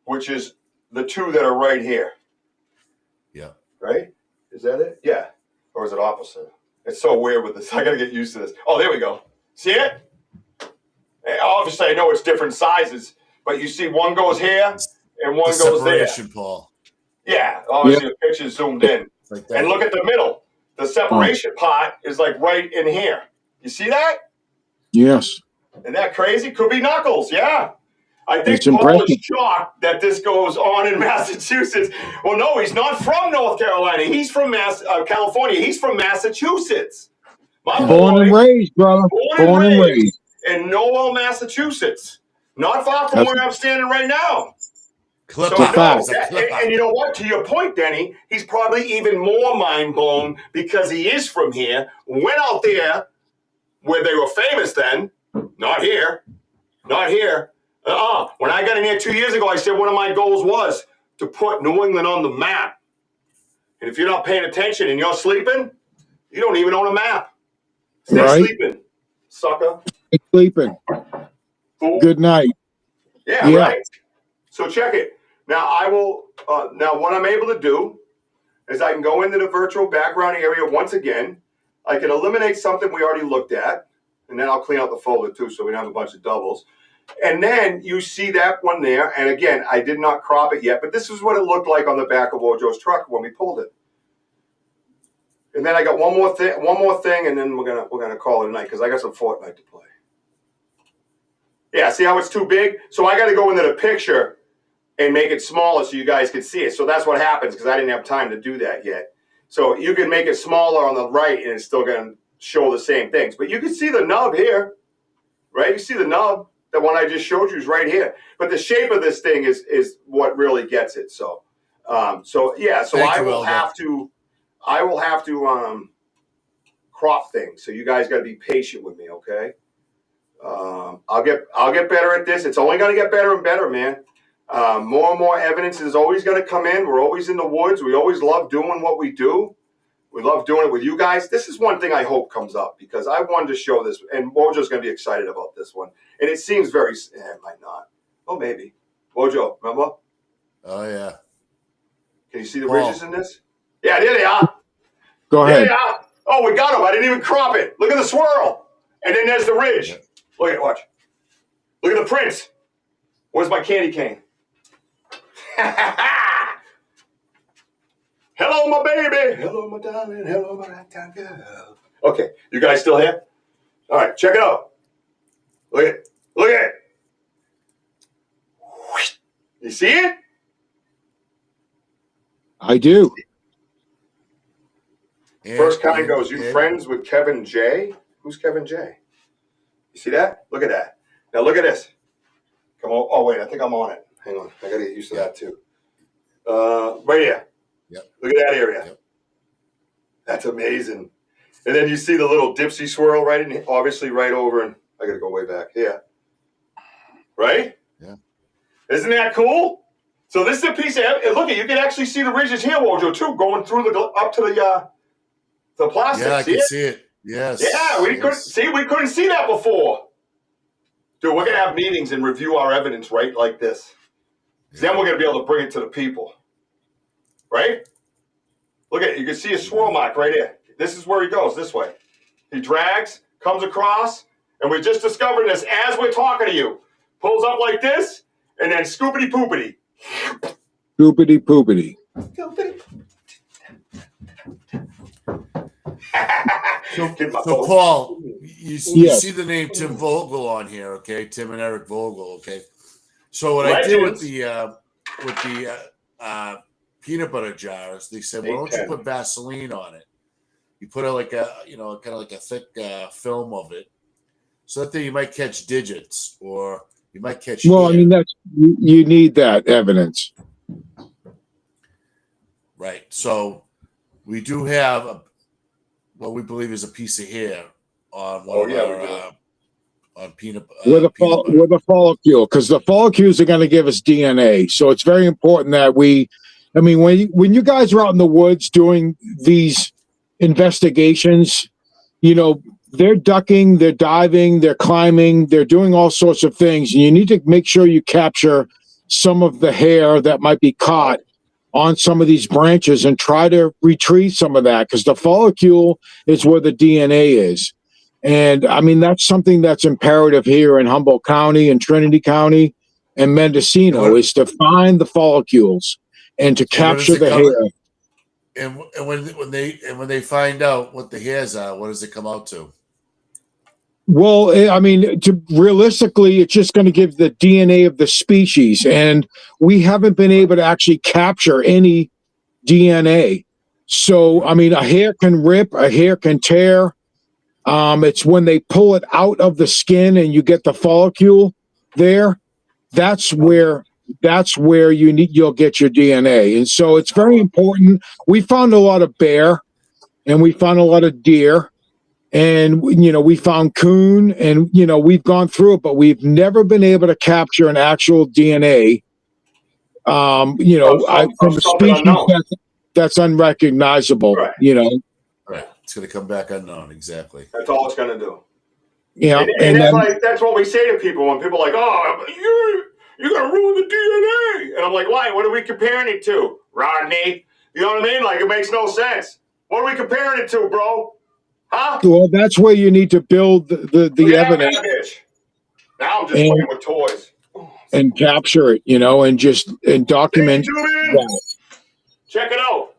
which is the two that are right here. Yeah. Right? Is that it? Yeah. Or is it opposite? It's so weird with this. I got to get used to this. Oh, there we go. See it? Obviously, I know it's different sizes, but you see one goes here and one goes there. Paul. Yeah. Obviously, the picture's zoomed in. Like that. And look at the middle. The separation part is like right in here. You see that? Yes. Isn't that crazy? Could be Knuckles. Yeah. I think Paul is shocked that this goes on in Massachusetts. Well, no, he's not from North Carolina. He's from California. He's from Massachusetts. Born and raised, brother. Born and raised. In Noel, Massachusetts. Not far from where I'm standing right now. And you know what? To your point, Denny, he's probably even more mind blown because he is from here. Went out there where they were famous then. Not here. Not here. When I got in here 2 years ago, I said one of my goals was to put New England on the map. And if you're not paying attention and you're sleeping, you don't even own a map. Stay sleeping, sucker. Stay sleeping. Fool. Good night. Yeah, right. So check it. Now I will. Now what I'm able to do is I can go into the virtual background area once again. I can eliminate something we already looked at, and then I'll clean out the folder too, so we don't have a bunch of doubles. And then you see that one there. And again, I did not crop it yet, but this is what it looked like on the back of Wojo's truck when we pulled it. And then I got one more thing, and then we're gonna call it a night because I got some Fortnite to play. Yeah, see how it's too big? So I got to go into the picture and make it smaller so you guys can see it. So that's what happens because I didn't have time to do that yet. So you can make it smaller on the right, and it's still gonna show the same things. But you can see the nub here, right? You see the nub. The one I just showed you is right here. But the shape of this thing is what really gets it. So, I will have to crop things. So you guys got to be patient with me, okay? I'll get better at this. It's only going to get better and better, man. More and more evidence is always going to come in. We're always in the woods. We always love doing what we do. We love doing it with you guys. This is one thing I hope comes up because I wanted to show this, and Wojo's going to be excited about this one. And it seems very, it might not. Oh, maybe. Wojo, remember? Oh, yeah. Can you see the ridges in this? Yeah, there they are. Go ahead. There they are. Oh, we got them. I didn't even crop it. Look at the swirl. And then there's the ridge. Yeah. Look at it, watch. Look at the prints. Where's my candy cane? Hello, my baby. Hello, my darling. Hello, my ragtime girl. Okay, you guys still here? All right, check it out. Look at it. Look at it. You see it? I do. First comment goes, you friends with Kevin J? Who's Kevin J? You see that? Look at that. Now look at this. Come on. Oh, wait, I think I'm on it. Hang on. I got to get used to that too. Right here. Yep. Look at that area. Yep. That's amazing. And then you see the little dipsy swirl right in here, obviously right over, and I got to go way back. Yeah. Right? Yeah. Isn't that cool? So this is a piece of, look at, you can actually see the ridges here, Wojo, too, going through up to the plastic. Yeah, I can see it. Yes. Yeah, we couldn't see that before. Dude, we're gonna have meetings and review our evidence right like this. Then we're gonna be able to bring it to the people. Right? Look at it. You can see a swirl mark right here. This is where he goes, this way. He drags, comes across, and we just discovered this as we're talking to you. Pulls up like this, and then scoopity poopity. Scoopity poopity. So Paul, you see the name Tim Vogel on here, okay? Tim and Eric Vogel, okay? So what I did with the peanut butter jars, they said, "Why don't you put Vaseline on it? You put like a, kind of like a thick film of it, so that you might catch digits or you might catch." Well, hair. I mean, you need that evidence, right? So we do have what we believe is a piece of hair on one of our on peanut with a follicle, because the follicles are going to give us DNA. So it's very important that when you guys are out in the woods doing these investigations, they're ducking, they're diving, they're climbing, they're doing all sorts of things, and you need to make sure you capture some of the hair that might be caught on some of these branches and try to retrieve some of that, because the follicle is where the DNA is. And I mean, that's something that's imperative here in Humboldt County and Trinity County and Mendocino, is to find the follicles and to capture the hair. And when they find out what the hairs are, what does it come out to? Well, I mean, realistically, it's just going to give the DNA of the species, and we haven't been able to actually capture any DNA. So, I mean, a hair can rip, a hair can tear. It's when they pull it out of the skin and you get the follicle there. That's where you'll get your DNA. And so it's very important. We found a lot of bear, and we found a lot of deer, and we found coon, and we've gone through it, but we've never been able to capture an actual DNA. From a species that's unrecognizable. Right. Right. It's going to come back unknown. Exactly. That's all it's going to do. Yeah. And that's what we say to people when people are like, "Oh, you're going to ruin the DNA." And I'm like, "Why? What are we comparing it to? Rodney?" You know what I mean? Like, it makes no sense. What are we comparing it to, bro? Huh? Well, that's where you need to build the evidence. Now I'm just playing with toys. And capture it, and document. Check it out.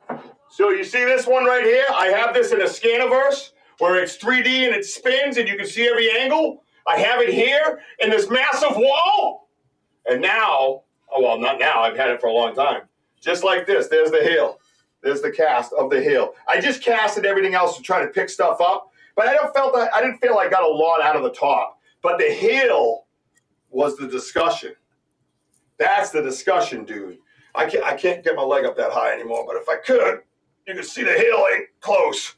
So you see this one right here? I have this in a Scaniverse where it's 3D and it spins and you can see every angle. I have it here in this massive wall. And now, not now, I've had it for a long time. Just like this, there's the hill. There's the cast of the hill. I just casted everything else to try to pick stuff up, but I didn't feel I got a lot out of the top. But the hill was the discussion. That's the discussion, dude. I can't get my leg up that high anymore, but if I could, you can see the hill ain't close.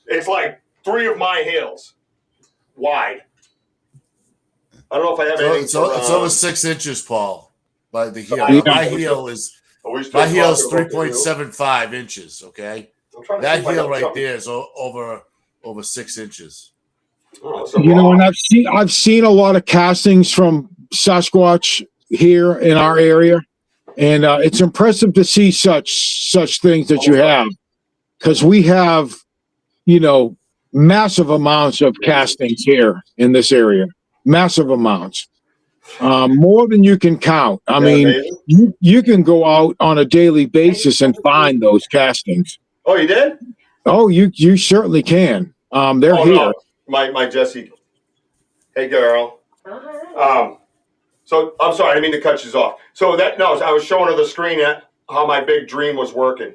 It's like 3 of my hills wide. I don't know if I have anything. It's over 6 inches, Paul, by the heel. My heel is 3.75 inches. Okay, that heel right there is over 6 inches. And I've seen a lot of castings from Sasquatch here in our area, and it's impressive to see such things that you have, because we have massive amounts of castings here in this area, massive amounts, more than you can count. I mean, you can go out on a daily basis and find those castings. Oh, you did? Oh, you certainly can. They're here. No. My Jessie. Hey, girl. So I'm sorry, I didn't mean to cut you off. So I was showing her the screen at how my big dream was working.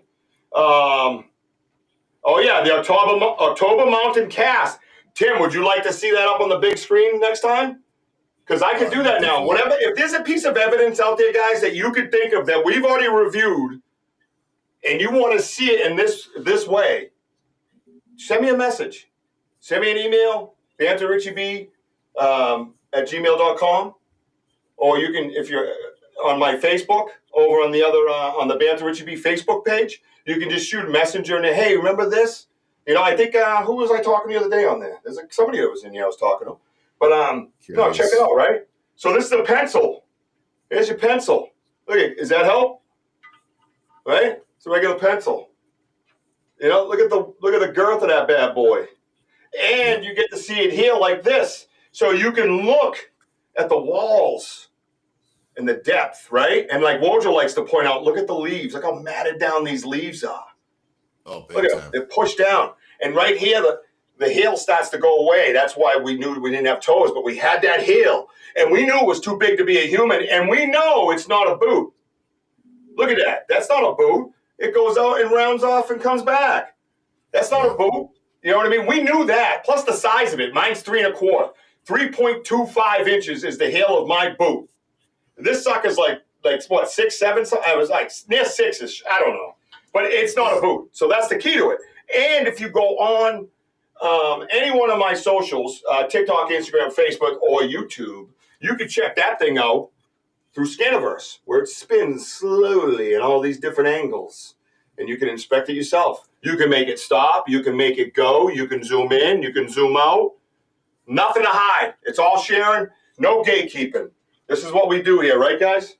Oh yeah, the October Mountain Cast. Tim, would you like to see that up on the big screen next time? Because I can do that now. Whatever. If there's a piece of evidence out there, guys, that you could think of that we've already reviewed, and you want to see it in this way, send me a message. Send me an email, banterrichieb at gmail.com. Or you can, if you're on my Facebook, over on the other, on the Banter Richie B Facebook page, you can just shoot a messenger and, hey, remember this? You know, I think, who was I talking the other day on there? There's like somebody that was in here I was talking to. But, no, check it out, right? So this is the pencil. Here's your pencil. Look at, does that help? Right? It's a regular pencil. You know, look at the girth of that bad boy. And you get to see it here like this. So you can look at the walls and the depth, right? And like Wojo likes to point out, look at the leaves. Look how matted down these leaves are. Oh, look at them. They're pushed down. And right here, the heel starts to go away. That's why we knew we didn't have toes, but we had that heel. And we knew it was too big to be a human. And we know it's not a boot. Look at that. That's not a boot. It goes out and rounds off and comes back. That's not a boot. You know what I mean? We knew that. Plus the size of it. Mine's 3 1/4. 3.25 inches is the heel of my boot. This sucker's like what, 6, 7? I was like near 6-ish. I don't know. But it's not a boot. So that's the key to it. And if you go on any one of my socials, TikTok, Instagram, Facebook, or YouTube, you can check that thing out through Scaniverse, where it spins slowly in all these different angles. And you can inspect it yourself. You can make it stop. You can make it go. You can zoom in. You can zoom out. Nothing to hide. It's all sharing. No gatekeeping. This is what we do here, right, guys?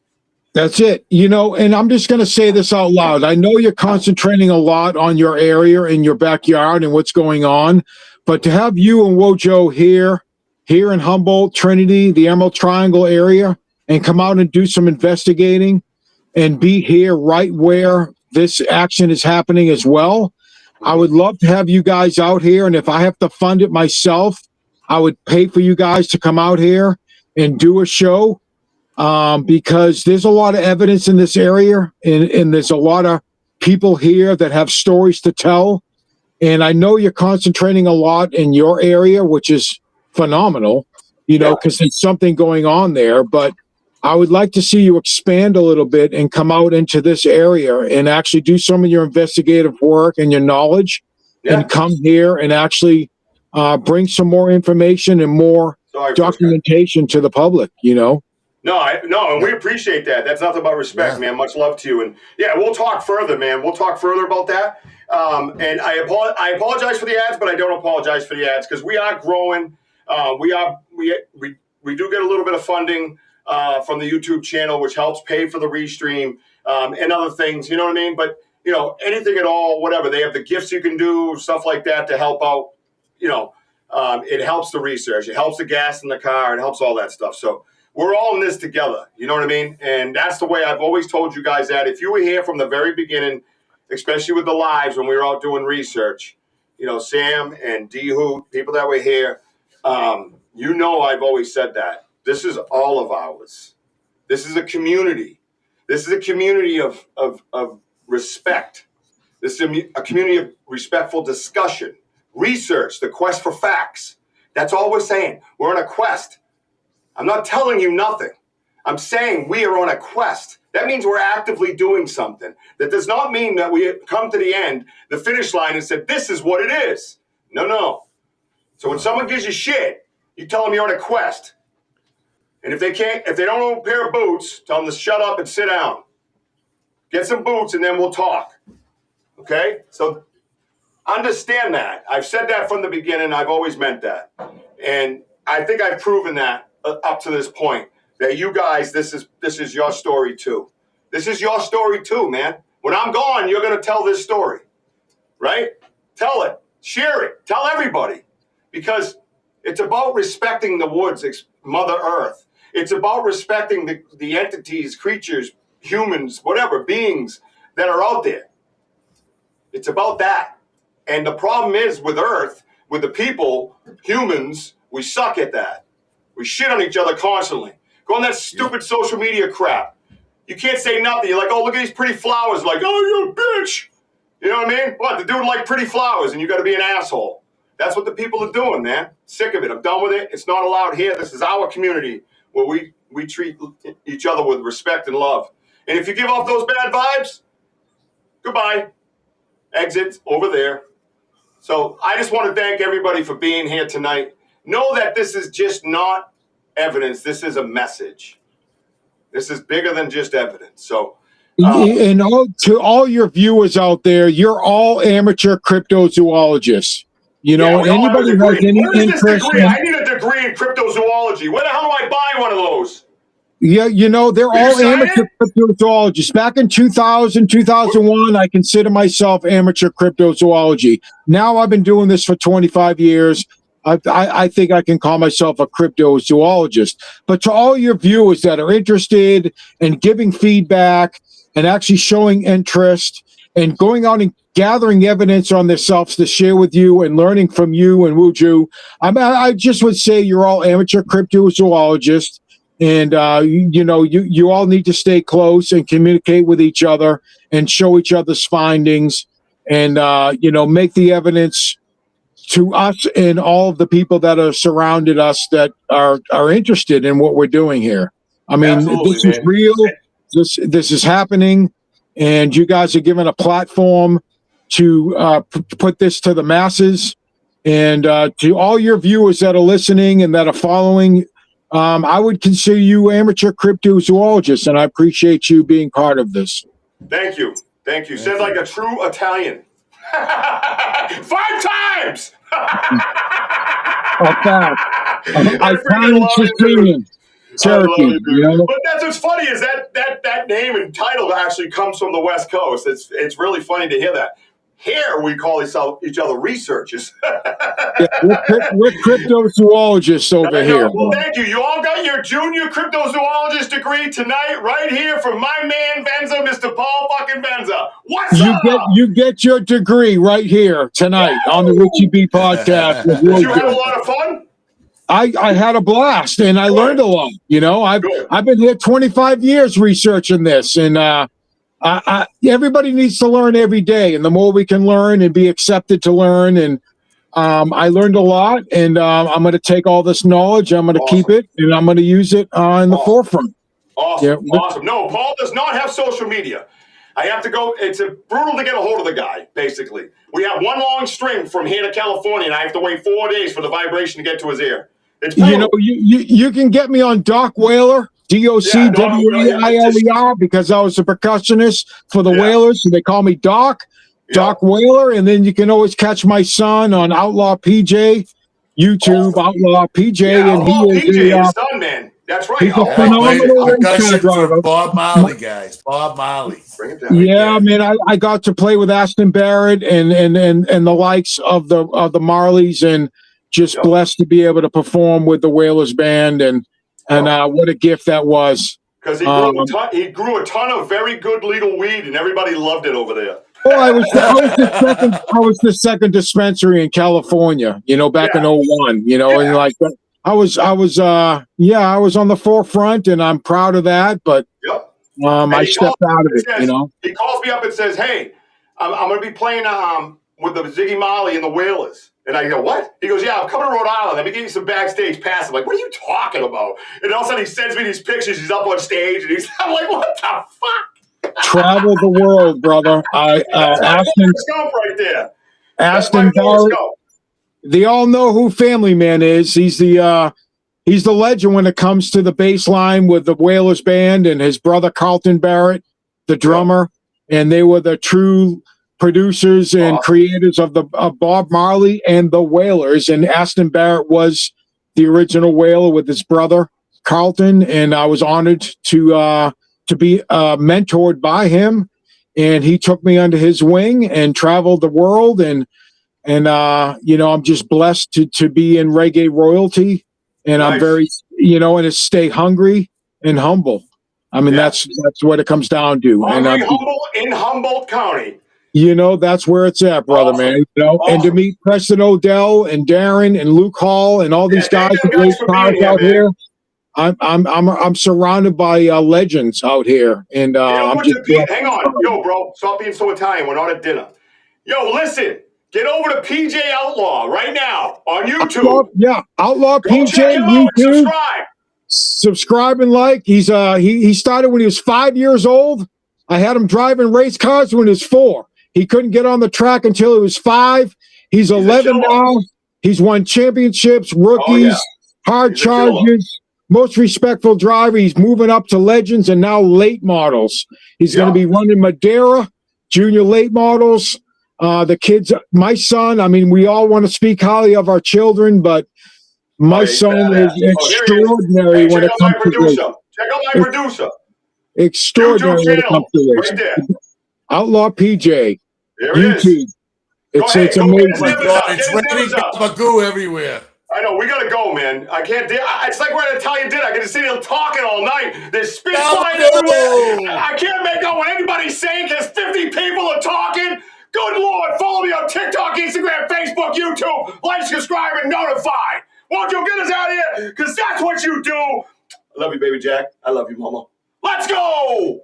That's it. You know, and I'm just going to say this out loud. I know you're concentrating a lot on your area and your backyard and what's going on, but to have you and Wojo here in Humboldt, Trinity, the Emerald Triangle area, and come out and do some investigating and be here right where this action is happening as well. I would love to have you guys out here. And if I have to fund it myself, I would pay for you guys to come out here and do a show, because there's a lot of evidence in this area, and there's a lot of people here that have stories to tell. And I know you're concentrating a lot in your area, which is phenomenal, you know, because there's something going on there. But I would like to see you expand a little bit and come out into this area and actually do some of your investigative work and your knowledge, and come here and actually bring some more information and more documentation to the public, you know? No, and we appreciate that. That's nothing but respect, man. Much love to you. And yeah, we'll talk further, man. We'll talk further about that. And I apologize for the ads, but I don't apologize for the ads, because we are growing. We do get a little bit of funding from the YouTube channel, which helps pay for the restream and other things. You know what I mean? But you know, anything at all, whatever. They have the gifts you can do, stuff like that to help out. You know, it helps the research. It helps the gas in the car. It helps all that stuff. So we're all in this together. You know what I mean? And that's the way I've always told you guys that. If you were here from the very beginning, especially with the lives when we were out doing research, you know, Sam and D-Hoot, people that were here, you know, I've always said that. This is all of ours. This is a community. This is a community of respect. This is a community of respectful discussion, research, the quest for facts. That's all we're saying. We're on a quest. I'm not telling you nothing. I'm saying we are on a quest. That means we're actively doing something. That does not mean that we come to the end, the finish line, and said, this is what it is. No. So when someone gives you shit, you tell them you're on a quest. And if they don't own a pair of boots, tell them to shut up and sit down. Get some boots and then we'll talk. Okay? So understand that. I've said that from the beginning. I've always meant that. And I think I've proven that up to this point, that you guys, this is your story too. This is your story too, man. When I'm gone, you're going to tell this story, right? Tell it, share it, tell everybody, because it's about respecting the woods, Mother Earth. It's about respecting the entities, creatures, humans, whatever, beings that are out there. It's about that. And the problem is with Earth, with the people, humans, we suck at that. We shit on each other constantly. Go on that stupid social media crap. You can't say nothing. You're like, oh, look at these pretty flowers. Like, oh, you bitch. You know what I mean? What, the dude like pretty flowers and you got to be an asshole. That's what the people are doing, man. Sick of it. I'm done with it. It's not allowed here. This is our community where we treat each other with respect and love. And if you give off those bad vibes, goodbye. Exit over there. So I just want to thank everybody for being here tonight. Know that this is just not evidence. This is a message. This is bigger than just evidence. So, and to all your viewers out there, you're all amateur cryptozoologists. You know, anybody who has any interest. I need a degree in cryptozoology. Where the hell do I buy one of those? Yeah, you know, they're all amateur cryptozoologists. Back in 2000, 2001, I consider myself amateur cryptozoology. Now I've been doing this for 25 years. I think I can call myself a cryptozoologist. But to all your viewers that are interested in giving feedback and actually showing interest and going out and gathering evidence on themselves to share with you and learning from you and Wojo, I just would say you're all amateur cryptozoologists. And, you know, you all need to stay close and communicate with each other and show each other's findings and, you know, make the evidence to us and all of the people that are surrounded us that are interested in what we're doing here. I mean, this is real. This is happening. And you guys are given a platform to put this to the masses. And to all your viewers that are listening and that are following, I would consider you amateur cryptozoologists, and I appreciate you being part of this. Thank you. Thank you. Said like a true Italian. 5 times! Italian Sicilian. Cherokee, you know? But that's what's funny is that name and title actually comes from the West Coast. It's really funny to hear that. Here we call each other researchers. Yeah, we're cryptozoologists over here. Well, thank you. You all got your junior cryptozoologist degree tonight, right here from my man Benza, Mr. Paul fucking Benza. What's up? You get your degree right here tonight on the Richie B podcast. Did you have a lot of fun? I had a blast and I learned a lot. You know, I've been here 25 years researching this, and everybody needs to learn every day, and the more we can learn and be accepted to learn, and I learned a lot, and I'm going to take all this knowledge, I'm going to keep it, and I'm going to use it in the forefront. Awesome. No, Paul does not have social media. I have to go. It's brutal to get a hold of the guy, basically. We have one long string from here to California, and I have to wait 4 days for the vibration to get to his ear. It's brutal. You know, you can get me on Doc Whaler. DOCWAILER, because I was a percussionist for the Whalers, so they call me Doc Whaler. And then you can always catch my son on Outlaw PJ, YouTube, Outlaw PJ. And he is son, man. That's right. He's a phenomenal driver. Bob Marley, guys. Bob Marley. Bring it down. Yeah, man, I got to play with Aston Barrett and the likes of the Marleys, and just blessed to be able to perform with the Whalers band, and what a gift that was. Because he grew a ton of very good legal weed, and everybody loved it over there. Well, I was the second dispensary in California, you know, back in 01, you know, and like I was on the forefront, and I'm proud of that, but I stepped out of it, you know. He calls me up and says, "Hey, I'm going to be playing with the Ziggy Marley and the Whalers." And I go, "What?" He goes, "Yeah, I'm coming to Rhode Island. Let me give you some backstage pass." I'm like, "What are you talking about?" And all of a sudden he sends me these pictures. He's up on stage, and I'm like, "What the fuck?" Travel the world, brother. Aston right there. Aston Barrett. They all know who Family Man is. He's the legend when it comes to the bass line with the Whalers band, and his brother Carlton Barrett, the drummer, and they were the true producers and creators of Bob Marley and the Whalers. And Aston Barrett was the original Whaler with his brother Carlton, and I was honored to be mentored by him, and he took me under his wing and traveled the world, and you know, I'm just blessed to be in reggae royalty, and I'm very, you know, and to stay hungry and humble. I mean, that's what it comes down to. Humble in Humboldt County. You know, that's where it's at, brother, man. You know, and to meet Preston Odell and Darren and Luke Hall and all these guys, great stars out here. I'm surrounded by legends out here, and I'm just hang on, yo, bro, stop being so Italian. We're not at dinner. Yo, listen. Get over to PJ Outlaw right now on YouTube. Outlaw Go PJ check him out and YouTube. subscribe. And like. He's he started when he was 5 years old. I had him driving race cars when he was 4. He couldn't get on the track until he was 5. He's 11 now. He's won championships, rookies, hard charges, most respectful driver. He's moving up to legends and now late models. He's going to be running Madeira, junior late models. The kids, my son, I mean, we all want to speak highly of our children, but my son is extraordinary when it comes to this. Check out my producer. Extraordinary when it comes to this. Right there. Outlaw PJ. There it YouTube. is. It's amazing. Oh my God, it's raining Gabagoo everywhere. I know, we gotta go, man. I can't. It's like we're at Italian dinner. I get to sit here talking all night. There's spit flying everywhere. I can't make out what anybody's saying because 50 people are talking. Good Lord, follow me on TikTok, Instagram, Facebook, YouTube. Like, subscribe, and notify. Won't you get us out of here? Because that's what you do. I love you, baby Jack. I love you, Mama. Let's go!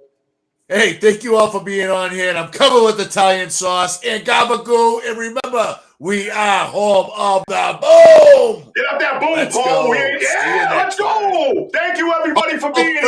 Hey, thank you all for being on here. And I'm covered with Italian sauce and Gabagoo. And remember, we are home of the boom. Get up that boom, Paul. Yeah, let's go. Thank you, everybody, for being here.